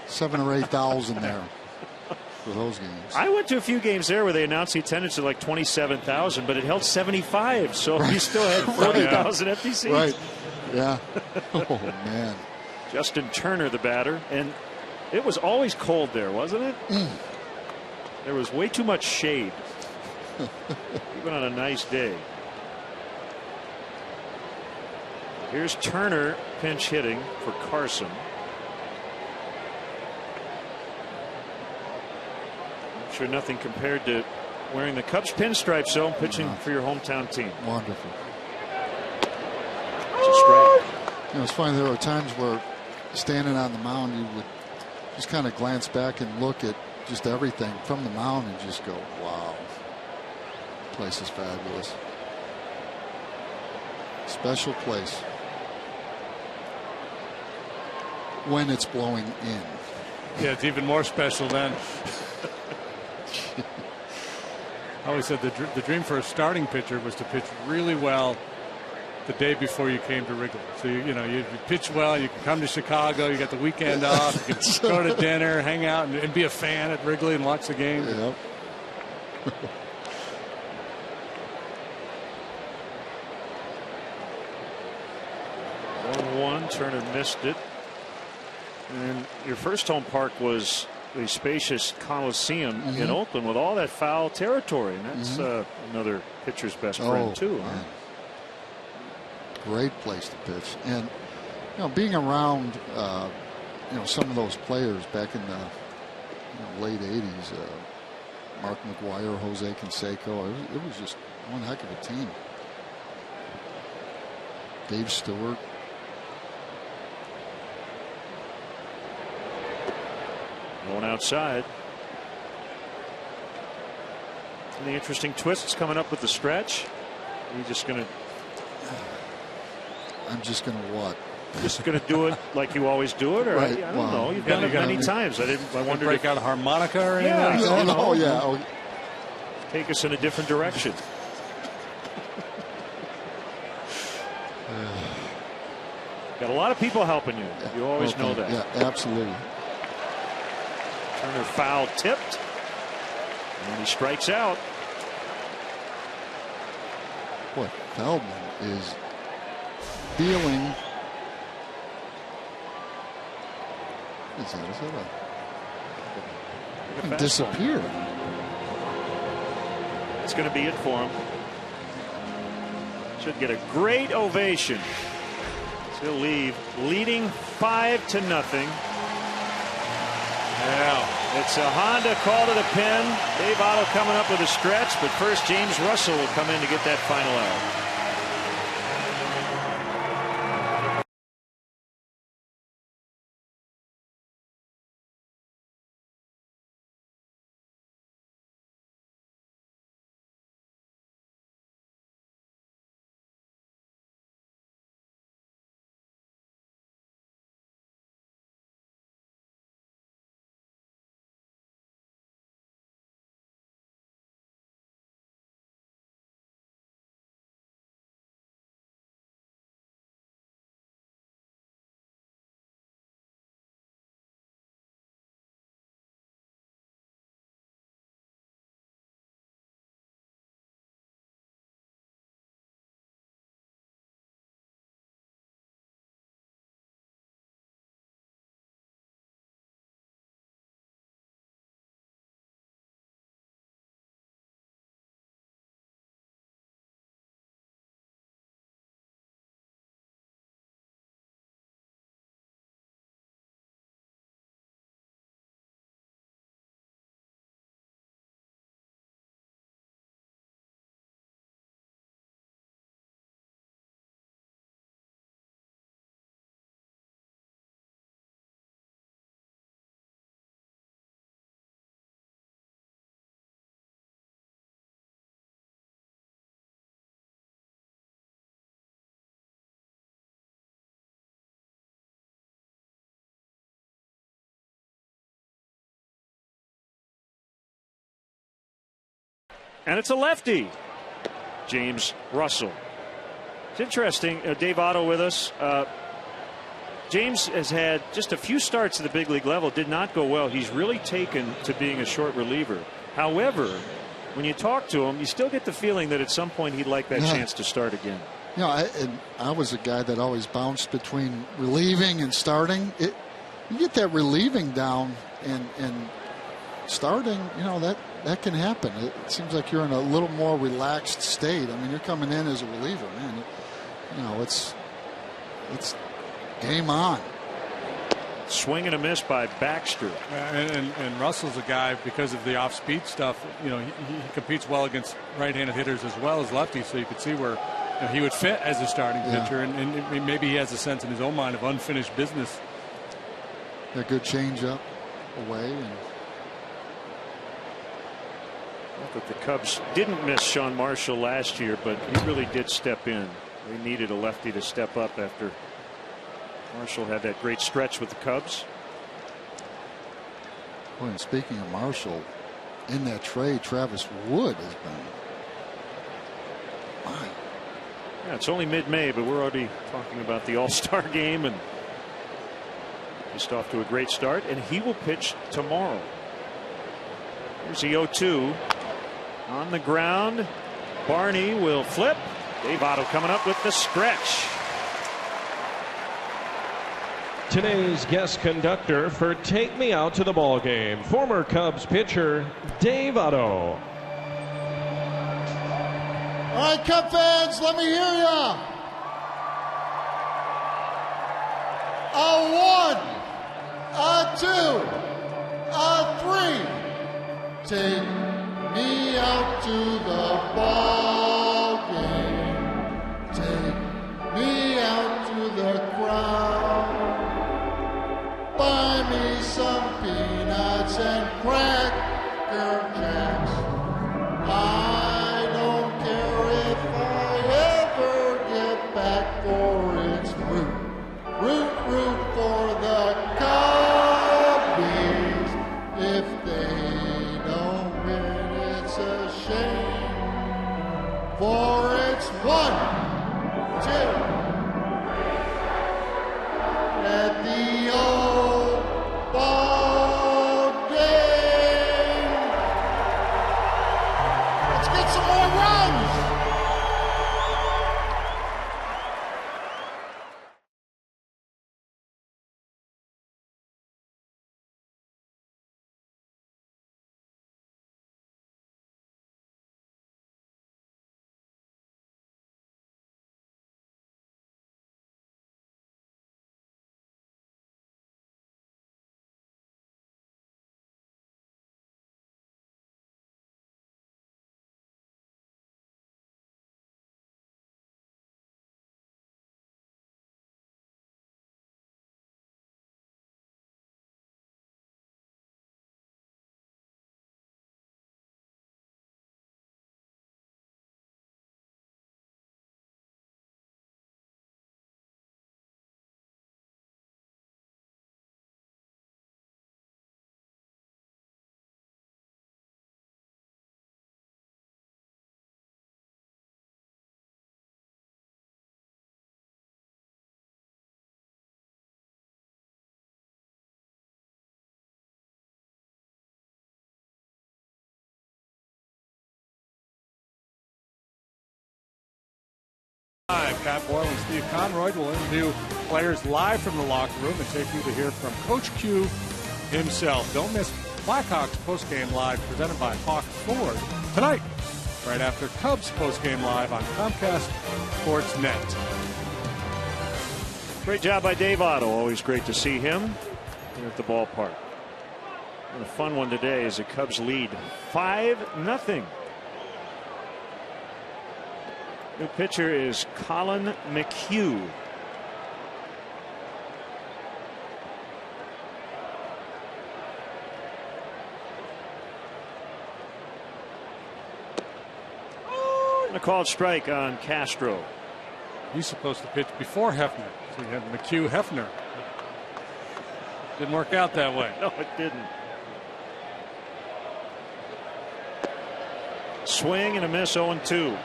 7,000 or 8,000 there for those games. I went to a few games there where they announced the attendance at like 27,000, but it held 75, so you still had 40,000 empty seats. Right. Yeah. Oh man. Justin Turner, the batter, and it was always cold there, wasn't it? There was way too much shade, even on a nice day. Here's Turner pinch hitting for Carson. I'm sure nothing compared to wearing the Cubs pinstripes, though, pitching for your hometown team. Wonderful. It's a strike. You know, it's funny, there were times where standing on the mound, you would just kind of glance back and look at just everything from the mound and just go, wow, the place is fabulous. Special place when it's blowing in. Yeah, it's even more special then. I always said the dream for a starting pitcher was to pitch really well the day before you came to Wrigley. So you pitch well, you can come to Chicago, you got the weekend off, you can go to dinner, hang out, and be a fan at Wrigley and watch the game. Yep. 1-1. Turner missed it. And your first home park was the spacious Coliseum in Oakland with all that foul territory, and that's another pitcher's best friend too. Huh? Great place to pitch, and being around some of those players back in the late '80s, Mark McGuire, Jose Canseco, it was just one heck of a team. Dave Stewart. Going outside. Any interesting twists coming up with the stretch? Are you just going to? I'm just going to what? Just going to do it like you always do it, or right. I don't know. You've done it many times. I wondered. Break out a harmonica or anything. Yeah. Take us in a different direction. Got a lot of people helping you. You always know that. Yeah, absolutely. Turner foul tipped, and he strikes out. Boy, Feldman is dealing. Is that disappeared? It's going to be it for him. Should get a great ovation. He'll leave leading 5-0. Yeah, it's a Honda call to the pin. Dave Otto coming up with a stretch, but first James Russell will come in to get that final out. And it's a lefty. James Russell. It's interesting. Dave Otto with us. James has had just a few starts at the big league level. Did not go well. He's really taken to being a short reliever. However, when you talk to him, you still get the feeling that at some point he'd like that chance to start again. You know, I was a guy that always bounced between relieving and starting. You get that relieving down and starting, you know, that can happen. It seems like you're in a little more relaxed state. I mean, you're coming in as a reliever, man. You know, it's game on. Swing and a miss by Baxter. And Russell's a guy, because of the off-speed stuff, you know, he competes well against right-handed hitters as well as lefties, so you could see where he would fit as a starting pitcher, and maybe he has a sense in his own mind of unfinished business. A good change-up away. And Not that the Cubs didn't miss Sean Marshall last year, but he really did step in. They needed a lefty to step up after Marshall had that great stretch with the Cubs. Well, and speaking of Marshall, in that trade, Travis Wood has been. My. Yeah, it's only mid-May, but we're already talking about the All-Star game, and just off to a great start. And he will pitch tomorrow. Here's the 0-2 on the ground. Barney will flip. Dave Otto coming up with the stretch. Today's guest conductor for Take Me Out to the Ball Game, former Cubs pitcher Dave Otto. All right, Cub fans, let me hear ya. A 1, a 2, a 3. Take me out to the ball game. Take me out to the crowd. Buy me some peanuts and Cracker Jacks. I don't care if I ever get back, for it's root for the Cubbies. If they don't win, it's a shame, for it's 1, 2 at the old ball game. Let's get some more runs. Pat Boyle and Steve Conroy will interview players live from the locker room and take you to hear from Coach Q himself. Don't miss Blackhawks postgame live presented by Hawk Ford tonight, right after Cubs postgame live on Comcast Sportsnet. Great job by Dave Otto. Always great to see him here at the ballpark. And a fun one today as the Cubs lead 5-0. New pitcher is Colin McHugh. And a called strike on Castro. He's supposed to pitch before Hefner. So you had McHugh Hefner. Didn't work out that way. No, it didn't. swing and a miss, 0-2.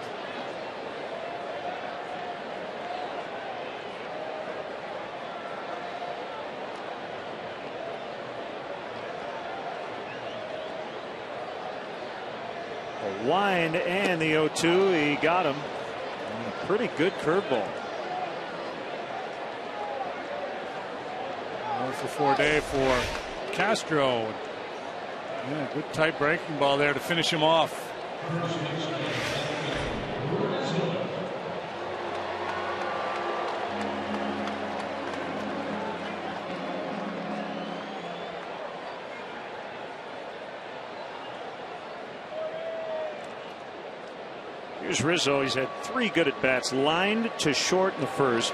A wind and the 0-2. He got him. A pretty good curveball. 1-for-4 day for Castro. Yeah, good tight breaking ball there to finish him off. Here's Rizzo. He's had 3 good at bats. Lined to short in the first,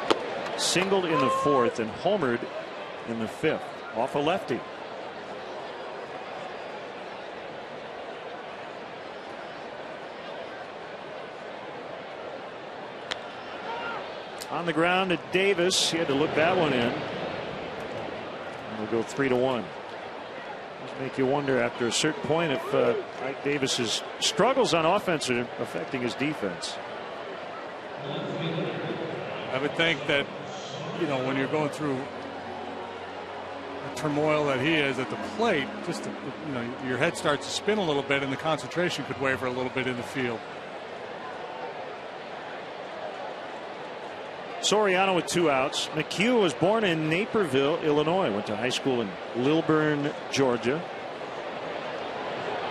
singled in the fourth, and homered in the fifth off a lefty. On the ground to Davis. He had to look that one in. And we'll go 3-1. Does make you wonder after a certain point if Ike Davis's struggles on offense are affecting his defense. I would think that, you know, when you're going through the turmoil that he is at the plate, just to, you know, your head starts to spin a little bit and the concentration could waver a little bit in the field. Soriano with 2 outs. McHugh was born in Naperville, Illinois. Went to high school in Lilburn, Georgia.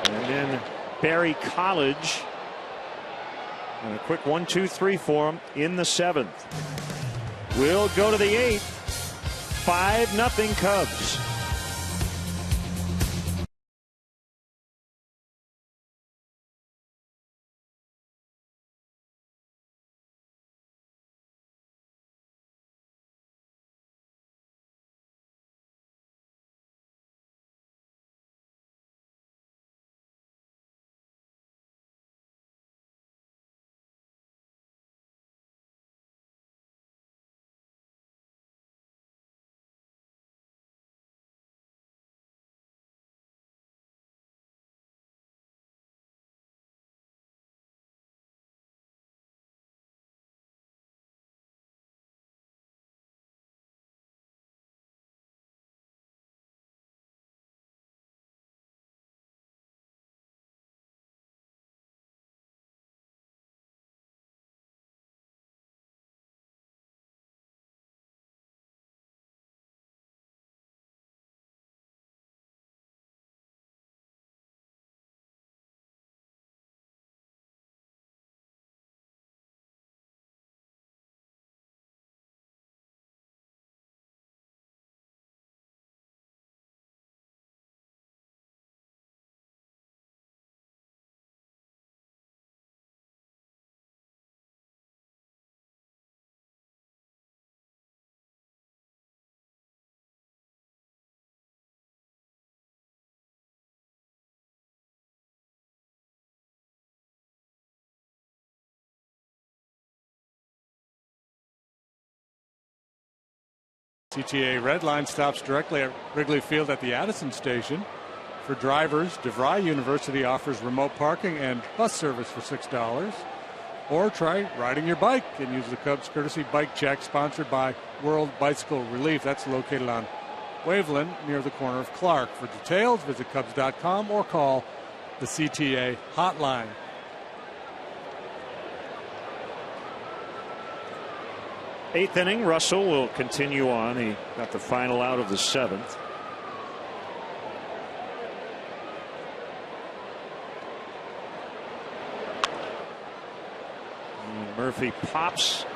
And then Barry College. And a quick 1-2-3 for him in the 7th. We'll go to the 8th. 5-0 Cubs. CTA Red Line stops directly at Wrigley Field at the Addison station. For drivers, DeVry University offers remote parking and bus service for $6. Or try riding your bike and use the Cubs courtesy bike check sponsored by World Bicycle Relief. That's located on Waveland near the corner of Clark. For details, visit Cubs.com or call the CTA hotline. Eighth inning, Russell will continue on. He got the final out of the 7th. And Murphy pops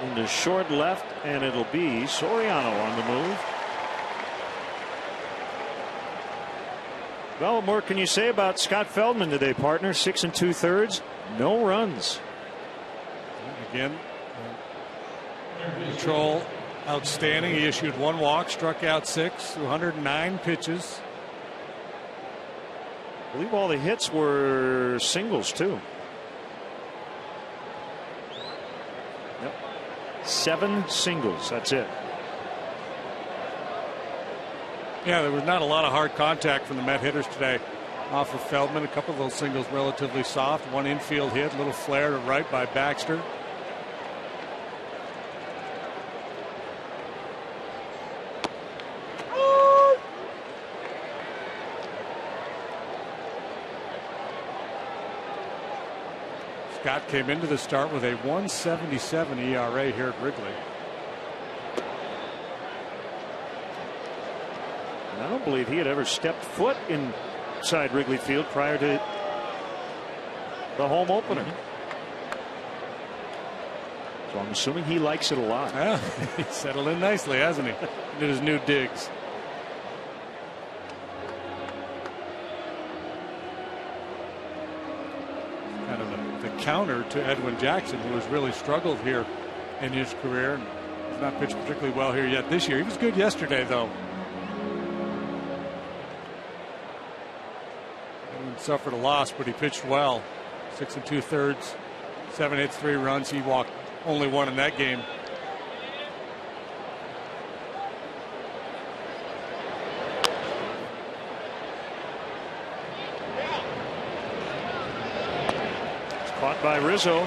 into short left, and it'll be Soriano on the move. Well, what more can you say about Scott Feldman today, partner? 6 2/3, no runs. Again, control outstanding. He issued 1 walk, struck out 6, 109 pitches. I believe all the hits were singles too. Yep. 7 singles. That's it. Yeah, there was not a lot of hard contact from the Met hitters today. off of Feldman. A couple of those singles relatively soft. One infield hit, a little flare to right by Baxter. Scott came into the start with a 1.77 ERA here at Wrigley. I don't believe he had ever stepped foot inside Wrigley Field prior to the home opener. So I'm assuming he likes it a lot. Yeah, he's settled in nicely, hasn't he? Did his new digs. Kind of the counter to Edwin Jackson, who has really struggled here in his career. He's not pitched particularly well here yet this year. He was good yesterday, though. Suffered a loss, but he pitched well. 6 2/3, 7 hits, 3 runs. He walked only 1 in that game. It's caught by Rizzo.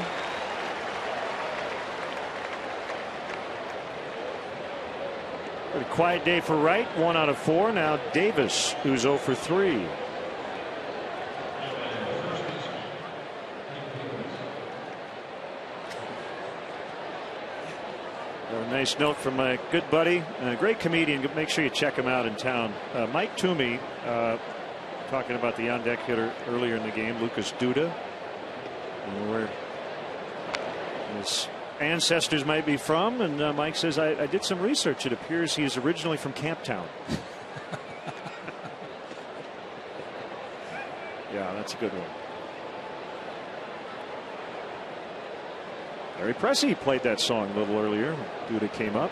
Pretty quiet day for Wright. 1 out of 4. Now Davis, who's 0 for 3. A nice note from my good buddy, a great comedian. Make sure you check him out in town. Mike Toomey, talking about the on-deck hitter earlier in the game, Lucas Duda, where his ancestors might be from. And Mike says, I did some research. It appears he is originally from Camptown. Yeah, that's a good one. Larry Pressey played that song a little earlier. Duda came up.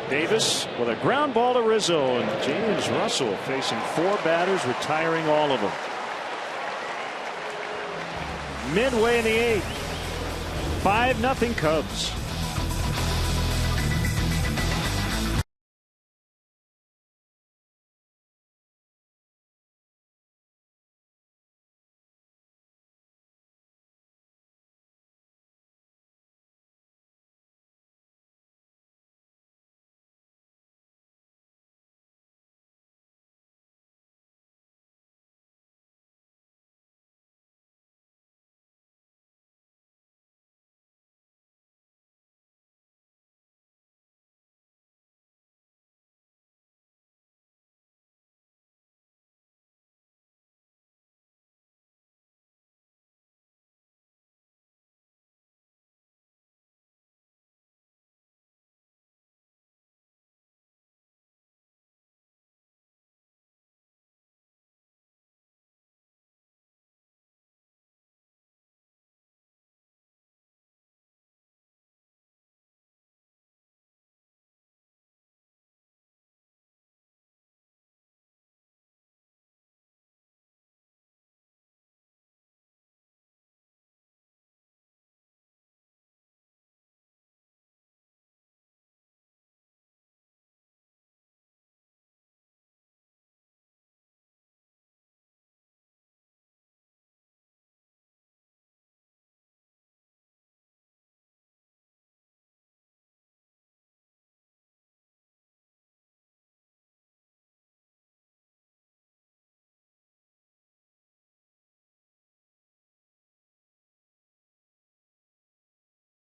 Davis with a ground ball to Rizzo, and James Russell facing 4 batters, retiring all of them. Midway in the 8th, 5-0 Cubs.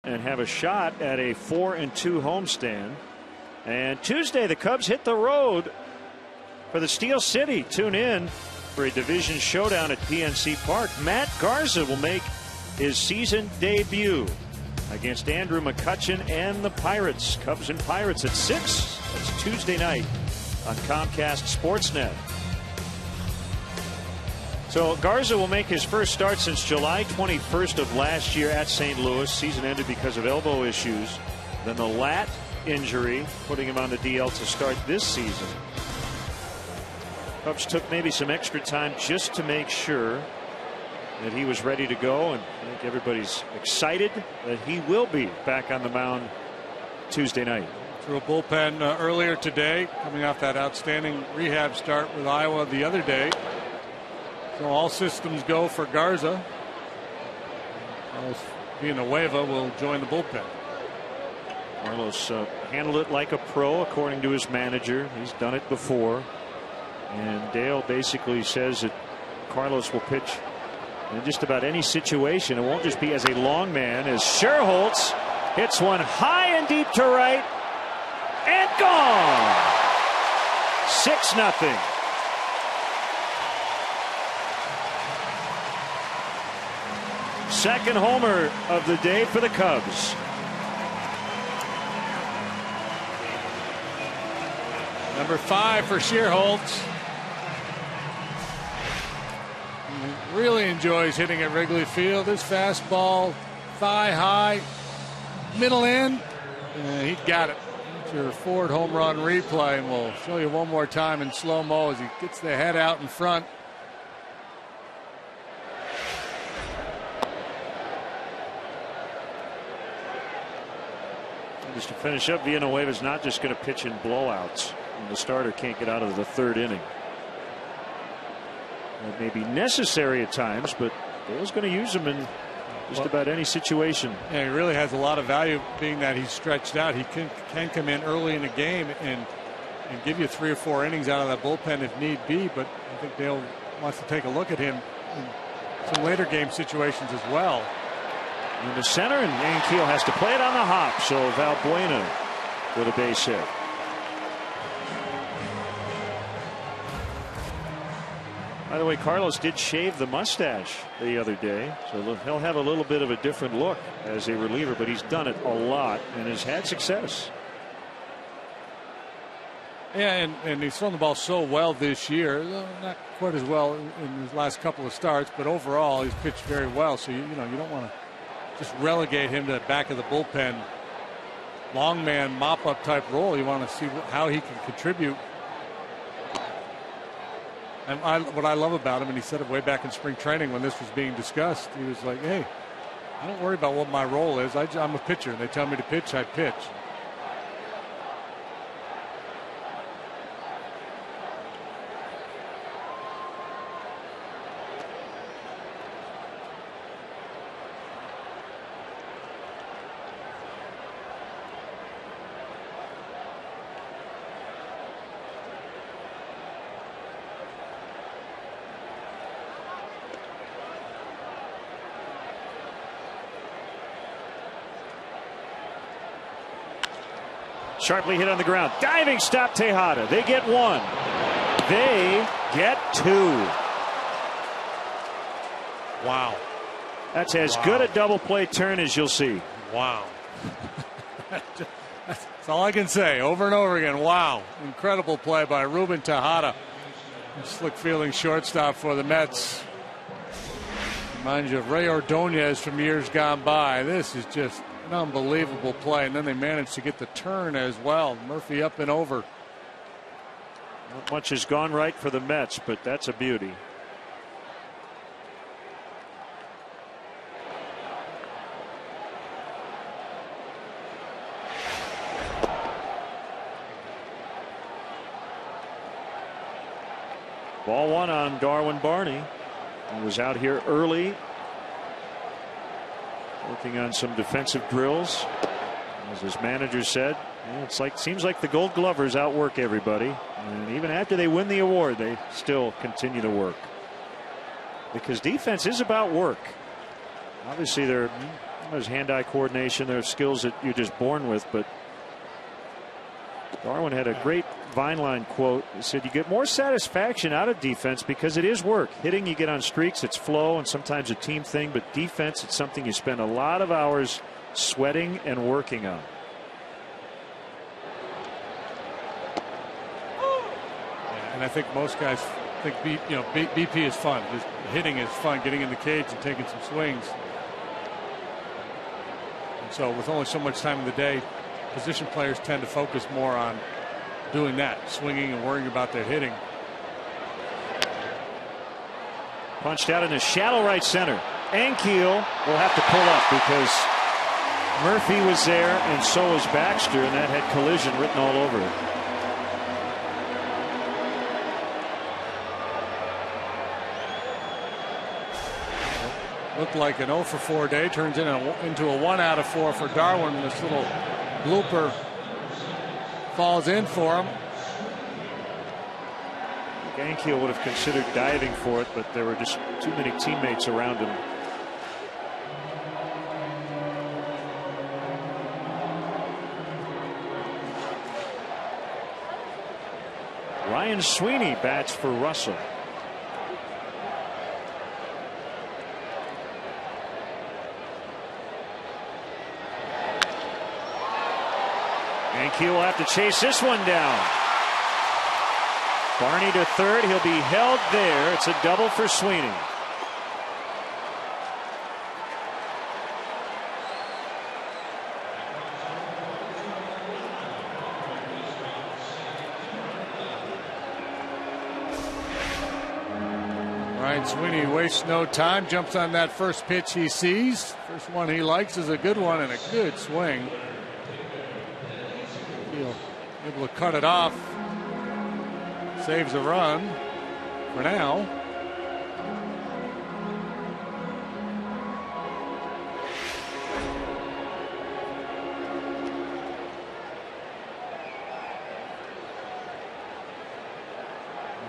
And have a shot at a 4-2 homestand. And Tuesday, the Cubs hit the road for the Steel City. Tune in for a division showdown at PNC Park. Matt Garza will make his season debut against Andrew McCutchen and the Pirates. Cubs and Pirates at 6. That's Tuesday night on Comcast Sportsnet. So Garza will make his first start since July 21st of last year at St. Louis. Season ended because of elbow issues. Then the lat injury, putting him on the DL to start this season. Cubs took maybe some extra time just to make sure that he was ready to go, and I think everybody's excited that he will be back on the mound Tuesday night. Through a bullpen earlier today, coming off that outstanding rehab start with Iowa the other day. So all systems go for Garza. Villanueva will join the bullpen. Carlos handled it like a pro, according to his manager. He's done it before. And Dale basically says that Carlos will pitch in just about any situation. It won't just be as a long man, as Scherholtz hits one high and deep to right. And gone. 6-0. Second homer of the day for the Cubs. Number 5 for Scherholtz. He really enjoys hitting at Wrigley Field. His fastball, thigh high, middle end. He got it. Your Ford home run replay, and we'll show you one more time in slow-mo as he gets the head out in front. And just to finish up, Villanueva is not just going to pitch in blowouts when the starter can't get out of the third inning. It may be necessary at times, but Dale's going to use him in just about any situation. Yeah, he really has a lot of value, being that he's stretched out. He can come in early in a game and give you 3 or 4 innings out of that bullpen if need be. But I think Dale wants to take a look at him in some later game situations as well. In the center, and Ankiel has to play it on the hop. So Valbuena with a base hit. By the way, Carlos did shave the mustache the other day, so he'll have a little bit of a different look as a reliever, but he's done it a lot and has had success. Yeah, and he's thrown the ball so well this year. Not quite as well in his last couple of starts, but overall he's pitched very well. So you don't want to just relegate him to the back of the bullpen, long man mop up type role. You want to see how he can contribute. And what I love about him, and he said it way back in spring training when this was being discussed, he was like, hey, I don't worry about what my role is. I'm a pitcher, and they tell me to pitch, I pitch. Sharply hit on the ground. Diving stop, Tejada. They get 1. They get 2. Wow. That's as good a double play turn as you'll see. Wow. That's all I can say over and over again. Wow. Incredible play by Ruben Tejada. Slick fielding shortstop for the Mets. Reminds you of Ray Ordonez from years gone by. This is just an unbelievable play, and then they managed to get the turn as well. Murphy up and over. Not much has gone right for the Mets, but that's a beauty. Ball 1 on Darwin Barney. He was out here early, working on some defensive drills. As his manager said, seems like the Gold Glovers outwork everybody, and even after they win the award, they still continue to work, because defense is about work. Obviously, there's hand-eye coordination, there are skills that you're just born with, but Darwin had a great Vineline quote. He said, you get more satisfaction out of defense because it is work. Hitting, you get on streaks, it's flow and sometimes a team thing, but defense, it's something you spend a lot of hours sweating and working on. And I think most guys think BP is fun. Just hitting is fun, getting in the cage and taking some swings. And so with only so much time in the day, position players tend to focus more on doing that, swinging and worrying about their hitting. Punched out in the shallow right center. Ankiel will have to pull up because Murphy was there, and so was Baxter, and that had collision written all over it. Looked like an 0 for 4 day, turns into a 1 out of 4 for Darwin. This little blooper falls in for him. Yankiel would have considered diving for it, but there were just too many teammates around him. Ryan Sweeney bats for Russell. Yankiel will have to chase this one down. Barney to third. He'll be held there. It's a double for Sweeney. Ryan Sweeney wastes no time, jumps on that first pitch he sees. First one he likes is a good one and a good swing. He'll be able to cut it off. Saves a run for now.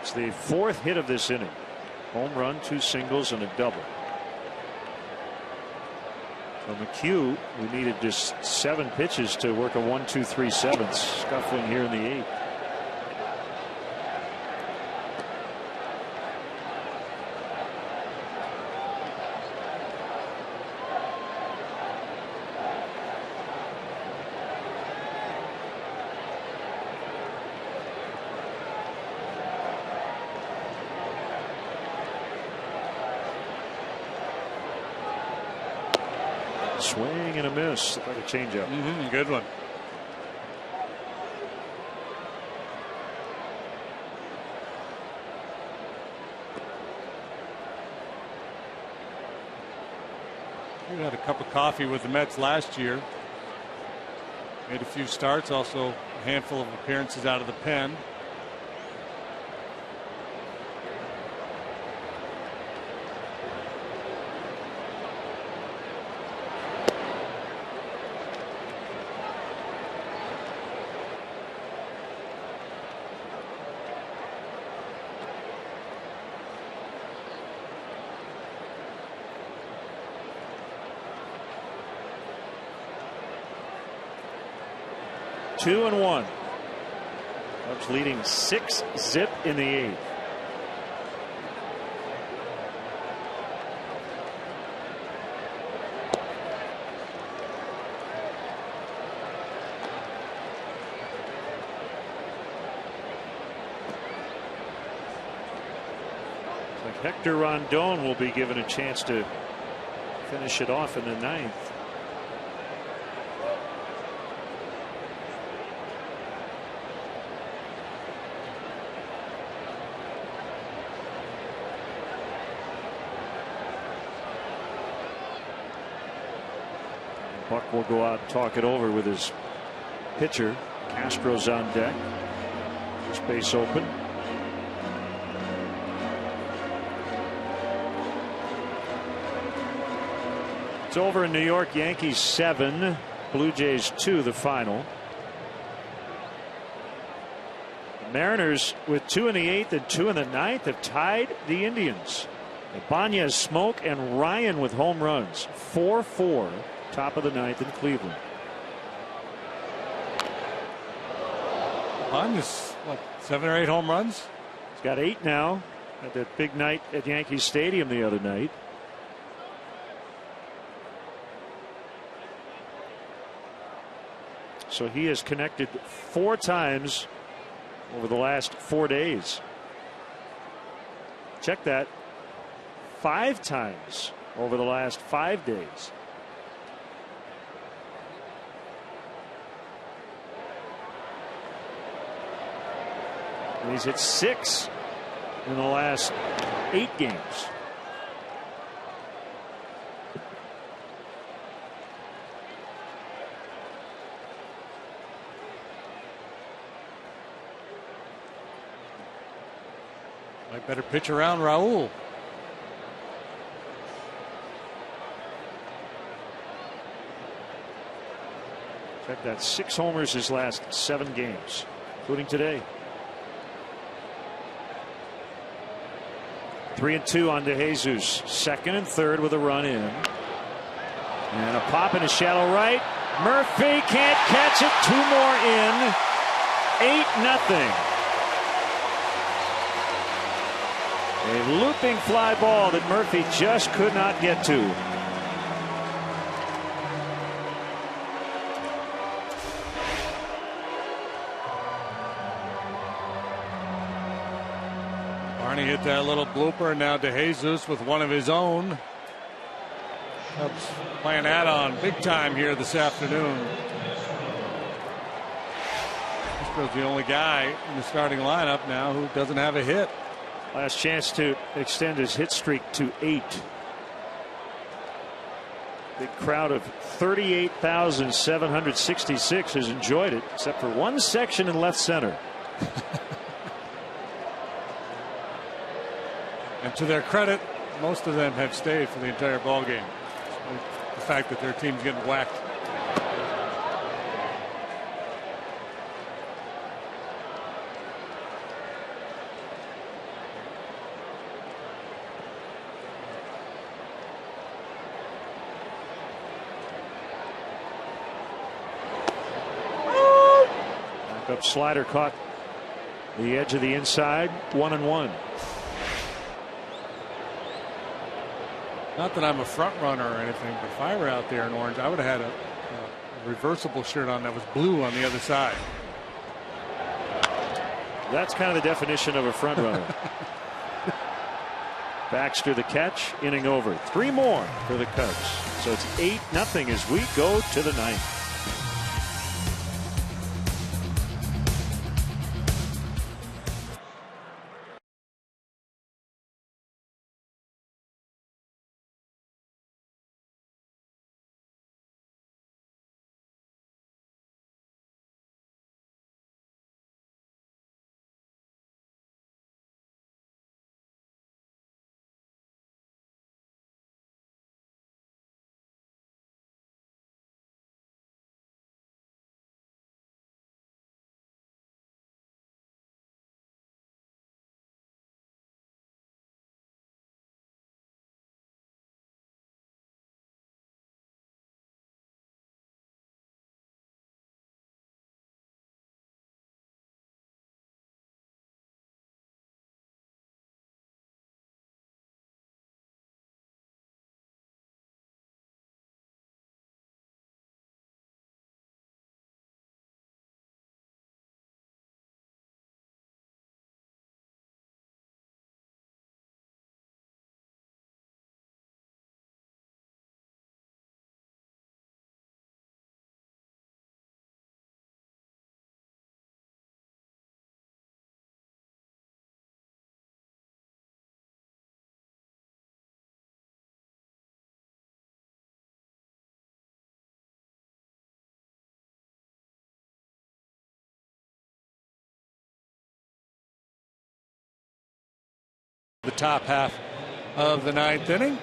It's the fourth hit of this inning. Home run, 2 singles, and a double. So McHugh, who needed just 7 pitches to work a 1-2-3-7, scuffling here in the 8th. Swing and a miss. Like a changeup. Good one. We had a cup of coffee with the Mets last year. Made a few starts, also a handful of appearances out of the pen. Two and one. Cubs leading 6-0 in the 8th. Like Hector Rondon will be given a chance to finish it off in the 9th. Buck will go out and talk it over with his pitcher. Castro's on deck. Space open. It's over in New York. Yankees 7, Blue Jays 2, the final. The Mariners with 2 in the 8th and 2 in the 9th have tied the Indians. Ibanez, Smoke, and Ryan with home runs. 4-4. Top of the 9th in Cleveland. Ibanez, what, 7 or 8 home runs? He's got 8 now. At that big night at Yankee Stadium the other night. So he has connected 4 times over the last 4 days. Check that. 5 times over the last 5 days. And he's hit 6 in the last 8 games. better pitch around Raul. Check that, 6 homers his last 7 games, including today. 3-2 on DeJesus. Second and third with a run in. And a pop in a shallow right. Murphy can't catch it. 2 more in. 8-0. A looping fly ball that Murphy just could not get to. Barney hit that little blooper. Now DeJesus with one of his own. Cubs playing that on big time here this afternoon. He's the only guy in the starting lineup now who doesn't have a hit. Last chance to extend his hit streak to 8. Big crowd of 38,766 has enjoyed it, except for one section in left center. And to their credit, most of them have stayed for the entire ball game. The fact that their team's getting whacked. Back up slider caught the edge of the inside. 1-1. Not that I'm a front runner or anything, but if I were out there in orange, I would have had a reversible shirt on that was blue on the other side. That's kind of the definition of a front runner. Baxter the catch, inning over. 3 more for the Cubs. So it's 8-0 as we go to the 9th. The top half of the 9th inning.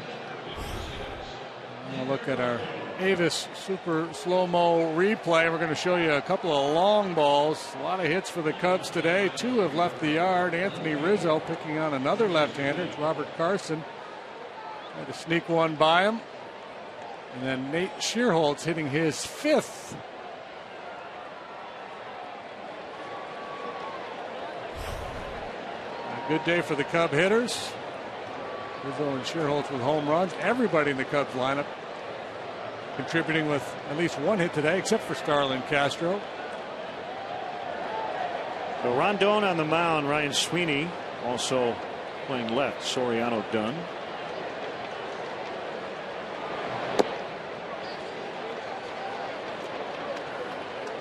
We'll look at our Avis super slow-mo replay. We're going to show you a couple of long balls. A lot of hits for the Cubs today. 2 have left the yard. Anthony Rizzo picking on another left-hander. It's Robert Carson. Tried to sneak one by him. And then Nate Shearholtz hitting his 5th. Good day for the Cub hitters. Rizzo and Shearholtz with home runs. Everybody in the Cubs lineup contributing with at least 1 hit today, except for Starlin Castro. So Rondon on the mound. Ryan Sweeney also playing left. Soriano done.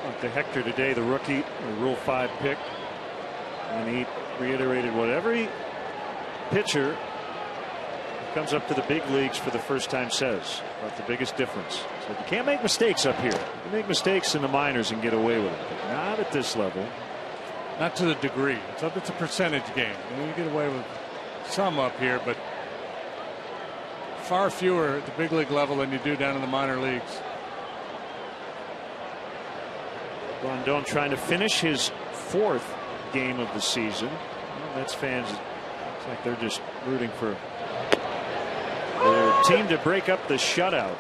Up to Hector today, the rookie, the Rule 5 pick. And he reiterated what every pitcher who comes up to the big leagues for the first time says about the biggest difference. So you can't make mistakes up here. You make mistakes in the minors and get away with it, but not at this level. Not to the degree. It's a percentage game. You get away with some up here, but far fewer at the big league level than you do down in the minor leagues. Rondon trying to finish his 4th game of the season. Well, Mets fans, looks like they're just rooting for their team to break up the shutout.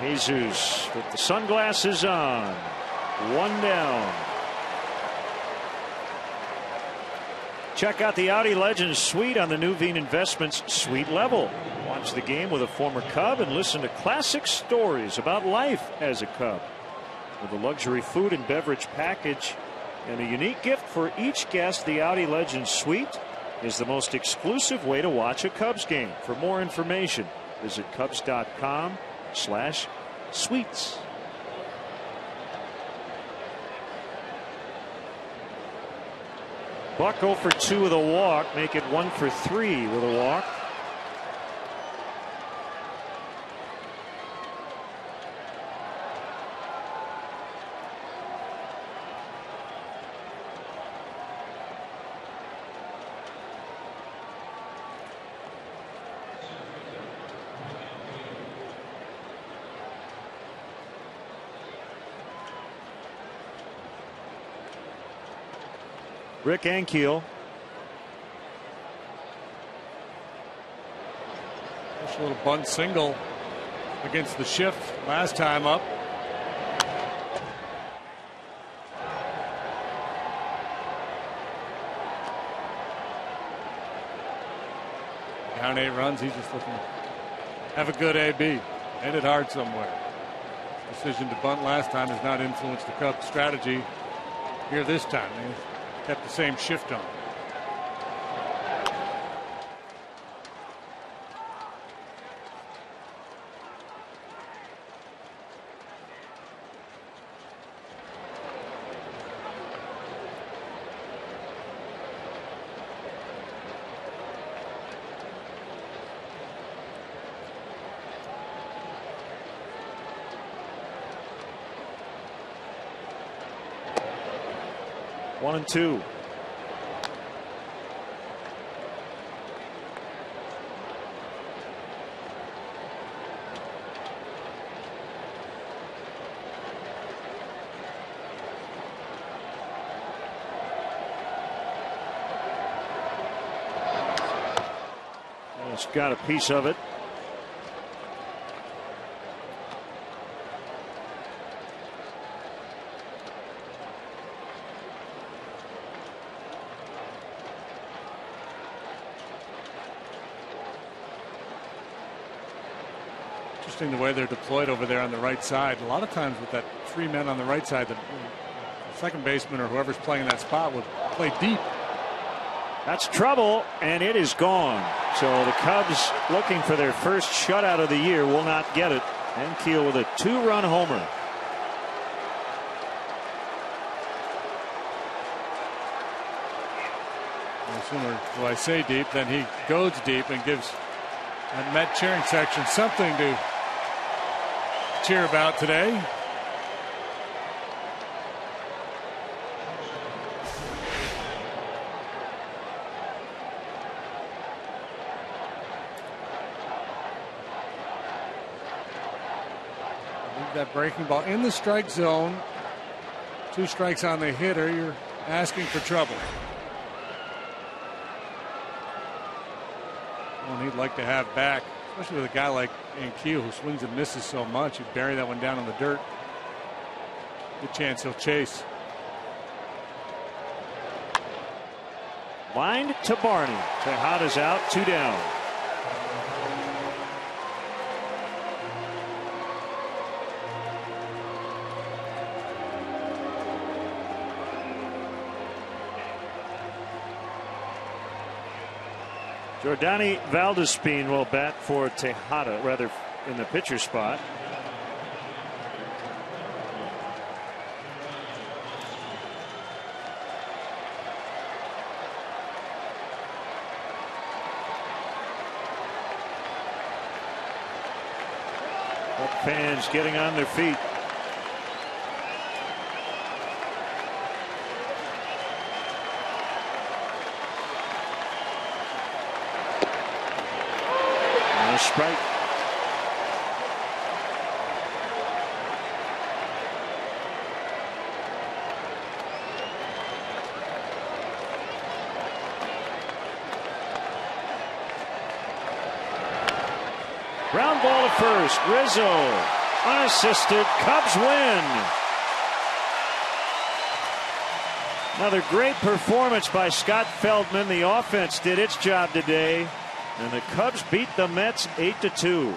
Jesus with the sunglasses on. 1 down. Check out the Audi Legends Suite on the new Veen Investments Suite level. Watch the game with a former Cub and listen to classic stories about life as a Cub. With a luxury food and beverage package and a unique gift for each guest, the Audi Legends Suite is the most exclusive way to watch a Cubs game. For more information, visit Cubs.com/suites. Buck 0 for 2 with a walk, make it 1 for 3 with a walk. Rick Ankiel. Just a little bunt single against the shift last time up. Down 8 runs. He's just looking to have a good AB. Hit it hard somewhere. Decision to bunt last time has not influenced the Cubs' strategy here this time. They kept the same shift on. One and two. It's got a piece of it. The way they're deployed over there on the right side. A lot of times with that 3 men on the right side, the second baseman or whoever's playing that spot would play deep. That's trouble, and it is gone. So the Cubs, looking for their first shutout of the year, will not get it. Ankiel with a 2-run homer. No sooner do I say deep than he goes deep and gives that Met cheering section something to cheer about today. Leave that breaking ball in the strike zone. 2 strikes on the hitter. You're asking for trouble. One he'd like to have back, especially with a guy like Ankiel who swings and misses so much. You bury that one down in the dirt. Good chance he'll chase. Lined to Barney. Tejada's out, 2 down. Jordani Valdespin will bat for Tejada, rather in the pitcher spot. Fans getting on their feet. And a strike. Ground ball to first. Rizzo unassisted. Cubs win. Another great performance by Scott Feldman. The offense did its job today, and the Cubs beat the Mets 8-2.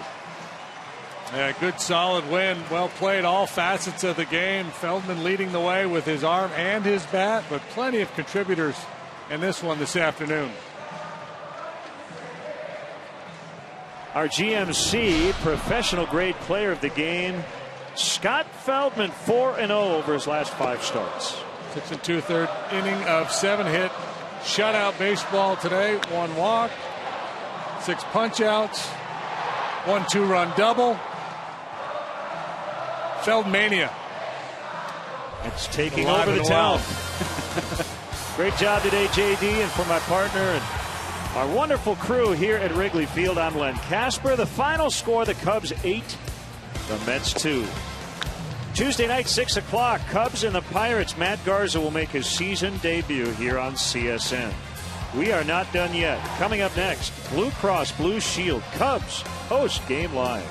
Yeah, good solid win. Well played, all facets of the game. Feldman leading the way with his arm and his bat, but plenty of contributors in this one this afternoon. Our GMC professional grade player of the game, Scott Feldman, 4-0 over his last 5 starts. 6 2/3 inning of 7-hit shutout baseball today. 1 walk, 6 punch-outs, 1 2-run double. Feldmania. It's taking over the town. Great job today, JD, and for my partner and our wonderful crew here at Wrigley Field. I'm Len Casper. The final score: the Cubs 8, the Mets 2. Tuesday night, 6 o'clock, Cubs and the Pirates. Matt Garza will make his season debut here on CSN. We are not done yet. Coming up next, Blue Cross Blue Shield. Cubs host Game Live.